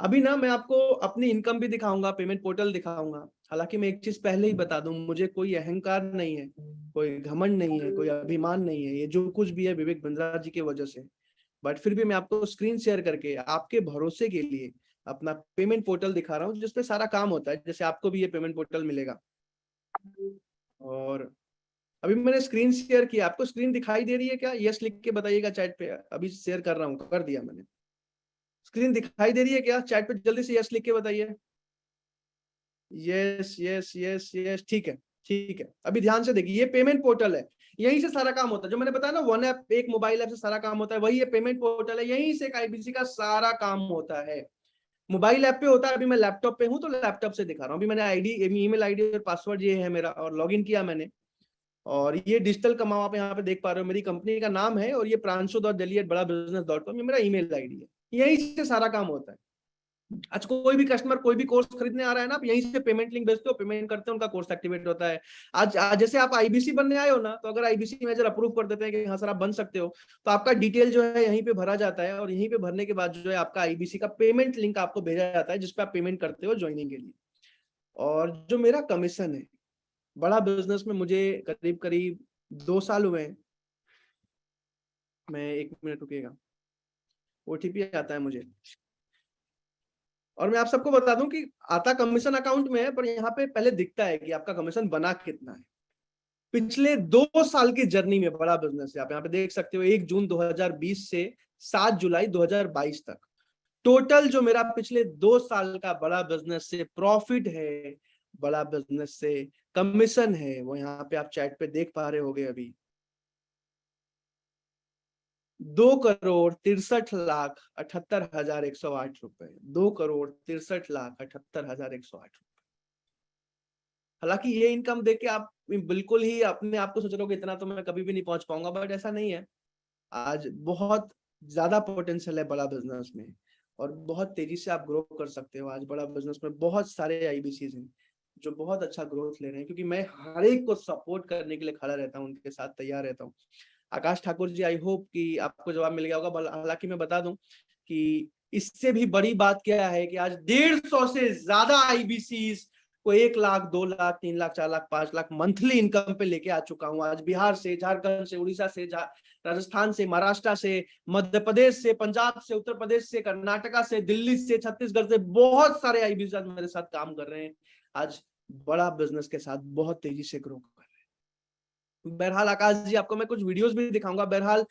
अभी ना मैं आपको अपनी इनकम भी दिखाऊंगा, पेमेंट पोर्टल दिखाऊंगा। हालांकि मैं एक चीज पहले ही बता दूं, मुझे कोई अहंकार नहीं है, कोई घमंड नहीं है, कोई अभिमान नहीं है। ये जो कुछ भी है विवेक बिंद्रा जी की वजह से। बट फिर भी मैं आपको स्क्रीन शेयर करके आपके भरोसे के लिए अपना पेमेंट पोर्टल दिखा रहा हूँ, जिसपे सारा काम होता है। जैसे आपको भी ये पेमेंट पोर्टल मिलेगा। और अभी मैंने स्क्रीन शेयर किया, आपको स्क्रीन दिखाई दे रही है क्या? यस लिख के बताइएगा चैट पे। अभी शेयर कर रहा हूँ, कर दिया मैंने। स्क्रीन दिखाई दे रही है क्या? चैट पे जल्दी से यस लिख के बताइए। यस यस यस यस, ठीक है ठीक है। अभी ध्यान से देखिए, ये पेमेंट पोर्टल है, यहीं से सारा काम होता है। जो मैंने बताया ना, वन ऐप, एक मोबाइल ऐप से सारा काम होता है, वही ये पेमेंट पोर्टल है। यहीं से एक आईबीसी का सारा काम होता है। मोबाइल ऐप पे होता है, अभी मैं लैपटॉप पे हूँ तो लैपटॉप से दिखा रहा हूँ। अभी मैंने आईडी, ईमेल आईडी और पासवर्ड ये है मेरा, और लॉगिन किया मैंने। और ये डिजिटल कमाओ आप यहाँ पे देख पा रहे हो, मेरी कंपनी का नाम है। और ये pransu.delhi@badabusiness.com, ये मेरा ईमेल आईडी है। यहीं से सारा काम होता है। आज कोई भी कस्टमर कोई भी कोर्स खरीदने आ रहा है ना, आप यहीं से पेमेंट लिंक भेजते हो, पेमेंट करते हो, उनका कोर्स एक्टिवेट होता है। आज जैसे आप आईबीसी बनने आए हो ना, तो अगर आईबीसी मैनेजर अप्रूव कर देते हैं कि हाँ सर आप बन सकते हो, तो आपका डिटेल जो है यहीं पे भरा जाता है। और यहीं पे भरने के बाद जो है आपका आईबीसी का पेमेंट लिंक आपको भेजा जाता है, जिसपे आप पेमेंट करते हो ज्वाइनिंग के लिए। और जो मेरा कमीशन है, बड़ा बिजनेस में मुझे करीब करीब 2 साल हुए हैं। मैं 1 मिनट रुकिएगा, ओटीपी आता है मुझे। और मैं आप सबको बता दूं कि आता कमीशन अकाउंट में है, पर यहाँ पे पहले दिखता है कि आपका कमीशन बना कितना है। पिछले 2 साल की जर्नी में बड़ा बिजनेस है, आप यहाँ पे देख सकते हो, 1 जून 2020 से 7 जुलाई 2022 तक टोटल जो मेरा पिछले 2 साल का बड़ा बिजनेस से प्रॉफिट है, बड़ा बिजनेस से कमीशन है, वो यहाँ पे आप चैट पे देख पा रहे होगे अभी। 2,63,78,108 रुपए। 2,63,78,108 रुपए। हालांकि ये इनकम देख के आप बिल्कुल ही अपने आप को सोच रहे हो कि इतना तो मैं कभी भी नहीं पहुंच पाऊंगा, बट ऐसा नहीं है। आज बहुत ज्यादा पोटेंशियल है बड़ा बिजनेस में, और बहुत तेजी से आप ग्रो कर सकते हो। आज बड़ा बिजनेस में बहुत सारे आईबीसीज हैं जो बहुत अच्छा ग्रोथ ले रहे हैं, क्योंकि मैं हर एक को सपोर्ट करने के लिए खड़ा रहता हूँ, उनके साथ तैयार रहता हूँ। आकाश ठाकुर जी, आई होप कि आपको जवाब मिल गया होगा। हालांकि मैं बता दूं कि इससे भी बड़ी बात क्या है कि आज 150 से ज्यादा आईबीसीज को 1 लाख 2 लाख 3 लाख 4 लाख 5 लाख मंथली इनकम पे लेके आ चुका हूं। आज बिहार से, झारखंड से, उड़ीसा से, राजस्थान से, महाराष्ट्र से, मध्य प्रदेश से, पंजाब से, उत्तर प्रदेश से, कर्नाटका से, दिल्ली से, छत्तीसगढ़ से बहुत सारे आईबीसी आज मेरे साथ काम कर रहे हैं। आज बड़ा बिजनेस के साथ बहुत तेजी से ग्रो कर रहे हैं। बहरहाल आकाश जी, आपको मैं कुछ वीडियोस भी दिखाऊंगा। बहरहाल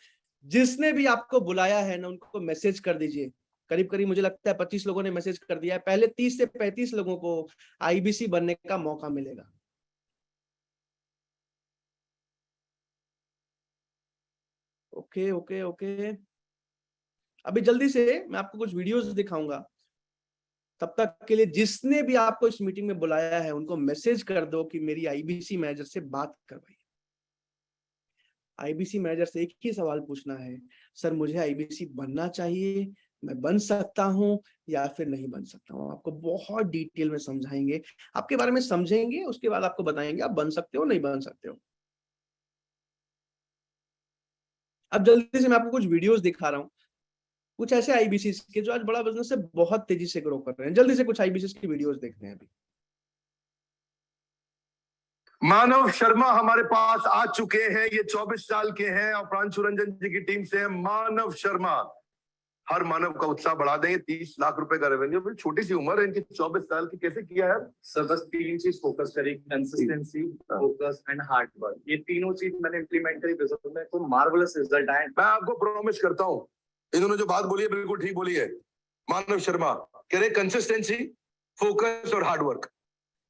जिसने भी आपको बुलाया है ना, उनको मैसेज कर दीजिए। करीब करीब मुझे लगता है 25 लोगों ने मैसेज कर दिया है। पहले 30 से 35 लोगों को आईबीसी बनने का मौका मिलेगा। Okay okay okay. अभी जल्दी से मैं आपको कुछ वीडियोस दिखाऊंगा। तब तक के लिए जिसने भी आपको इस मीटिंग में बुलाया है उनको मैसेज कर दो कि मेरी आईबीसी मैनेजर से बात करवाइए। आईबीसी मैनेजर से एक ही सवाल पूछना है, सर मुझे आईबीसी बनना चाहिए, मैं बन सकता हूं या फिर नहीं बन सकता हूं। आपको बहुत डिटेल में समझाएंगे, आपके बारे में समझेंगे, उसके बाद आपको बताएंगे आप बन सकते हो नहीं बन सकते हो। अब जल्दी से मैं आपको कुछ वीडियोस दिखा रहा हूं, कुछ ऐसे आईबीसी के जो आज बड़ा बिजनेस से बहुत तेजी से ग्रो कर रहे हैं। जल्दी से कुछ आईबीसी की वीडियोस देखते हैं अभी। मानव शर्मा हमारे पास आ चुके हैं, ये 24 साल के हैं और प्रांशु रंजन जी की टीम से है मानव शर्मा। हर मानव का उत्साह बढ़ा देंगे। 30 लाख रुपए का रेवेन्यू, फिर छोटी सी उम्र है इनकी, 24 साल की, कैसे किया है? सर बस 3 चीज फोकस करी, consistency, focus and hard work. ये तीनों चीज मैंने इम्प्लीमेंट करी, रिजल्ट में तो मार्वलस रिजल्ट आए। मैं आपको प्रॉमिस करता हूँ, इन्होंने जो बात बोली है बिल्कुल ठीक बोली है। मानव शर्मा कह रहे कंसिस्टेंसी, फोकस और हार्ड वर्क।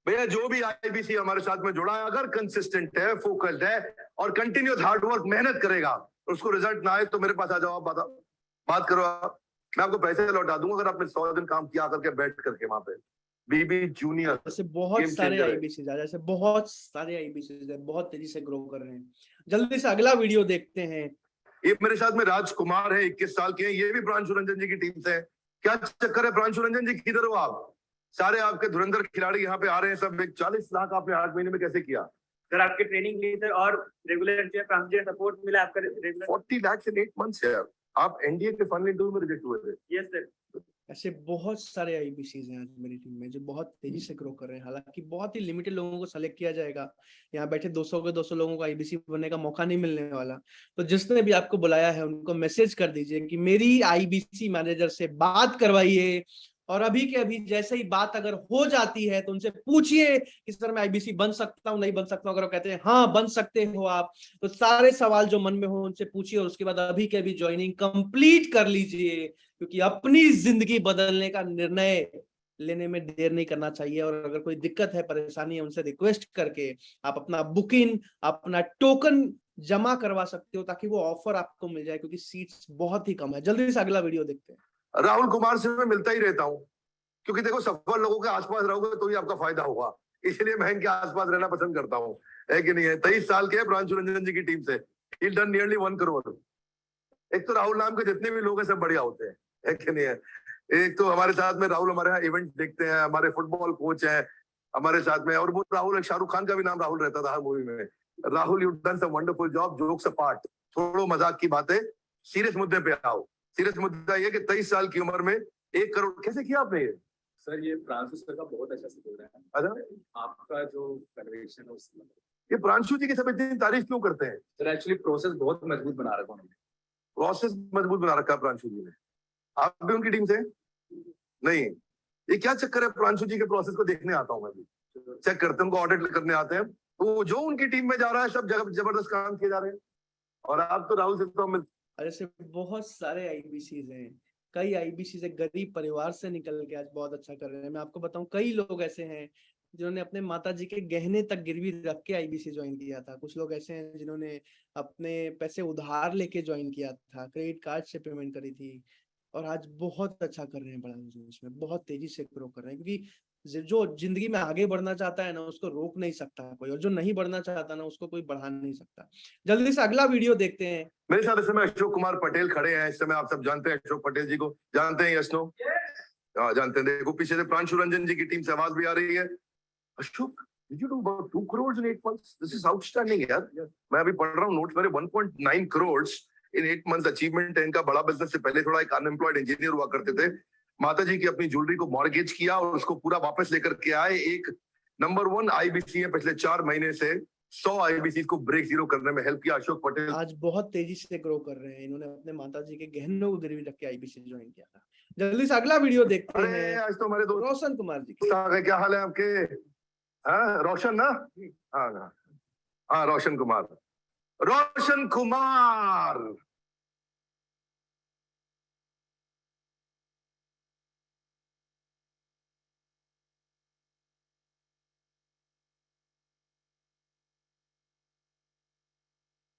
भैया जो भी आईबीसी हमारे साथ में जुड़ा है, अगर कंसिस्टेंट है, फोकस्ड है और कंटिन्यूस हार्ड वर्क मेहनत करेगा, उसको रिजल्ट ना आए तो मेरे पास आ जाओ, आप बात करो। मैं आपको पैसे लौटा दूंगा अगर आपने 100 दिन काम किया करके बैठ करके वहां पे। बीबी जूनियर जैसे बहुत सारे आईबीसी जैसे बहुत सारे आईबीसी बहुत तेजी से ग्रो कर रहे हैं। जल्दी से अगला वीडियो देखते हैं। ये मेरे साथ में राजकुमार है, 21 साल के हैं, ये भी प्रांशु रंजन जी की टीम से है। क्या चक्कर है प्रांशु रंजन जी, किधर हो आप? सारे आपके धुरंधर खिलाड़ी यहाँ पे आ रहे हैं सब। 40 लाख आपने 8 महीने में कैसे किया? सर आपके ट्रेनिंग ली सर और रेगुलर सपोर्ट मिला आपका रेगुलर। 40 लाख इन 8 मंथ्स यार। आप एनडीए के फाइनल इंटरव्यू में रिजेक्ट हुए थे। Yes sir. ऐसे बहुत सारे आईबीसीज हैं आज मेरी टीम में जो बहुत तेजी से ग्रो कर रहे हैं। हालांकि बहुत ही लिमिटेड लोगों को सेलेक्ट किया जाएगा, यहाँ बैठे 200 के 200 लोगों को आईबीसी बनने का मौका नहीं मिलने वाला। तो जिसने भी आपको बुलाया है उनको मैसेज कर दीजिए कि मेरी आईबीसी मैनेजर से बात करवाइए, और अभी के अभी जैसे ही बात अगर हो जाती है तो उनसे पूछिए कि सर मैं आईबीसी बन सकता हूँ, नहीं बन सकता हूँ। अगर वो कहते हैं हाँ बन सकते हो आप, तो सारे सवाल जो मन में हो उनसे पूछिए और उसके बाद अभी के अभी ज्वाइनिंग कंप्लीट कर लीजिए, क्योंकि अपनी जिंदगी बदलने का निर्णय लेने में देर नहीं करना चाहिए। और अगर कोई दिक्कत है, परेशानी है, उनसे रिक्वेस्ट करके आप अपना बुकिंग, अपना टोकन जमा करवा सकते हो ताकि वो ऑफर आपको मिल जाए, क्योंकि सीट्स बहुत ही कम है। जल्दी से अगला वीडियो देखते हैं। राहुल कुमार से मैं मिलता ही रहता हूँ, क्योंकि देखो सफल लोगों के आसपास रहोगे तो ही आपका फायदा होगा, इसलिए मैं इनके आसपास रहना पसंद करता हूँ, है कि नहीं है? 23 साल के प्रांशु रंजन जी की टीम से ही डन नियरली 1 करोड़। एक तो राहुल नाम के जितने भी लोग हैं सब बढ़िया होते हैं, है कि नहीं है? एक तो हमारे साथ में राहुल हमारे यहाँ इवेंट देखते हैं, हमारे फुटबॉल कोच हैं हमारे साथ में, और वो राहुल, शाहरुख खान का भी नाम राहुल रहता था हर मूवी में। Rahul, you done some wonderful job, jokes apart, छोड़ो मजाक की बातें, सीरियस मुद्दे पे आओ। सीरियस मुद्दा ये कि 23 साल की उम्र में 1 करोड़ कैसे किया आपने? ये सर ये प्रांशु सर का बहुत अच्छा सपोर्ट है। अच्छा, आपका जो कन्विक्शन है उसमें ये प्रांशु जी की सब इतनी तारीफ क्यों करते हैं? सर एक्चुअली प्रोसेस बहुत मजबूत बना रखा उन्होंने। प्रोसेस मजबूत बना रखा है प्रांशु जी ने। आप भी उनकी टीम से? नहीं, ये क्या चक्कर है? प्रांशु जी के प्रोसेस को देखने आता हूँ मैं भी, चेक करते हैं, उनको ऑडिट करने आते हैं। तो जो उनकी टीम में जा रहा है सब जगह जबरदस्त काम किए जा रहे हैं, और आप तो राहुल से तो ऐसे बहुत सारे आईबीसीज हैं। कई आईबीसी से गरीब परिवार से निकल के आज बहुत अच्छा कर रहे हैं। मैं आपको बताऊं, कई लोग ऐसे हैं जिन्होंने अपने माता जी के गहने तक गिरवी रख के आईबीसी ज्वाइन किया था। कुछ लोग ऐसे हैं जिन्होंने अपने पैसे उधार लेके ज्वाइन किया था, क्रेडिट कार्ड से पेमेंट करी थी, और आज बहुत अच्छा कर रहे हैं बड़ा बिजनेस में, बहुत तेजी से ग्रो कर रहे हैं। क्योंकि जो जिंदगी में आगे बढ़ना चाहता है ना, उसको रोक नहीं सकता कोई, और जो नहीं बढ़ना चाहता ना, उसको कोई बढ़ा नहीं सकता। जल्दी से अगला वीडियो देखते हैं। मेरे साथ इस समय अशोक कुमार पटेल खड़े हैं। इस समय आप सब जानते हैं अशोक पटेल जी को, जानते हैं? Yes no? हाँ जानते हैं। देखो पीछे से प्रांशु रंजन जी की टीम से आवाज भी आ रही है। Ashok, did you do about 2 crores in 8 months? This is outstanding यार। मैं अभी पढ़ रहा हूँ नोट्स मेरे, 1.9 crores in 8 months अचीवमेंट है इनका। बड़ा बिजनेस से पहले थोड़ा एक अनएम्प्लॉयड इंजीनियर हुआ करते थे। माता जी की अपनी ज्वेलरी को मॉर्गेज किया और उसको पूरा वापस लेकर के आए। एक नंबर 1 आईबीसी है, पिछले 4 महीने से 100 आईबीसी को ब्रेक जीरो करने में हेल्प किया अशोक पटेल। आज बहुत तेजी से ग्रो कर रहे हैं। इन्होंने अपने माता जी के गहनों को गिरवी रख के आईबीसी ज्वाइन किया था। जल्दी से अगला वीडियो देखते हैं। आज तो हमारे दोस्त रोशन कुमार जी, क्या हाल है आपके? हाँ रोशन ना? हाँ हाँ रोशन कुमार, रोशन कुमार।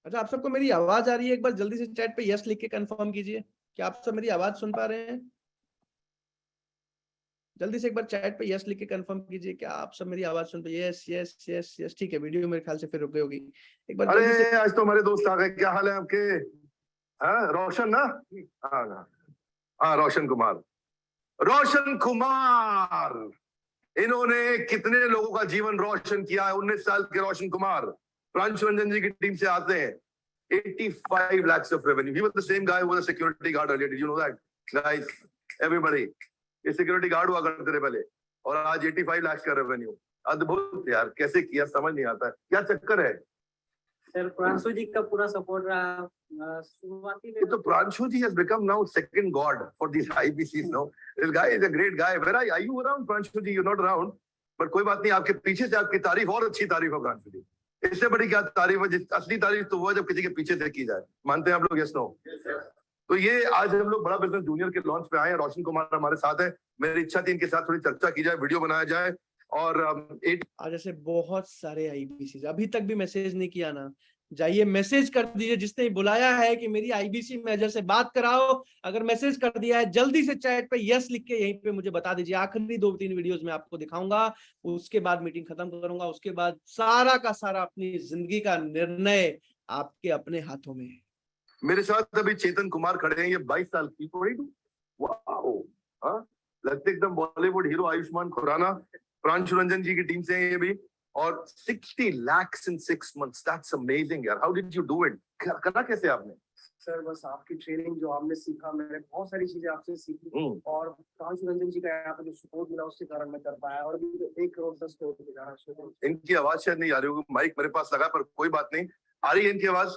अच्छा आप सबको मेरी आवाज आ रही है? एक बार जल्दी से चैट पे यस लिख के कंफर्म कीजिए कि आप सब मेरी आवाज सुन पा रहे हैं। जल्दी से एक बार चैट पे यस लिख के कंफर्म कीजिए कि आप सब मेरी आवाज सुन पे। यस यस यस यस, ठीक है। वीडियो मेरे ख्याल से फिर रुक गई होगी। एक बार जल्दी से। आज तो हमारे दोस्त आ गए। क्या हाल है आपके? हाँ रोशन ना? हाँ हाँ रोशन कुमार, रोशन कुमार। इन्होंने कितने लोगों का जीवन रोशन किया है। 19 साल के रोशन कुमार प्रांशु रंजन जी की टीम से आते हैं। 85 lakhs of revenue. He was the same guy who was a security guard earlier. Did you know that? Guys, everybody. ये सिक्योरिटी गार्ड हुआ करते थे पहले, और आज 85 लाख का रेवेन्यू। अद्भुत यार, कैसे किया समझ नहीं आता है, क्या चक्कर है? सर प्रांशु जी का पूरा सपोर्ट रहा शुरुआती में। तो प्रांशु जी has become now second god for these IBCs now. This guy is a great guy. Where are you around, Pranshu ji? You're not around. But कोई बात नहीं, आपके पीछे से आपकी तारीफ और अच्छी तारीफ है प्रांशु जी। इससे बड़ी क्या तारीफ है? असली तारीफ तो वो है जब किसी के पीछे से की जाए। मानते हैं आप लोग? Yes no? तो ये आज हम लोग बड़ा बिजनेस जूनियर के लॉन्च पे आए हैं। रोशन कुमार हमारे साथ है। मेरी इच्छा थी इनके साथ थोड़ी चर्चा की जाए, वीडियो बनाया जाए। और आज ऐसे बहुत सारे आईबीसी अभी तक भी मैसेज नहीं किया ना, जाइए मैसेज कर दीजिए। जिसने बुलाया है कि मेरी आईबीसी मैनेजर से बात कराओ, अगर मैसेज कर दिया है जल्दी से चैट पे यस लिख के यहीं पे मुझे बता दीजिए। आखिरी 2-3 वीडियोस में आपको दिखाऊंगा, उसके बाद मीटिंग खत्म करूंगा। उसके बाद सारा का सारा अपनी जिंदगी का निर्णय आपके अपने हाथों में है। मेरे साथ अभी चेतन कुमार खड़े हैं, ये 22 साल की। 22? वाओ, हाँ, लगते एकदम बॉलीवुड हीरो आयुष्मान खुराना। प्रांशु रंजन जी की टीम से हैं ये भी। और 60 lakhs in 6 months, that's amazing यार। How did you do it? करा कैसे आपने? सर बस आपकी ट्रेनिंग जो आपने सीखा, मैंने बहुत सारी चीजें आपसे सीखी और प्रांशु रंजन जी का यहाँ पे जो सपोर्ट मिला उसके कारण मैं कर पाया। और अभी 1 करोड़ 10 करोड़ के कारण। इनकी आवाज शायद नहीं आ रही होगी, माइक मेरे पास लगा, पर कोई बात नहीं, आ रही है इनकी आवाज।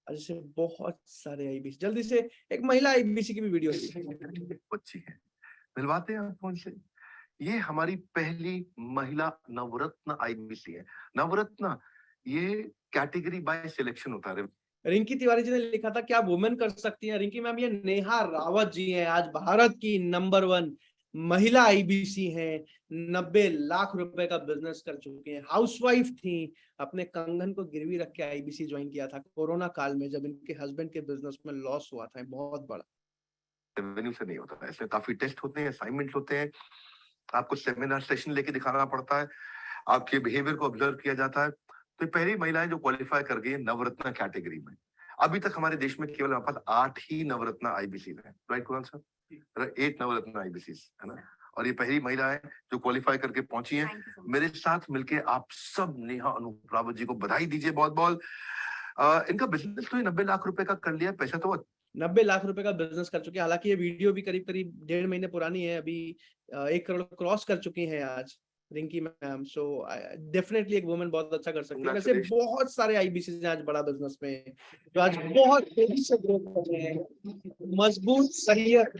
ऐसे बहुत सारे आईबीसी, जल्दी से एक महिला आईबीसी की भी वीडियो अच्छी है, मिलवाते हैं आप उनसे। ये हमारी पहली महिला नवरत्न आईबीसी है। नवरत्न ये कैटेगरी बाय सिलेक्शन होता है। रिंकी तिवारी जी ने लिखा था क्या वुमेन कर सकती हैं? रिंकी मैम, ये नेहा रावत जी हैं, आज भारत की नंबर 1 महिला आईबीसी हैं। 90 लाख रुपए का बिजनेस कर चुकी हैं। हाउसवाइफ थी, अपने कंगन को गिरवी रख के आईबीसी ज्वाइन किया था कोरोना काल में, जब इनके हस्बैंड के बिजनेस में लॉस हुआ था बहुत बड़ा। रेवेन्यू से नहीं होता है, इसमें काफी टेस्ट होते हैं, असाइनमेंट होते हैं, आपको सेमिनार सेशन लेके दिखाना पड़ता है, आपके बिहेवियर को ऑब्जर्व किया जाता है। तो पहली महिलाएं जो क्वालिफाई कर गई है नवरत्न कैटेगरी में। अभी तक हमारे देश में केवल हमारे पास 8 ही नवरत्न आईबीसी है, राइट कुणाल सर? 8 नवरत्न आईबीसी है ना। और ये पहली महिला है जो क्वालिफाई करके पहुंची है। मेरे साथ मिलके आप सब नेहा अनूप रावत जी को बधाई दीजिए बहुत बहुत। इनका बिजनेस तो 90 लाख रुपए का कर लिया, पैसा तो 90 लाख रुपए का बिजनेस कर चुके हैं। हालांकि ये वीडियो भी करीब 1.5 महीने पुरानी है, अभी 1 करोड़ क्रॉस कर चुकी हैं आज रिंकी मैम। सो डेफिनेटली एक वुमेन बहुत अच्छा कर सकती है। वैसे बहुत सारे आईबीसी हैं आज बड़ा बिजनेस में, जो आज बहुत तेजी से ग्रो कर रहे हैं। मजबूत करियर,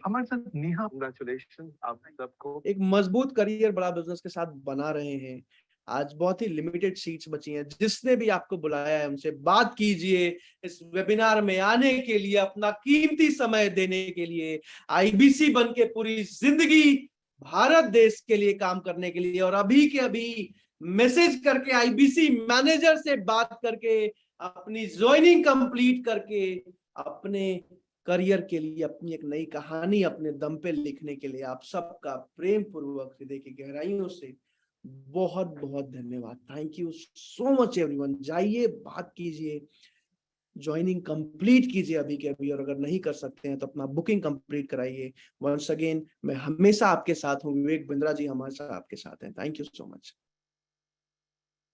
हमारे साथ नेहा, कांग्रेचुलेशन आप सबको। एक मजबूत करियर बड़ा बिजनेस के साथ बना रहे हैं। आज बहुत ही लिमिटेड सीट्स बची हैं। जिसने भी आपको बुलाया है उनसे बात कीजिए। इस वेबिनार में आने के लिए, अपना कीमती समय देने के लिए, आईबीसी बन के पूरी जिंदगी भारत देश के लिए काम करने के लिए, और अभी के अभी मैसेज करके आईबीसी मैनेजर से बात करके अपनी ज्वाइनिंग कंप्लीट करके अपने करियर के लिए अपनी एक नई कहानी अपने दम पे लिखने के लिए आप सबका प्रेम पूर्वक हृदय की गहराइयों से बहुत बहुत धन्यवाद। Thank you so much everyone. जाइए, बात कीजिए, ज्वाइनिंग कंप्लीट कीजिए अभी के अभी, और अगर नहीं कर सकते हैं तो अपना बुकिंग कंप्लीट कराइए। वंस अगेन मैं हमेशा आपके साथ हूँ, विवेक बिंद्रा जी हमारे साथ आपके साथ हैं। Thank you so much.